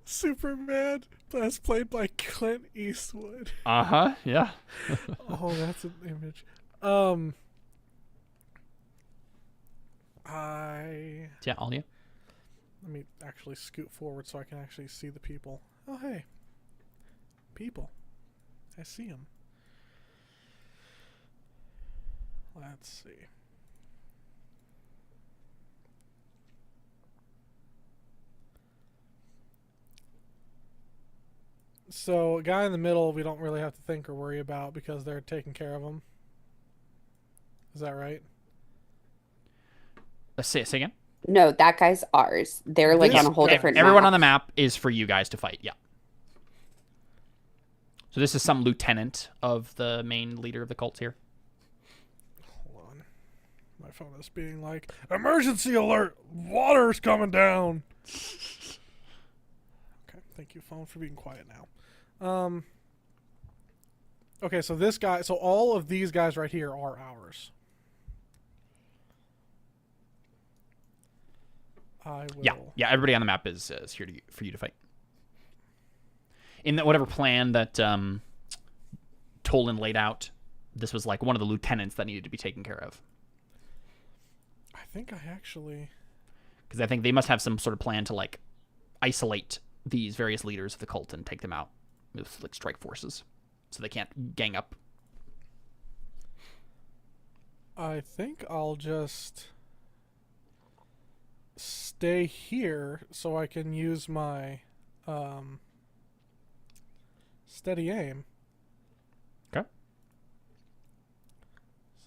Superman, that's played by Clint Eastwood. Yeah. Oh, that's an image. Yeah, all you. Let me actually scoot forward so I can actually see the people. Oh, hey. People. I see them. Let's see. So, a guy in the middle, we don't really have to think or worry about because they're taking care of him. Is that right? Say again? No, that guy's ours. They're like on a whole different Everyone map. on the map is for you guys to fight, yeah. So this is some lieutenant of the main leader of the cults here. Hold on. My phone is being like, emergency alert! Water's coming down! Okay, thank you, phone, for being quiet now. Okay, so this guy, so all of these guys right here are ours. I will. Yeah, everybody on the map is here for you to fight. In whatever plan that Tolan laid out, this was like one of the lieutenants that needed to be taken care of. I think I actually... Because I think they must have some sort of plan to like isolate these various leaders of the cult and take them out with like strike forces, so they can't gang up. I think I'll just stay here so I can use my steady aim. Okay.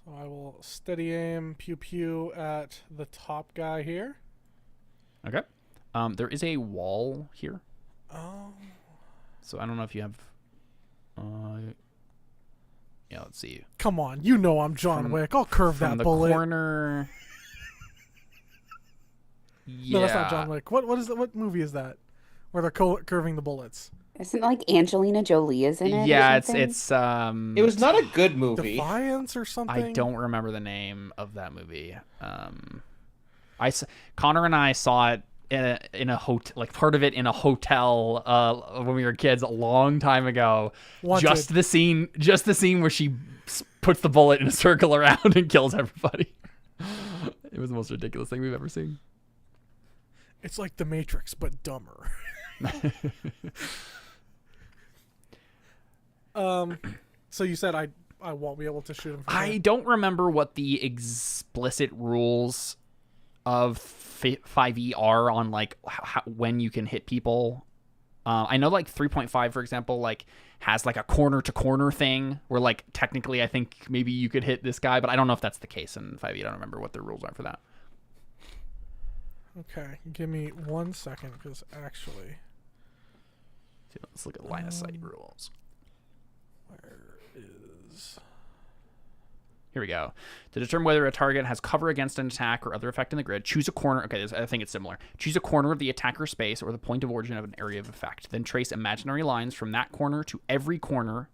So I will steady aim pew pew at the top guy here. Okay. There is a wall here. Oh. So I don't know if you have... yeah, let's see. Come on, you know I'm John Wick. I'll curve that bullet. From the corner... No, that's not John Wick. What is that? What movie is that? Where they're curving the bullets? Isn't like Angelina Jolie is in it? Yeah, it's It was not a good movie. Defiance or something? I don't remember the name of that movie. Connor and I saw it in a hotel, like part of it in a hotel when we were kids a long time ago. Wanted. Just the scene where she puts the bullet in a circle around and kills everybody. It was the most ridiculous thing we've ever seen. It's like The Matrix, but dumber. So you said I won't be able to shoot him from I here? don't remember what the explicit rules of 5e are on like when you can hit people. I know like 3.5, for example, like has like a corner to corner thing where like technically I think maybe you could hit this guy, but I don't know if that's the case in 5e. I don't remember what the rules are for that. Okay, give me 1 second, because actually... Let's look at line of sight rules. Where is... Here we go. To determine whether a target has cover against an attack or other effect in the grid, choose a corner... Okay, I think it's similar. Choose a corner of the attacker's space or the point of origin of an area of effect. Then trace imaginary lines from that corner to every corner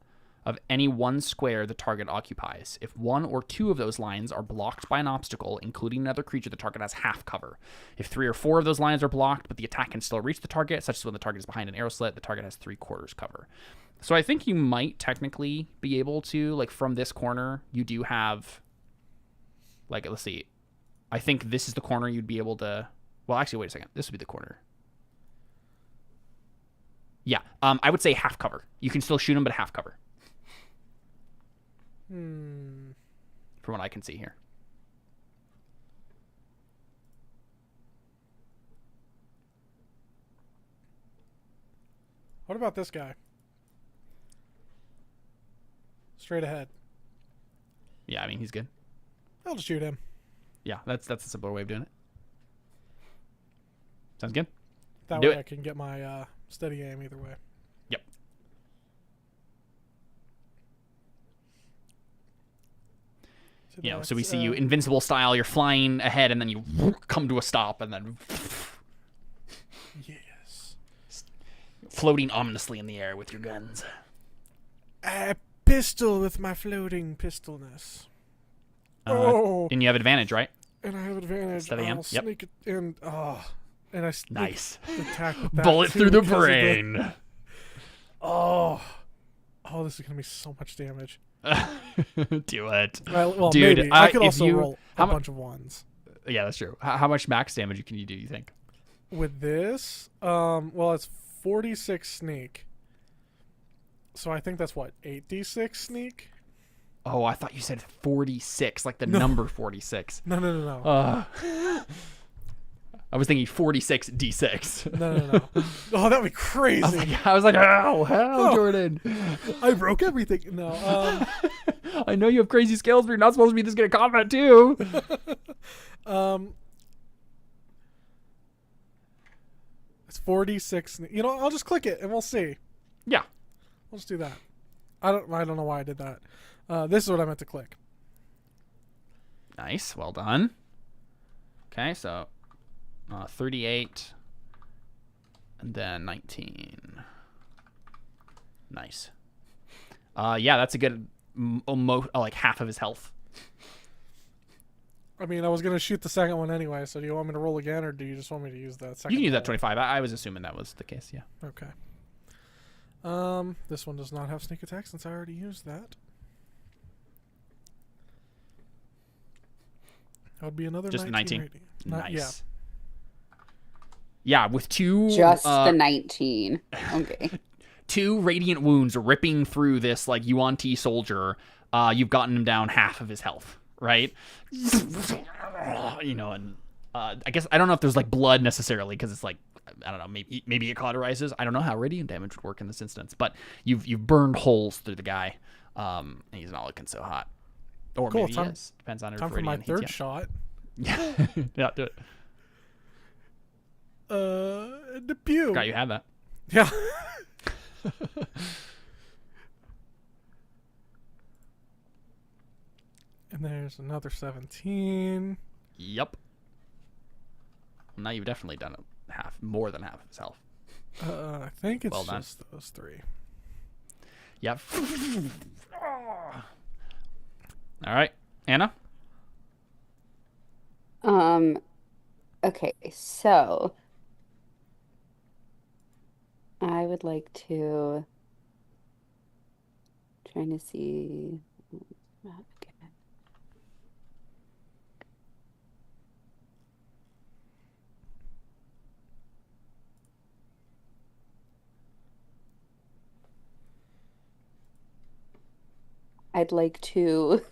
of any one square the target occupies. If one or two of those lines are blocked by an obstacle, including another creature, the target has half cover. If 3 or 4 of those lines are blocked, but the attack can still reach the target, such as when the target is behind an arrow slit, the target has 3/4 cover. So I think you might technically be able to, like from this corner, you do have, like, let's see. I think this is the corner you'd be able to, well, actually, wait a second. This would be the corner. Yeah, I would say half cover. You can still shoot him, but half cover. From what I can see here. What about this guy? Straight ahead. Yeah, I mean, he's good. I'll just shoot him. Yeah, that's a simpler way of doing it. Sounds good? That Do way it. I can get my steady aim either way. Yep. So we see you invincible style, you're flying ahead and then you come to a stop and then Yes. floating ominously in the air with your guns. A pistol with my floating pistolness. Oh. And you have advantage, right? And I have advantage. Steady aim, I'll yep. sneak it in. And I nice attack with that bullet too through the because of brain. Oh, this is gonna be so much damage. Do it, Well, dude. maybe I could also you, roll a bunch of ones. Yeah, that's true. How much max damage can you do? You think? With this, well, it's 46 sneak. So I think that's what 8d6 sneak. Oh, I thought you said 46, like the number 46. No. I was thinking 46 d6. No. Oh, that'd be crazy. I was like, how, Jordan? I broke everything. No. I know you have crazy skills, but you're not supposed to be this good at combat too. It's 46. I'll just click it and we'll see. Yeah. We'll just do that. I don't know why I did that. This is what I meant to click. Nice. Well done. Okay, so 38 and then 19. Nice. Yeah, that's a good almost like half of his health. I mean, I was going to shoot the second one anyway, so do you want me to roll again, or do you just want me to use that second? You can use roll? that 25. I was assuming that was the case, yeah. Okay. This one does not have sneak attack since I already used that. That would be another just 19. Nice. Yeah. Yeah, with two... Just the 19. Okay. 2 radiant wounds ripping through this, like, Yuan Ti soldier. You've gotten him down half of his health, right? And I guess I don't know if there's, like, blood necessarily, because it's, like, I don't know, maybe it cauterizes. I don't know how radiant damage would work in this instance, but you've burned holes through the guy, and he's not looking so hot. Or cool, maybe he is. Depends on if time for my third shot. Yeah, yeah, do it. The pew. Forgot you had that. Yeah. And there's another 17. Yep. Now you've definitely done it more than half of his health. I think it's well done. just those 3. Yep. All right, Anna. Okay, so I would like to trying to see. I'd like to.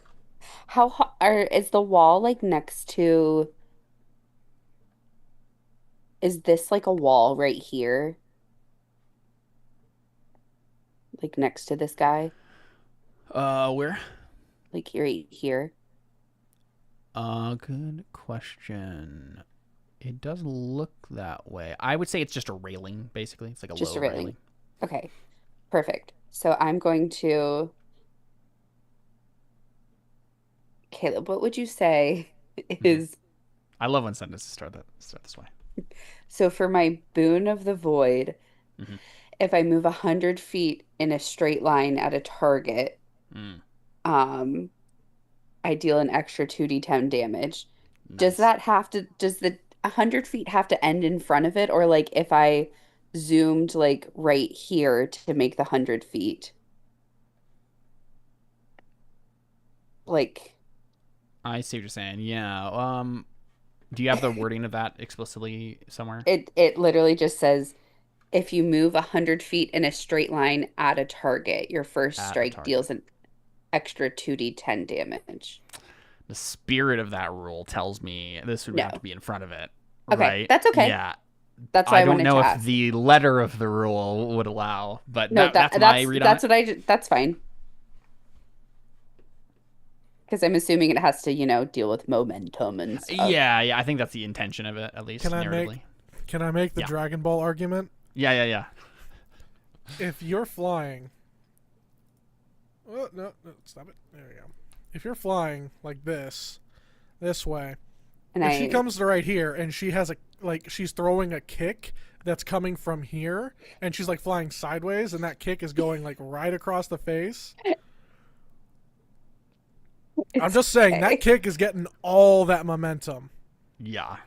Is the wall like next to? Is this like a wall right here? Like next to this guy? Where? Like right here. Good question. It does look that way. I would say it's just a railing, basically. It's like a Just low a railing. railing. Okay, perfect. So I'm going to. Caleb, what would you say is I love when sentences start this way. so for my boon of the void, if I move 100 feet in a straight line at a target, I deal an extra 2d10 damage. Nice. Does the 100 feet have to end in front of it, or like if I zoomed like right here to make the 100 feet? Like I see what you're saying. Yeah. Do you have the wording of that explicitly somewhere? It literally just says, if you move 100 feet in a straight line at a target, your first strike deals an extra 2d10 damage. The spirit of that rule tells me this would have to be in front of it. Okay, right? that's okay. Yeah. That's why I don't know if ask. the letter of the rule would allow, but no, that's my read on it. That's fine. Because I'm assuming it has to, deal with momentum and stuff. Yeah, I think that's the intention of it, at least narratively. Can I make the Dragon Ball argument? Yeah. If you're flying... Oh, no, stop it. There we go. If you're flying like this way, and if she comes to right here, and she has she's throwing a kick that's coming from here, and she's like flying sideways, and that kick is going like right across the face... I'm just saying that kick is getting all that momentum. Yeah.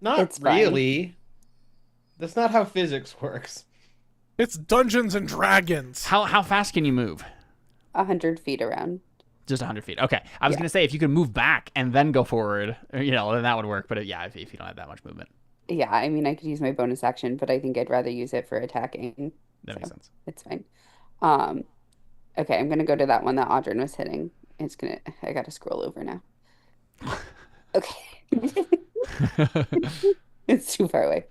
Not It's fine. really. That's not how physics works. It's Dungeons and Dragons. How fast can you move? 100 feet around. Just 100 feet. Okay. I was going to say, if you could move back and then go forward, then that would work. But if you don't have that much movement. Yeah, I mean, I could use my bonus action, but I think I'd rather use it for attacking. That makes sense. It's fine. Okay, I'm gonna go to that one that Audryn was hitting. I gotta scroll over now. Okay. It's too far away.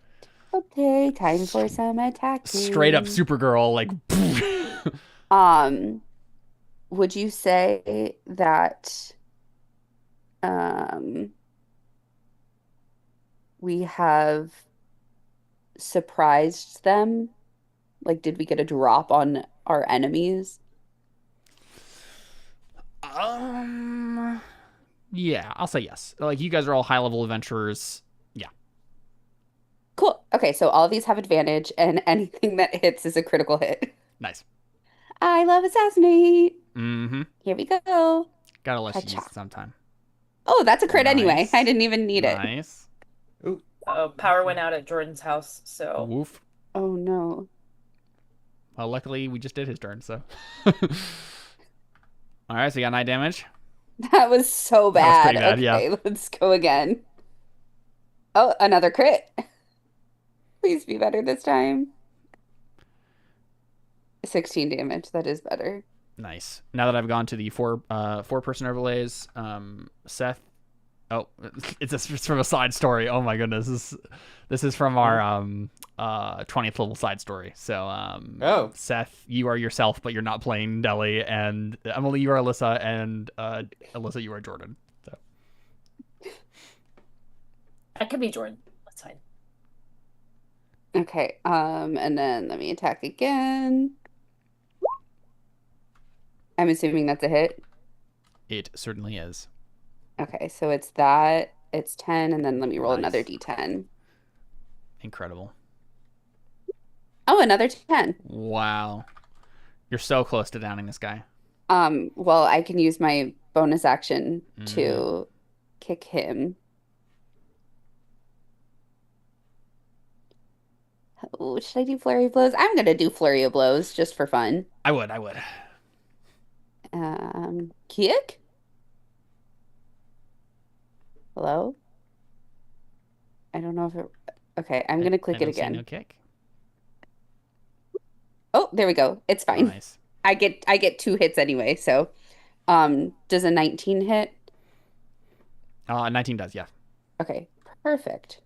Okay, time for some attacking. Straight up Supergirl, like. Would you say that we have surprised them? Like, did we get a drop on our enemies? Yeah, I'll say yes. Like, you guys are all high-level adventurers. Yeah. Cool. Okay, so all of these have advantage, and anything that hits is a critical hit. Nice. I love assassinate. Mm-hmm. Here we go. Gotta let you use Gotcha. it sometime. Oh, that's a crit anyway. Nice. I didn't even need it. Nice. Ooh. Power went out at Jordan's house, so Woof. Oh no. Well, luckily, we just did his turn, so. All right, so you got 9 damage. That was so That was bad. pretty bad, Okay, yeah. let's go again. Oh, another crit. Please be better this time. 16 damage. That is better. Nice. Now that I've gone to the four-person overlays, Seth. Oh, it's from a side story. Oh my goodness, this is from our 20th level side story. So Seth, you are yourself, but you're not playing Deli, and Emily, you are Alyssa, and Alyssa, you are Jordan. So I could be Jordan. That's fine. Okay, and then let me attack again. I'm assuming that's a hit. it certainly is. Okay, so it's 10, and then let me roll Nice. another d10. Incredible. Oh, another 10. Wow, you're so close to downing this guy. Well, I can use my bonus action to kick him. Oh, should I do flurry of blows? I'm gonna do flurry of blows just for fun. I would. Kick? Hello? I don't know if it. Okay, I'm gonna click I it don't see again. no kick. Oh, there we go. It's fine. Nice. I get 2 hits anyway, so does a 19 hit? 19 does, yeah. Okay, perfect.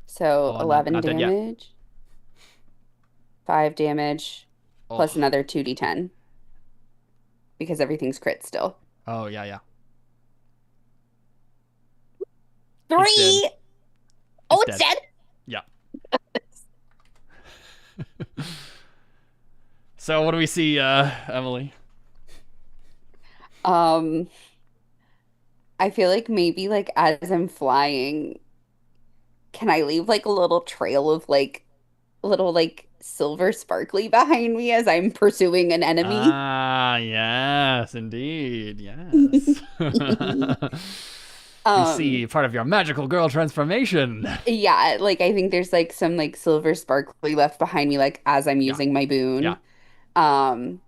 So Oh, 11 not dead yet. damage. 5 damage plus Oh. another 2d10. Because everything's crit still. Oh, yeah. 3! Oh, It's it's dead? Yeah. So what do we see, Emily? I feel like maybe like as I'm flying, can I leave like a little trail of like little like silver sparkly behind me as I'm pursuing an enemy? Ah, yes, indeed, yes. We see part of your magical girl transformation. Yeah, like I think there's like some like silver sparkly left behind me like as I'm using my boon. Yeah. And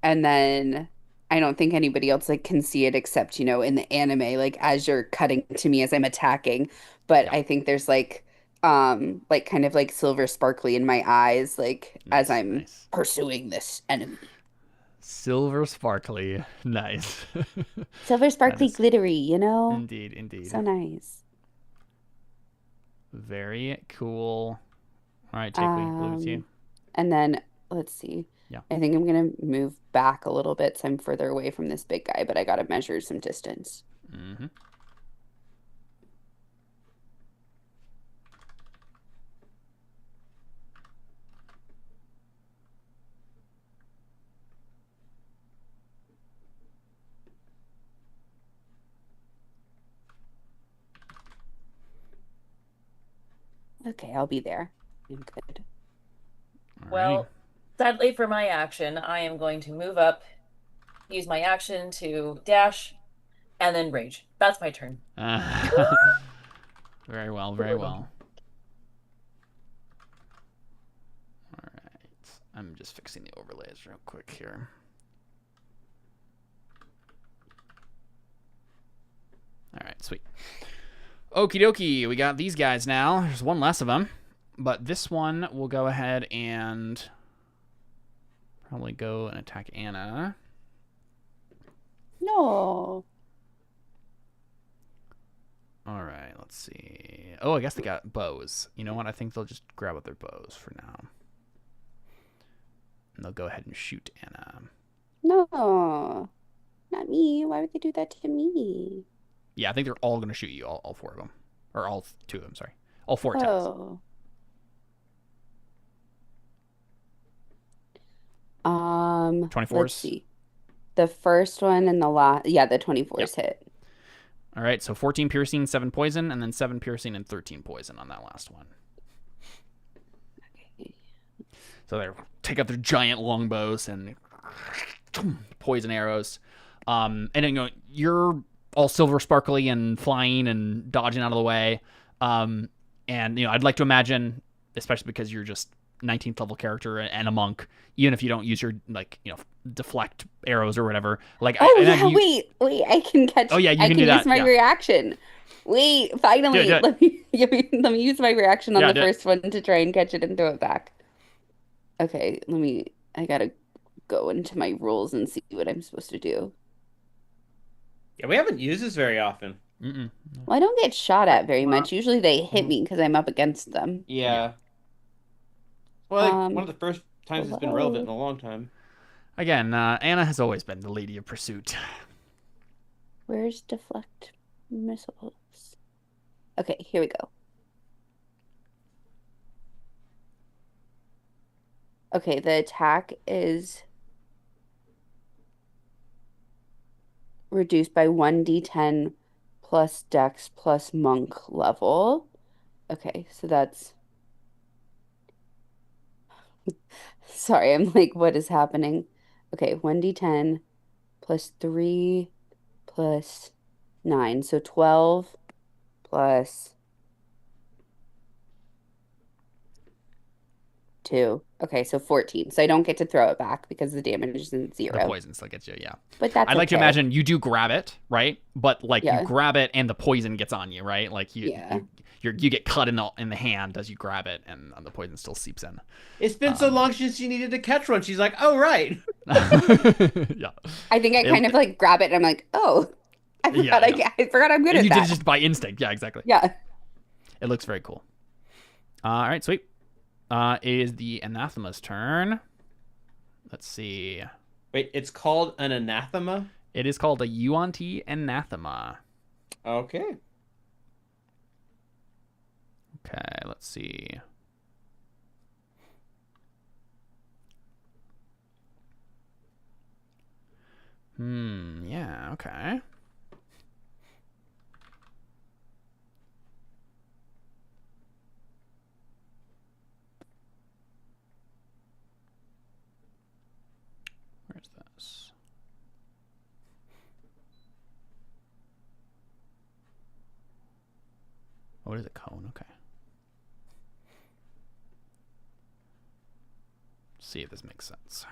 then I don't think anybody else like can see it except, in the anime, like as you're cutting to me as I'm attacking. But I think there's like kind of like silver sparkly in my eyes, like as I'm pursuing this enemy. Silver sparkly, nice. Silver sparkly glittery, Indeed. So nice. Very cool. All right, take leave with you. And then let's see. Yeah. I think I'm gonna move back a little bit so I'm further away from this big guy, but I gotta measure some distance. Mm-hmm. Okay, I'll be there. I'm good. Well, sadly for my action, I am going to move up, use my action to dash, And then rage. That's my turn. Very well, very well. All right. I'm just fixing the overlays real quick here. All right, sweet. Okie dokie, we got these guys now. There's one less of them. But this one will go ahead and probably go and attack Anna. No. All right, let's see. Oh, I guess they got bows. You know what? I think they'll just grab out their bows for now. And they'll go ahead and shoot Anna. No. Not me. Why would they do that to me? Yeah, I think they're all going to shoot you, all four of them. Or all two of them, sorry. All four attacks. Oh. 24s? Let's see. The first one and the last, yeah, the 24s hit. All right, so 14 piercing, 7 poison, and then 7 piercing and 13 poison on that last one. Okay. So they take out their giant longbows and poison arrows. And then, you're all silver sparkly and flying and dodging out of the way. And, I'd like to imagine, especially because you're just 19th level character and a monk, even if you don't use your, deflect arrows or whatever. Wait, I can catch. Oh, yeah, you can do that. Use my reaction. Wait, finally. Do it. Let me use my reaction on the first one to try and catch it and throw it back. Okay, I gotta go into my rules and see what I'm supposed to do. Yeah, we haven't used this very often. Mm-mm. Well, I don't get shot at very much. Usually they hit me because I'm up against them. Yeah. Well, one of the first times it's been relevant in a long time. Again, Anna has always been the lady of pursuit. Where's deflect missiles? Okay, here we go. Okay, the attack is reduced by 1d10 plus dex plus monk level. Okay, so that's... Sorry, I'm like, what is happening? Okay, 1d10 plus 3 plus 9. So 12 plus 2. Okay, so 14. So I don't get to throw it back because the damage isn't 0. The poison still gets you, yeah. But that's I'd like to imagine you do grab it, right? But you grab it and the poison gets on you, right? You get cut in the hand as you grab it, and the poison still seeps in. It's been so long since she needed to catch one. She's like, oh, right. Yeah. I think I kind of grab it and I'm like, oh, I forgot I'm good at that. You did it just by instinct. Yeah, exactly. Yeah. It looks very cool. All right, sweet. It is the anathema's turn. Let's see. Wait, it's called an anathema? It is called a Yuan-Ti anathema. Okay. Okay, let's see. Yeah, okay. Where's this? Oh, it is a cone, okay. See if this makes sense.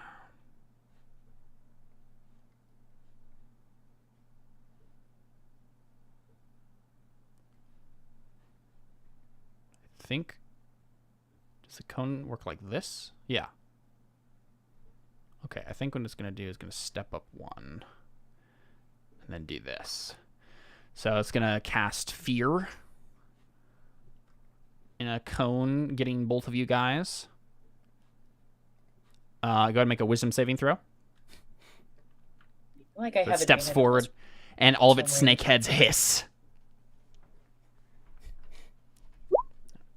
I think, does the cone work like this? Yeah. Okay, I think what it's going to do is going to step up 1 and then do this. So it's going to cast Fear in a cone, getting both of you guys. Go ahead and make a wisdom saving throw. Like I have it steps forward, and all of its snake heads hiss.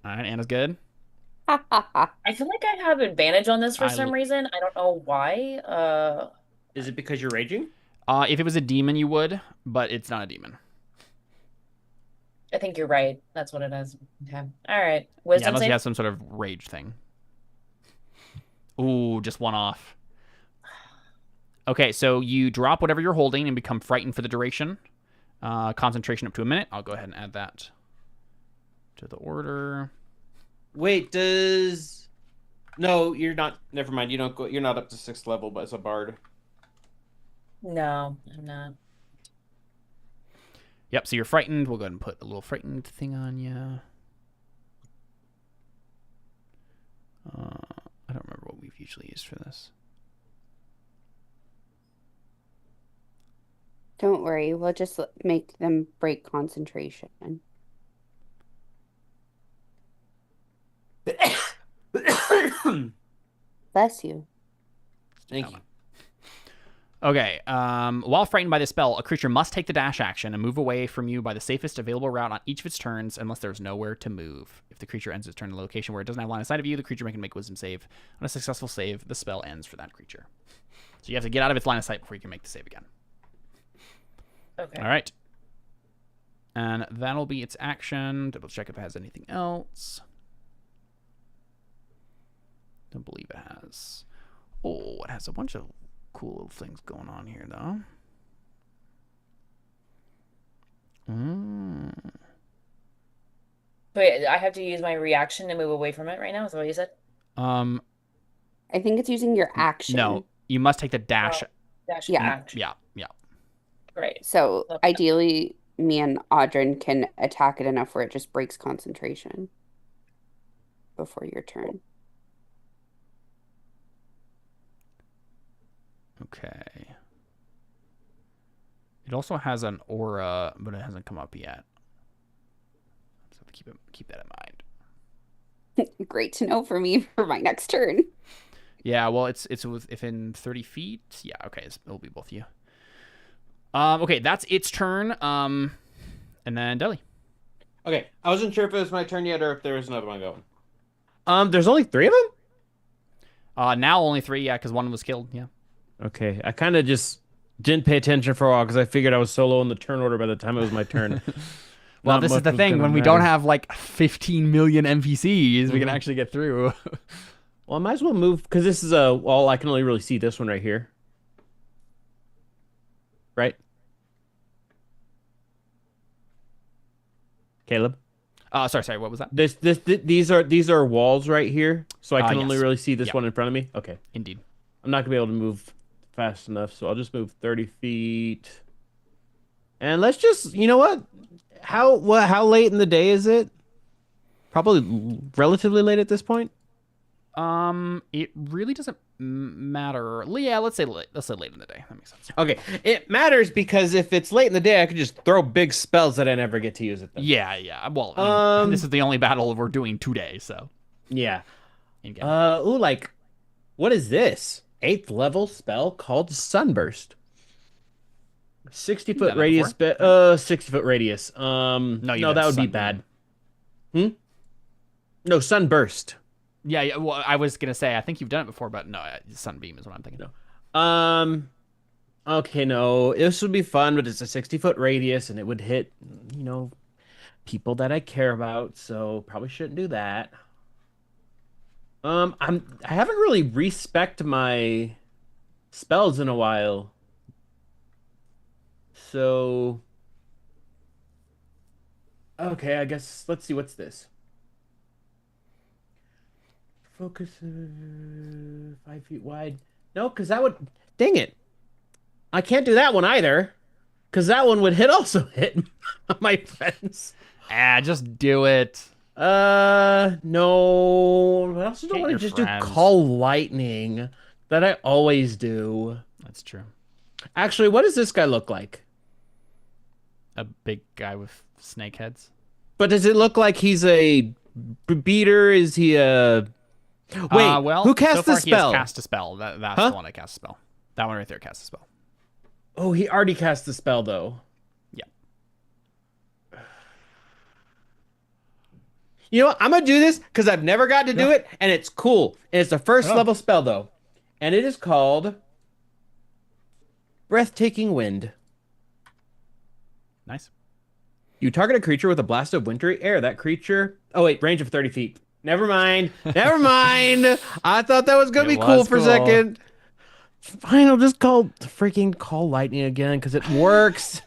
All right, Anna's good. I feel like I have advantage on this for some reason. I don't know why. Is it because you're raging? If it was a demon, you would, but it's not a demon. I think you're right. That's what it is. Okay. All right. Wisdom unless save? you have some sort of rage thing. Ooh, just 1 off. Okay, so you drop whatever you're holding and become frightened for the duration. Concentration up to a minute. I'll go ahead and add that to the order. Wait, no, you're not. Never mind. You don't go. You're not up to 6th level, but as a bard. No, I'm not. Yep. So you're frightened. We'll go ahead and put a little frightened thing on you. I don't remember what we've usually used for this. Don't worry, we'll just make them break concentration. Bless you. Thank you. Okay. While frightened by this spell, a creature must take the dash action and move away from you by the safest available route on each of its turns, unless there's nowhere to move. If the creature ends its turn in a location where it doesn't have line of sight of you, the creature can make a wisdom save. On a successful save, the spell ends for that creature. So you have to get out of its line of sight before you can make the save again. Okay. All right. And that'll be its action. Double check if it has anything else. Don't believe it has. Oh, it has a bunch of cool little things going on here, though. Wait, I have to use my reaction to move away from it right now? Is that what you said? I think it's using your action. No, you must take the dash. Dash Yeah. action. Yeah. Great. So Okay. ideally, me and Audrin can attack it enough where it just breaks concentration before your turn. Okay. It also has an aura, but it hasn't come up yet. So have to keep that in mind. Great to know for me for my next turn. Yeah, well, it's within 30 feet. Yeah, okay, it'll be both of you. Okay, that's its turn. And then Deli. Okay, I wasn't sure if it was my turn yet or if there was another one going. There's only 3 of them? Now only 3, yeah, because one was killed, yeah. Okay, I kind of just didn't pay attention for a while because I figured I was solo in the turn order by the time it was my turn. Well, this is the thing. When we don't have like 15 million NPCs, we can actually get through. Well, I might as well move because this is well, I can only really see this one right here. Right? Caleb? Sorry, what was that? These are walls right here, so I can only yes. really see this Yep. one in front of me. Okay. Indeed. I'm not gonna be able to move fast enough, so I'll just move 30 feet. And let's just, you know what? How late in the day is it? Probably relatively late at this point. It really doesn't matter. Yeah, let's say late in the day. That makes sense. Okay, it matters because if it's late in the day, I could just throw big spells that I never get to use at them. Yeah. Well, I mean, this is the only battle we're doing today, so. Yeah. In-game. Like, what is this? 8th level spell called Sunburst. 60-foot radius. 60-foot radius. No, that would be bad. No, Sunburst. Yeah. Well, I was gonna say I think you've done it before, but no, Sunbeam is what I'm thinking. No. Okay, no, this would be fun, but it's a 60-foot radius, and it would hit, people that I care about. So probably shouldn't do that. I haven't really respect my spells in a while. So okay, I guess let's see what's this. Focus 5 feet wide. No, because that would dang it. I can't do that one either. Because that one would also hit my friends. Just do it. No. I also don't Hit want to your just friends. do call lightning that I always do. That's true. Actually, what does this guy look like? A big guy with snake heads. But does it look like he's a beater? Is he a... Wait, well, who cast so far the spell? He has cast a spell. That's Huh? the one that cast a spell. That one right there cast a spell. Oh, he already cast the spell, though. Yeah. You know what? I'm going to do this because I've never got to do it, and it's cool. And it's a first level spell, though. And it is called Breathtaking Wind. Nice. You target a creature with a blast of wintry air. That creature... Oh, wait, range of 30 feet. Never mind. Never mind. I thought that was going to be cool for a second. Fine, I'll just call lightning again because it works.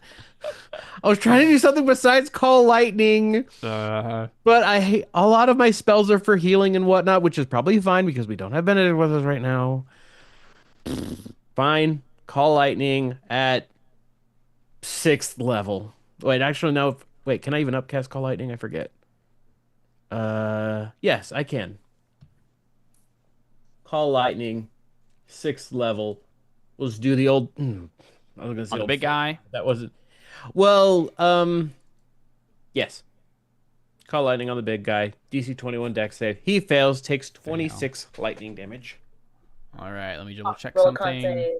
I was trying to do something besides call lightning. But I hate a lot of my spells are for healing and whatnot, which is probably fine because we don't have Benedict with us right now. Fine. Call lightning at 6th level. Wait, actually, no. Wait, can I even upcast call lightning? I forget. Yes, I can. Call lightning, 6th level. Let's do the old. I was gonna say On the big guy. That wasn't. Well, yes. Call lightning on the big guy. DC 21 dex save. He fails, takes 26 lightning damage. All right, let me double check Roll something. con save.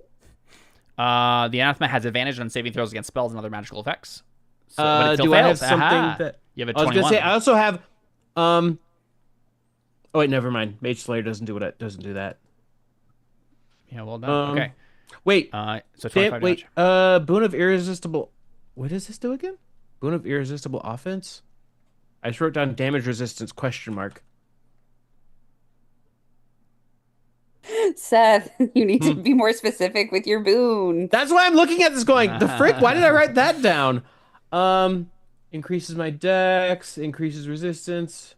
The anathema has advantage on saving throws against spells and other magical effects. So, but it still do fails. I have something Aha. that You have a I was 21. gonna say? I also have. Oh wait, never mind. Mage Slayer doesn't do that. Yeah, well done. Okay. Wait. So 25 wait. damage. Boon of Irresistible. What does this do again? Boon of Irresistible Offense. I just wrote down damage resistance ? Seth, you need to be more specific with your boon. That's why I'm looking at this going, the frick? Why did I write that down? Increases my dex, increases resistance.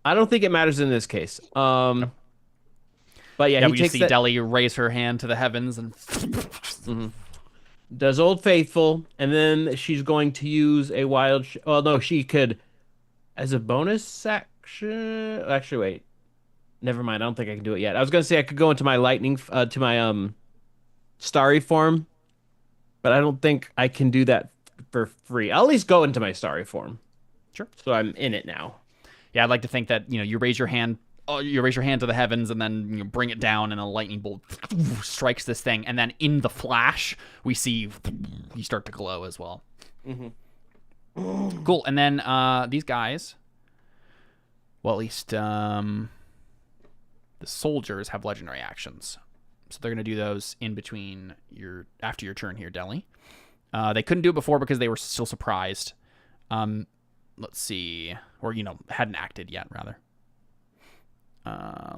I don't think it matters in this case. But yeah, he we takes see that... Deli raise her hand to the heavens and does Old Faithful, and then she's going to use a wild... Well, no, she could... As a bonus action... Actually, wait. Never mind, I don't think I can do it yet. I was going to say I could go into my lightning... to my starry form, but I don't think I can do that for free. I'll at least go into my starry form. Sure. So I'm in it now. Yeah, I'd like to think that, you raise your hand... you raise your hand to the heavens and then you bring it down and a lightning bolt strikes this thing. And then in the flash, we see you start to glow as well. Cool. And then these guys, well, at least the soldiers have legendary actions. So they're going to do those in between after your turn here, Deli. They couldn't do it before because they were still surprised. Let's see. Or, hadn't acted yet, rather.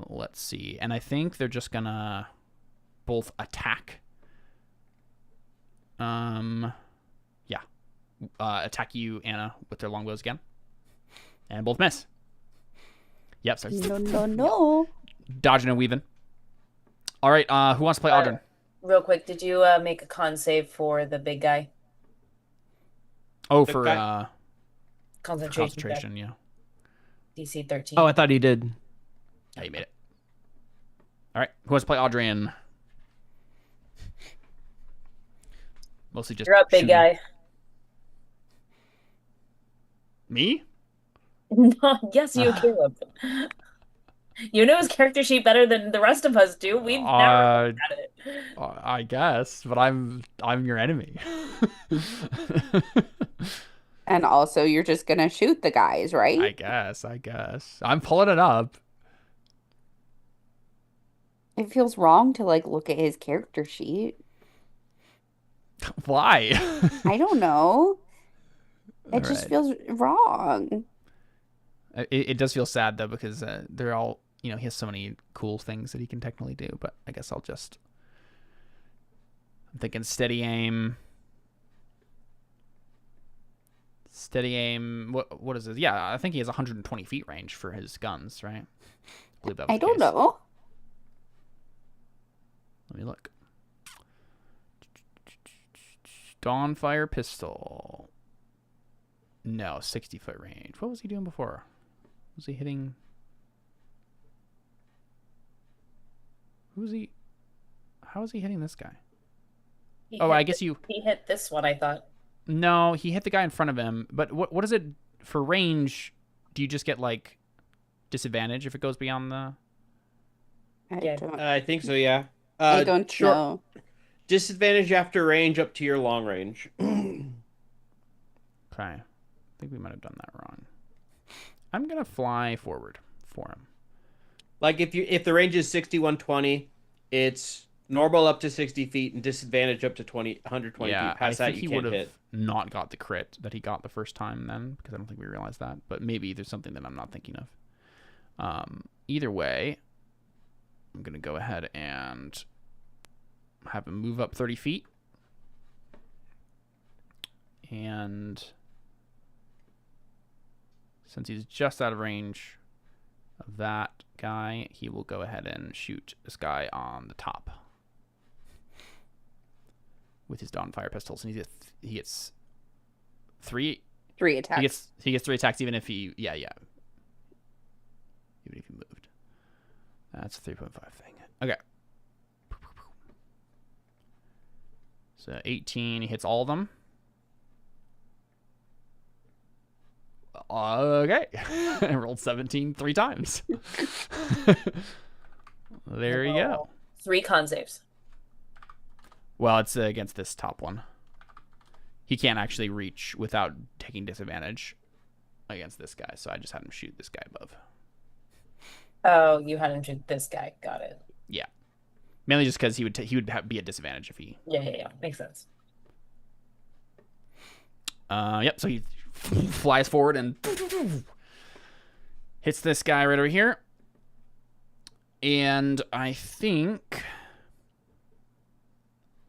Let's see. And I think they're just gonna both attack. Attack you, Anna, with their longbows again. And both miss. Yep. So No. Dodging and weaving. All right. Who wants to play Audrin? Real quick, did you make a con save for the big guy? Oh, The for guy? concentration. Yeah. DC 13. Oh, I thought he did. Yeah, you made it. All right. Who wants to play Audrin? Mostly just. You're up, big shooting. guy. Me? No, yes, you, Caleb. You know his character sheet better than the rest of us do. We've never looked at it. I guess, but I'm your enemy. And also, you're just gonna shoot the guys, right? I guess. I'm pulling it up. It feels wrong to look at his character sheet. Why? I don't know. It All just right. feels wrong. It does feel sad though because they're all he has so many cool things that he can technically do. But I guess I'm thinking steady aim. Steady aim. What is it? Yeah, I think he has 120 feet range for his guns, right? I believe that was I the don't case. know. Let me look. Dawnfire pistol. No, 60-foot range. What was he doing before? Was he hitting? How was he hitting this guy? I guess he hit this one, I thought. No, he hit the guy in front of him. But what is it for range? Do you just get disadvantage if it goes beyond the? I I think so, yeah. I don't know. Disadvantage after range up to your long range. Okay. I think we might have done that wrong. I'm going to fly forward for him. If the range is 60, 120, it's normal up to 60 feet and disadvantage up to 120 Yeah, feet. Past I that, think you he can't would hit. have not got the crit that he got the first time then, because I don't think we realized that. But maybe there's something that I'm not thinking of. Either way, I'm going to go ahead and have him move up 30 feet. And since he's just out of range of that guy, he will go ahead and shoot this guy on the top with his Dawnfire pistols. And he gets three attacks. He gets 3 attacks even if he even if he moved. That's a 3.5 thing. Okay. So 18, he hits all of them. Okay. I rolled 17 3 times. There you go. 3 con saves. Well, it's against this top one. He can't actually reach without taking disadvantage against this guy, so I just had him shoot this guy above. Oh, you had him shoot this guy. Got it. Yeah. Mainly just because he would be at disadvantage if he... Yeah. Makes sense. Yep, so he flies forward and hits this guy right over here. And I think...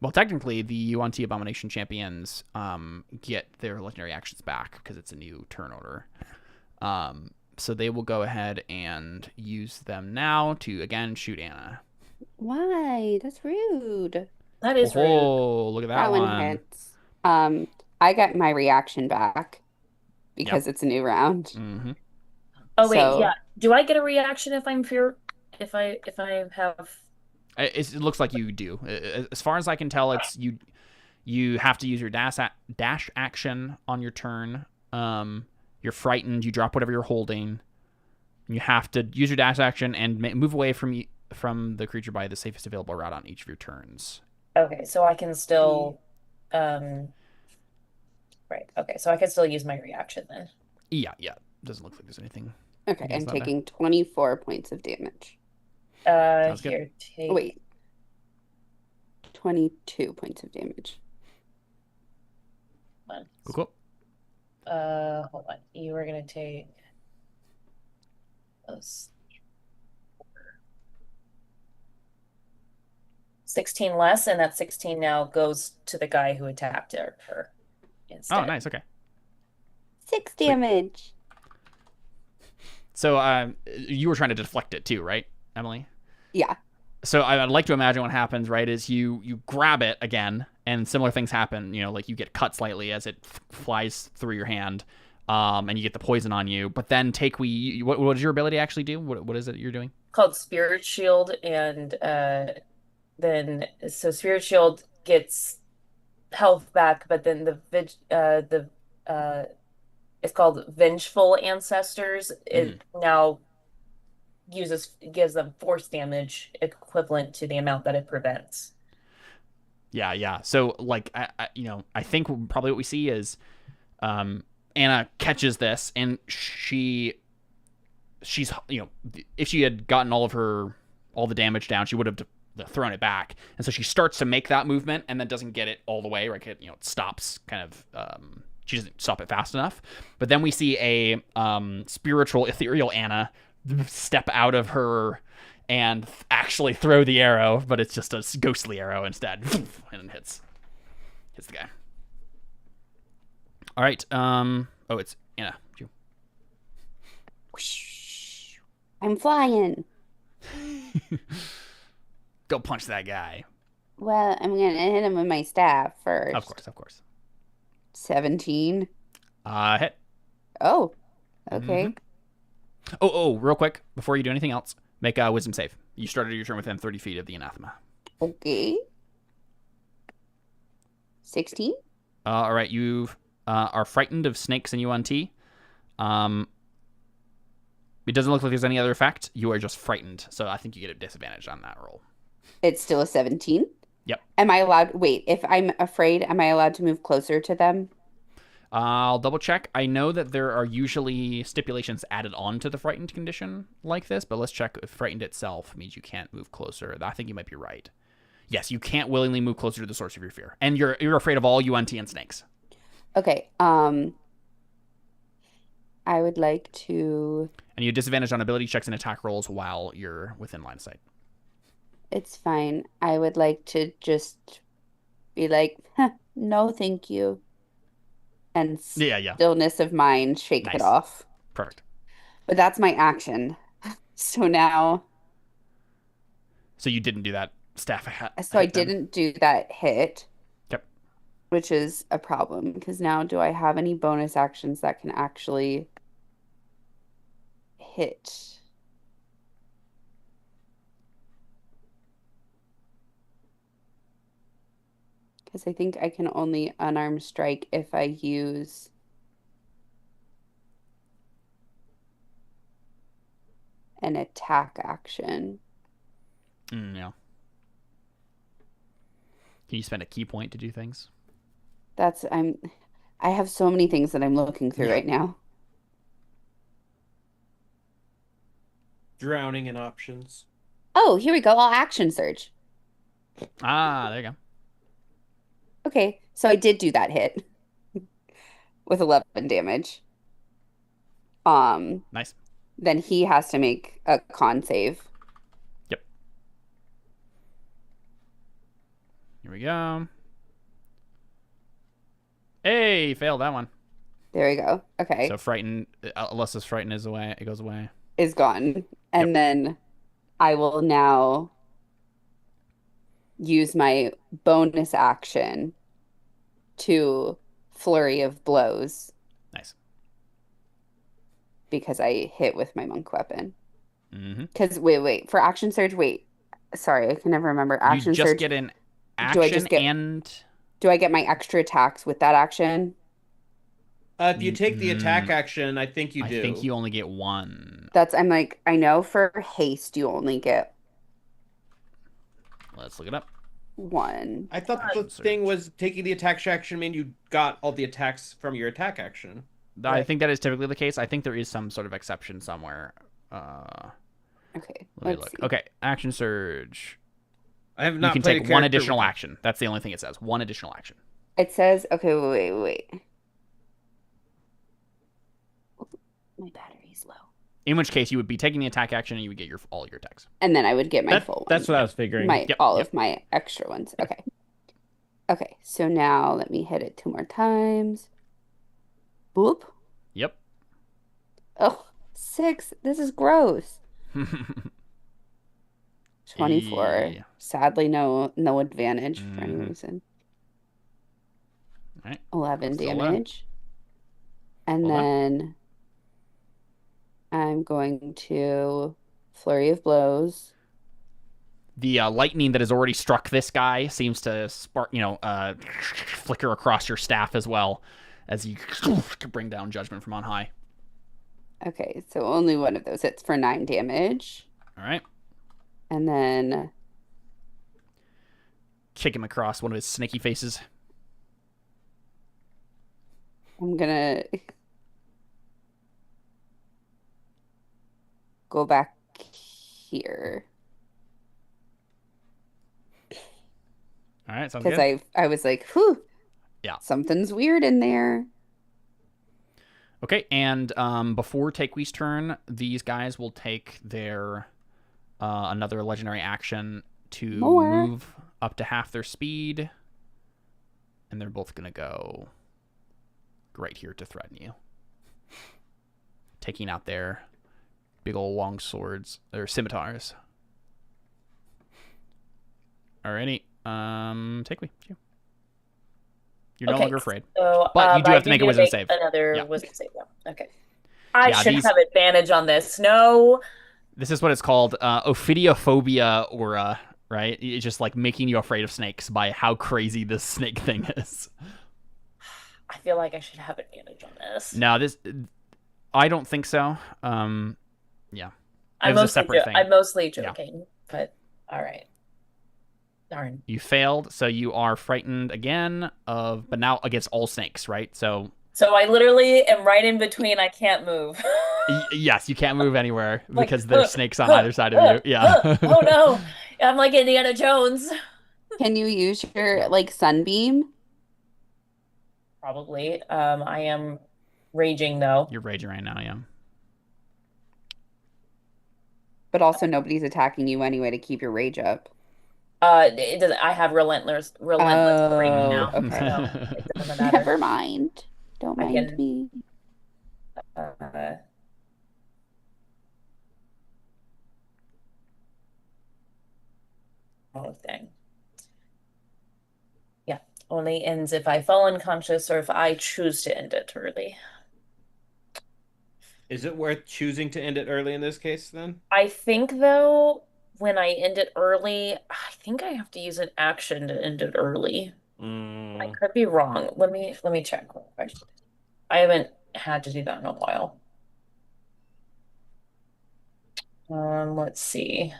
Well, technically, the UNT Abomination Champions get their legendary actions back because it's a new turn order. So they will go ahead and use them now to, again, shoot Anna. Why? That's rude. That is rude. Oh, look at that one. Hits. I got my reaction back because it's a new round. Mm-hmm. Oh wait, yeah. Do I get a reaction if I'm fear? If I have? It looks like you do. As far as I can tell, it's you. You have to use your dash action on your turn. You're frightened. You drop whatever you're holding. You have to use your dash action and move away from the creature by the safest available route on each of your turns. Okay, so I can still, right. Okay, so I can still use my reaction then. Yeah. Doesn't look like there's anything. Okay, I'm taking 24 points of damage. Here, take... Wait. 22 points of damage. Cool. Hold on. You were gonna take those 16 less, and that 16 now goes to the guy who attacked her instead. Oh, nice. Okay. 6 damage. So, you were trying to deflect it too, right, Emily? Yeah. So I'd like to imagine what happens, right, is you grab it again, and similar things happen. You know, like you get cut slightly as it flies through your hand, and you get the poison on you. But then what does your ability actually do? What is it you're doing? Called Spirit Shield, and so Spirit Shield gets health back, but then it's called Vengeful Ancestors. It now gives them force damage equivalent to the amount that it prevents. Yeah. So, like, I think probably what we see is Anna catches this, and she's, if she had gotten all the damage down, she would have thrown it back. And so she starts to make that movement and then doesn't get it all the way, right? It stops kind of, she doesn't stop it fast enough. But then we see a spiritual, ethereal Anna step out of her and actually throw the arrow, but it's just a ghostly arrow instead, and it hits the guy. All right. It's Anna. I'm flying. Go punch that guy. Well, I'm gonna hit him with my staff first. Of course. 17. Hit. Oh. Okay. Mm-hmm. Oh, real quick, before you do anything else, make a wisdom save. You started your turn within 30 feet of the anathema. Okay. 16? All right, you are frightened of snakes in UNT. It doesn't look like there's any other effect. You are just frightened, so I think you get a disadvantage on that roll. It's still a 17? Yep. Am I allowed... Wait, if I'm afraid, am I allowed to move closer to them? I'll double check. I know that there are usually stipulations added on to the frightened condition like this, but let's check if frightened itself means you can't move closer. I think you might be right. Yes, you can't willingly move closer to the source of your fear. And you're afraid of all UNT and snakes. Okay. I would like to... And you have disadvantage on ability checks and attack rolls while you're within line of sight. It's fine. I would like to just be like, no, thank you. and Yeah. stillness of mind, shake it off. Perfect. But that's my action. So now. So you didn't do that staff. So I didn't do that hit. Yep. Which is a problem because now do I have any bonus actions that can actually hit? Because I think I can only unarmed strike if I use an attack action. Yeah. Can you spend a key point to do things? I have so many things that I'm looking through right now. Drowning in options. Oh, here we go. I'll action surge. There you go. Okay, so I did do that hit with 11 damage. Nice. Then he has to make a con save. Yep. Here we go. Hey, failed that one. There we go. Okay. So frightened, Alyssa's frightened is away. It goes away. Is gone. And then I will now use my bonus action to flurry of blows. Nice. Because I hit with my monk weapon. Because wait. For action surge, sorry, I can never remember. Action you just surge. Get an action Do I get my extra attacks with that action? If you take the attack action, I think you do. I think you only get one. I know for haste you only get. Let's look it up. One. I thought the thing was taking the attack action mean you got all the attacks from your attack action. I think that is typically the case. I think there is some sort of exception somewhere. Okay. Let me look. See. Okay, action surge. I have not. You can take one additional action. That's the only thing it says. One additional action. It says, okay, wait. My battery's low. In which case, you would be taking the attack action and you would get all your attacks. And then I would get my full one. That's what I was figuring. All of my extra ones. Okay. Okay, so now let me hit it 2 more times. Boop. Yep. Oh, 6. This is gross. 24. Yeah. Sadly, no advantage for any reason. All right. 11 damage. And then I'm going to flurry of blows. The lightning that has already struck this guy seems to spark, flicker across your staff as well as you bring down judgment from on high. Okay, so only one of those hits for 9 damage. All right. And then kick him across one of his snaky faces. I'm gonna go back here. All right, sounds good. Because I was like, whew. Yeah. Something's weird in there. Okay, and before Takewee's turn, these guys will take their another legendary action to move up to half their speed. And they're both going to go right here to threaten you. Taking out their big old long swords, their scimitars. Alrighty, Takewee, you. You're no longer afraid. So, but you do have to make a wisdom save. Another wisdom save, yeah. Okay. I should have advantage on this. No. This is what it's called, ophidiophobia aura, right? It's just like making you afraid of snakes by how crazy this snake thing is. I feel like I should have advantage on this. No, I don't think so. Yeah. I'm mostly joking, but all right. Darn. You failed, so you are frightened again but now against all snakes, right? So I literally am right in between. I can't move. Yes, you can't move anywhere because there's snakes on either side of you. Yeah. Oh no. I'm like Indiana Jones. Can you use your sunbeam? Probably. I am raging though. You're raging right now, yeah. But also nobody's attacking you anyway to keep your rage up. I have relentless raging now. Okay. Never mind. Don't I mind can, me. wrong thing. Yeah, only ends if I fall unconscious or if I choose to end it early. Is it worth choosing to end it early in this case then? I think though, when I end it early, I think I have to use an action to end it early. I could be wrong. Let me check. I haven't had to do that in a while. Let's see.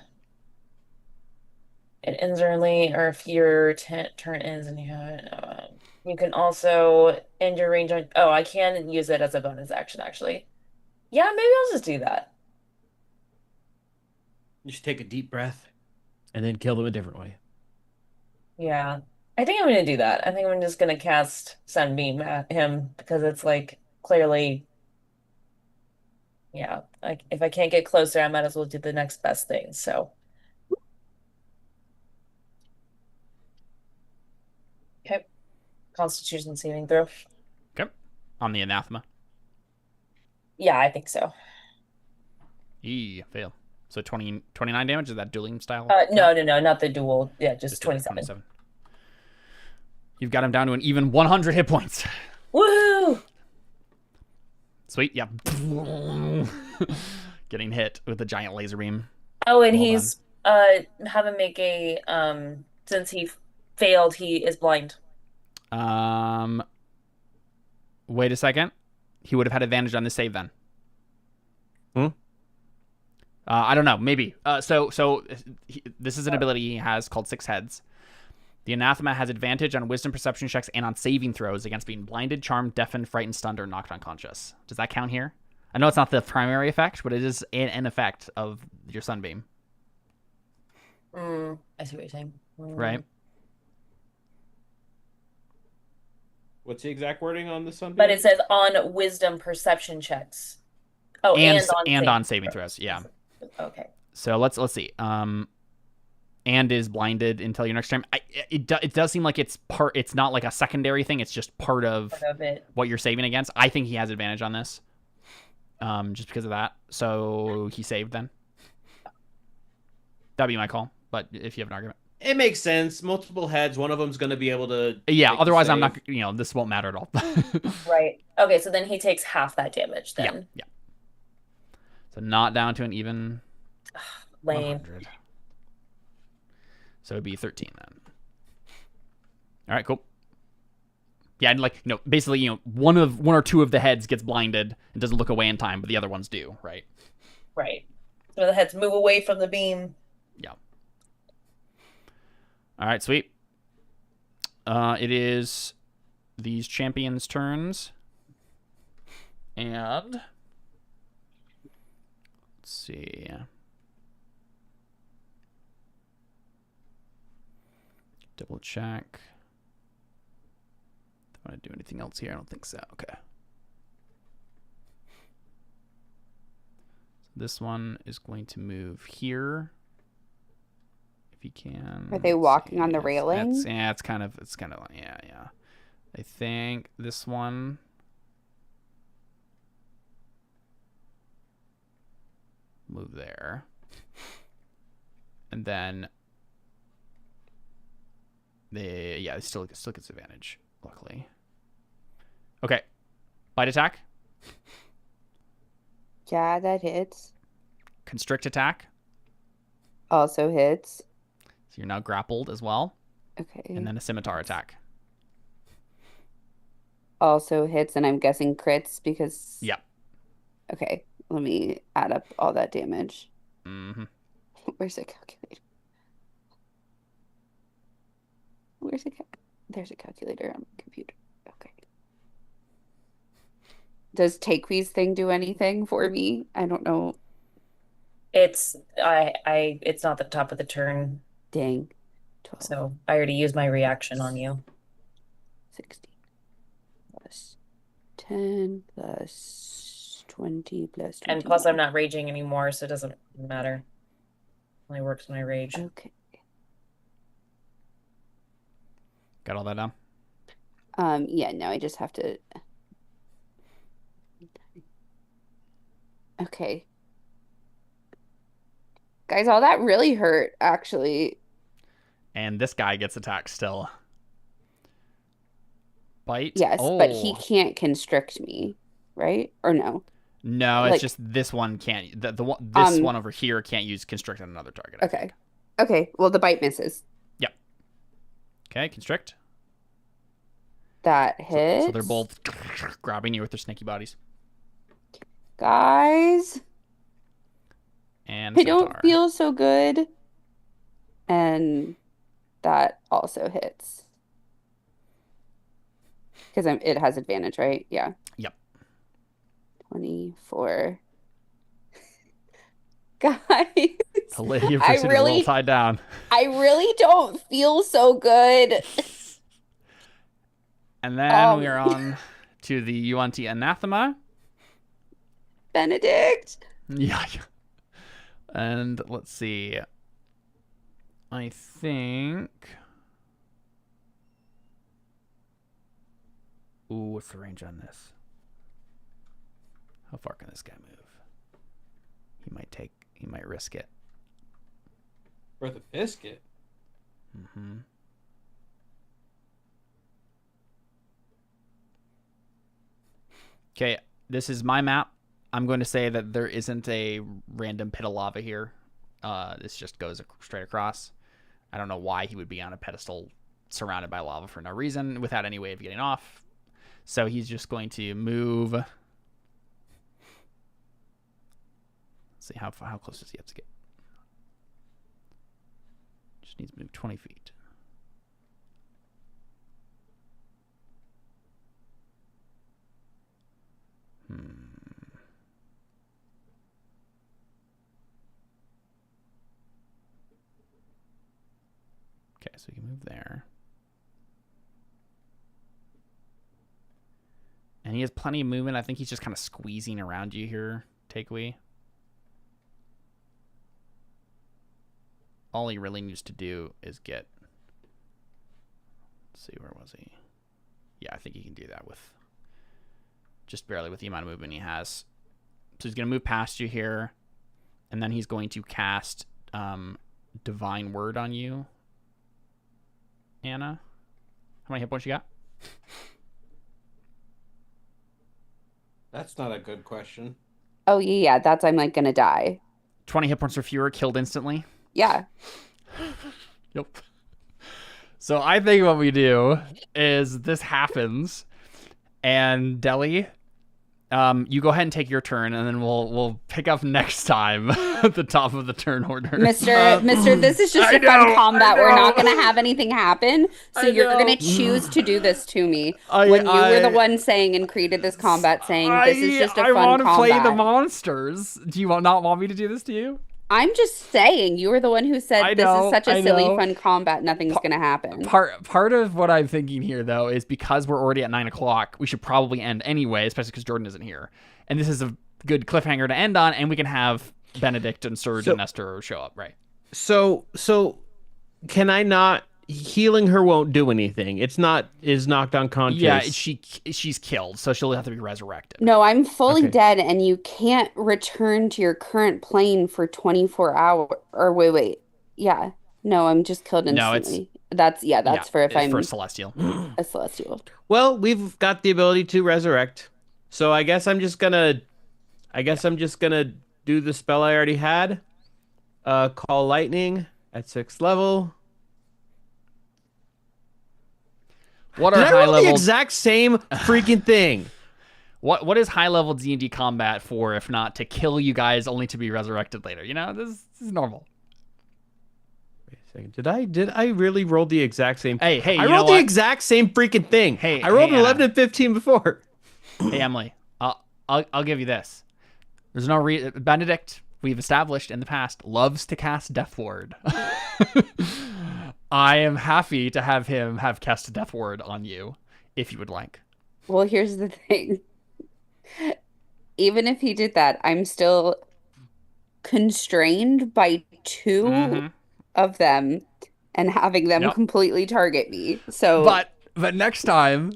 It ends early, or if your turn ends and you have you can also end your range on. Oh, I can use it as a bonus action, actually. Yeah, maybe I'll just do that. You should take a deep breath and then kill them a different way. Yeah, I think I'm gonna do that. I think I'm just gonna cast Sunbeam at him because it's like clearly, yeah. Like if I can't get closer, I might as well do the next best thing. So, okay, Constitution saving throw. Okay. On the anathema. Yeah, I think so. Fail. So 29 damage, is that dueling style? No, not the dual. Yeah, just 27. 27. You've got him down to an even 100 hit points. Woohoo! Sweet, yeah. Getting hit with a giant laser beam. Oh, and he's have him make a since he failed, he is blind. Wait a second. He would have had advantage on this save then. I don't know. Maybe. This is an ability he has called Six Heads. The anathema has advantage on wisdom perception checks and on saving throws against being blinded, charmed, deafened, frightened, stunned, or knocked unconscious. Does that count here? I know it's not the primary effect, but it is an effect of your sunbeam. I see what you're saying. Right. What's the exact wording on the sunbeam? But it says on wisdom perception checks. Oh, and on saving throws. Yeah. Okay. So let's see. And is blinded until your next turn. It does seem like it's not like a secondary thing. It's just part of it. What you're saving against. I think he has advantage on this. Just because of that. So he saved then. That'd be my call. But if you have an argument. It makes sense. Multiple heads. One of them's going to be able to. Yeah. Otherwise, I'm not. This won't matter at all. Right. Okay. So then he takes half that damage. Then. Yeah. So not down to an even. Lame. 100. So it'd be 13 then. All right, cool. Yeah, and basically, one or two of the heads gets blinded and doesn't look away in time, but the other ones do, right? Right. So the heads move away from the beam. Yeah. All right, sweet. It is these champions' turns. And let's see. Double check. Do I want to do anything else here? I don't think so. Okay. So this one is going to move here. If he can. Are they walking on the railing? It's kind of yeah. I think this one. Move there. And then it still gets advantage, luckily. Okay. Bite attack. Yeah, that hits. Constrict attack. Also hits. So you're now grappled as well. Okay. And then a scimitar attack. Also hits, and I'm guessing crits because... Yeah. Okay. Let me add up all that damage. Mm-hmm. Where's the calculator? There's a calculator on the computer. Okay. Does Takewee's thing do anything for me? I don't know. It's not the top of the turn. Dang. 12. So I already used my reaction on you. 16 plus 10 plus 20 plus 20. And plus I'm not raging anymore, so it doesn't matter. Only works when I rage. Okay. Got all that down? Yeah, no, I just have to Okay. Guys, all that really hurt, actually. And this guy gets attacked still. Bite? Yes, but he can't constrict me, right? Or no? No, it's just this one can't. This one over here can't use constrict on another target. Okay. Okay, well, the bite misses. Yep. Okay, constrict. That hits. So they're both grabbing you with their snaky bodies. Guys. And I don't feel so good. And that also hits. Because it has advantage, right? Yeah. Yep. 24. Guys. The lady of precision is all tied down. I really don't feel so good. And then we are on to the UNT Anathema. Benedict. Yeah. And let's see. I think... Ooh, what's the range on this? How far can this guy move? He might risk it. For the biscuit? Mm-hmm. Okay, this is my map. I'm going to say that there isn't a random pit of lava here. This just goes straight across. I don't know why he would be on a pedestal surrounded by lava for no reason without any way of getting off. So he's just going to move. Let's see, how close does he have to get? Just needs to move 20 feet. Okay, so you can move there. And he has plenty of movement. I think he's just kind of squeezing around you here, Takeaway. All he really needs to do is get... Let's see, where was he? Yeah, I think he can do that with... Just barely with the amount of movement he has. So he's going to move past you here. And then he's going to cast Divine Word on you. Anna? How many hit points you got? That's not a good question. Oh, yeah, that's I'm like gonna die. 20 hit points or fewer, killed instantly? Yeah. Yep. So I think what we do is this happens, and Deli, you go ahead and take your turn, and then we'll pick up next time at the top of the turn order. Mister, this is just a fun combat. We're not going to have anything happen, so you're going to choose to do this to me when you were the one saying and created this combat, saying this is just a fun combat. I want to play the monsters. Do you not want me to do this to you? I'm just saying, you were the one who said this is such a silly, fun combat. Nothing's going to happen. Part of what I'm thinking here, though, is because we're already at 9 o'clock, we should probably end anyway, especially because Jordan isn't here. And this is a good cliffhanger to end on, and we can have Benedict and Serge and Nestor show up, right? So can I not... Healing her won't do anything. Is knocked unconscious. Yeah, she's killed, so she'll have to be resurrected. No, I'm fully dead, and you can't return to your current plane for 24 hours. Or wait. Yeah. No, I'm just killed instantly. That's for if I'm for a celestial. A celestial. Well, we've got the ability to resurrect. So I guess I'm just gonna do the spell I already had. Call lightning at 6th level. What are high level? The exact same freaking thing. What is high level D&D combat for if not to kill you guys only to be resurrected later? You know, this is normal. Wait a second. Did I really roll the exact same? Hey, I rolled the exact same freaking thing. I rolled an 11 and 15 before. Hey, Emily, I'll give you this. There's no Benedict, we've established in the past, loves to cast Death Ward. I am happy to have him have cast Death Ward on you, if you would like. Well, here's the thing. Even if he did that, I'm still constrained by 2 of them and having them completely target me. So, but next time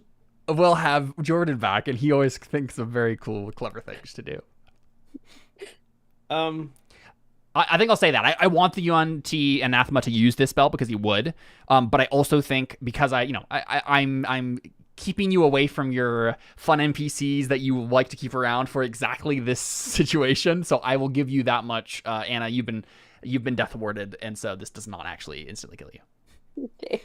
we'll have Jordan back, and he always thinks of very cool, clever things to do. I think I'll say that. I want the UNT Anathema to use this spell because he would. But I also think because I'm keeping you away from your fun NPCs that you like to keep around for exactly this situation. So I will give you that much. Anna, you've been death warded, and so this does not actually instantly kill you. Okay.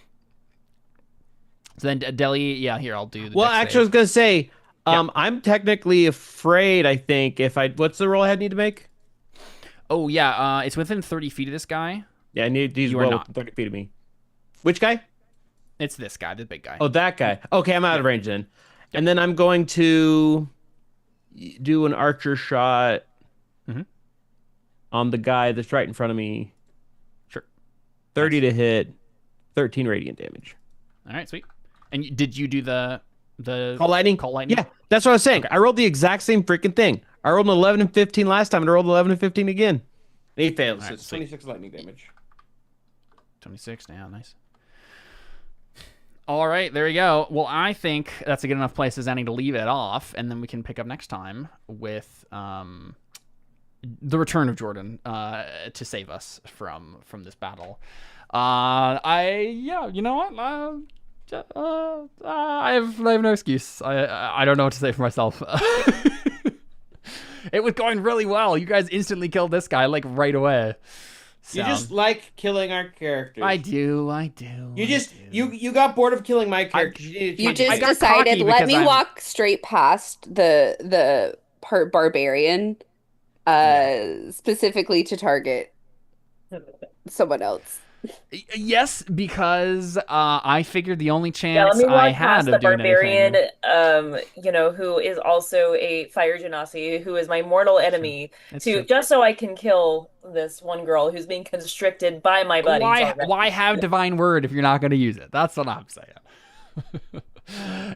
So then Deli, yeah, here I'll do the Well, dex actually, I was save. gonna say, Yeah. I'm technically afraid. I think what's the roll I need to make? Oh yeah, it's within 30 feet of this guy. Yeah, I need these You are well not. within 30 feet of me. Which guy? It's this guy, the big guy. Oh, that guy. Okay, I'm out of range then. And then I'm going to do an archer shot on the guy that's right in front of me. Sure. 30 to hit, 13 radiant damage. All right, sweet. And did you do the Call lightning? Call lightning? Yeah, that's what I was saying. Okay. I rolled the exact same freaking thing. I rolled an 11 and 15 last time, and I rolled 11 and 15 again. And he fails. All So right, it's sweet. 26 lightning damage. 26 now, nice. All right, there you go. Well, I think that's a good enough place as any to leave it off, and then we can pick up next time with the return of Jordan to save us from this battle. You know what? I have no excuse. I don't know what to say for myself. It was going really well. You guys instantly killed this guy like right away. So, You just like killing our characters. I do. You got bored of killing my characters. You I just got decided, cocky let because me I'm- walk straight past the part barbarian, specifically to target someone else. Yes, because I figured the only Yeah, let chance me I walk had past of the doing barbarian, anything. who is also a fire genasi, who is my mortal enemy, That's true. just so I can kill this one girl who's being constricted by my buddies already. Why have divine word if you're not going to use it? That's what I'm saying.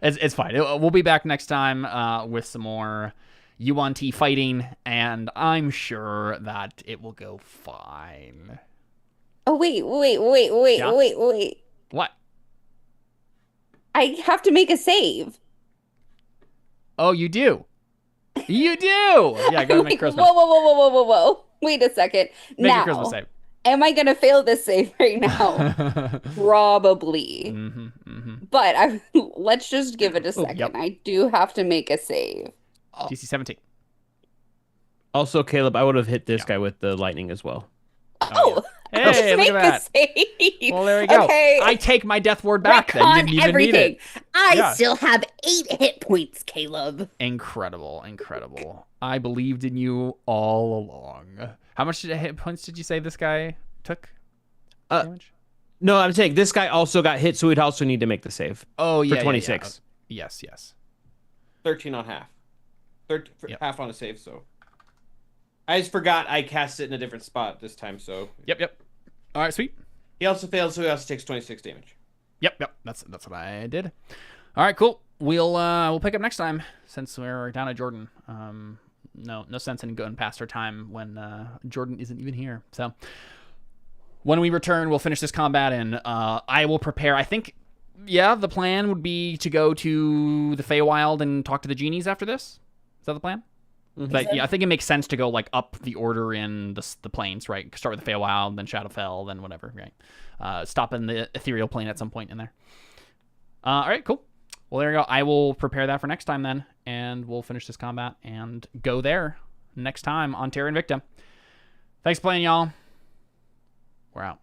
It's fine. We'll be back next time with some more UNT fighting, and I'm sure that it will go fine. Oh, wait. Yeah? What? I have to make a save. Oh, you do. You do. Yeah, go Like, make charisma. whoa. Wait a second. Make Now, your charisma save. am I gonna fail this save right now? Probably. But let's just give it a second. yep. I do have to make a save. DC 17. Also, Caleb, I would have hit this guy with the lightning as well. Oh, Hey, let's look make at a that. save. Well, there we go. Okay. I take my death ward back. Then you didn't even everything. need it. I Yeah. still have 8 hit points, Caleb. Incredible. I believed in you all along. How much hit points did you say this guy took? Damage? No, I'm saying this guy also got hit, so we'd also need to make the save. Oh, yeah. For 26. Yeah. Yes. 13 on half. 13, Yep. Half on a save, so. I just forgot I cast it in a different spot this time, so. Yep. All right, sweet. He also fails, so he also takes 26 damage. Yep. That's what I did. All right, cool. We'll pick up next time since we're down at Jordan. No sense in going past our time when Jordan isn't even here. So when we return, we'll finish this combat and I will prepare. I think, the plan would be to go to the Feywild and talk to the genies after this. Is that the plan? Mm-hmm. But yeah, I think it makes sense to go like up the order in the planes, right? Start with the Feywild, then Shadowfell, then whatever, right? Stop in the ethereal plane at some point in there. All right, cool. Well, there you go. I will prepare that for next time then, and we'll finish this combat and go there next time on Terra Invicta. Thanks for playing, y'all. We're out.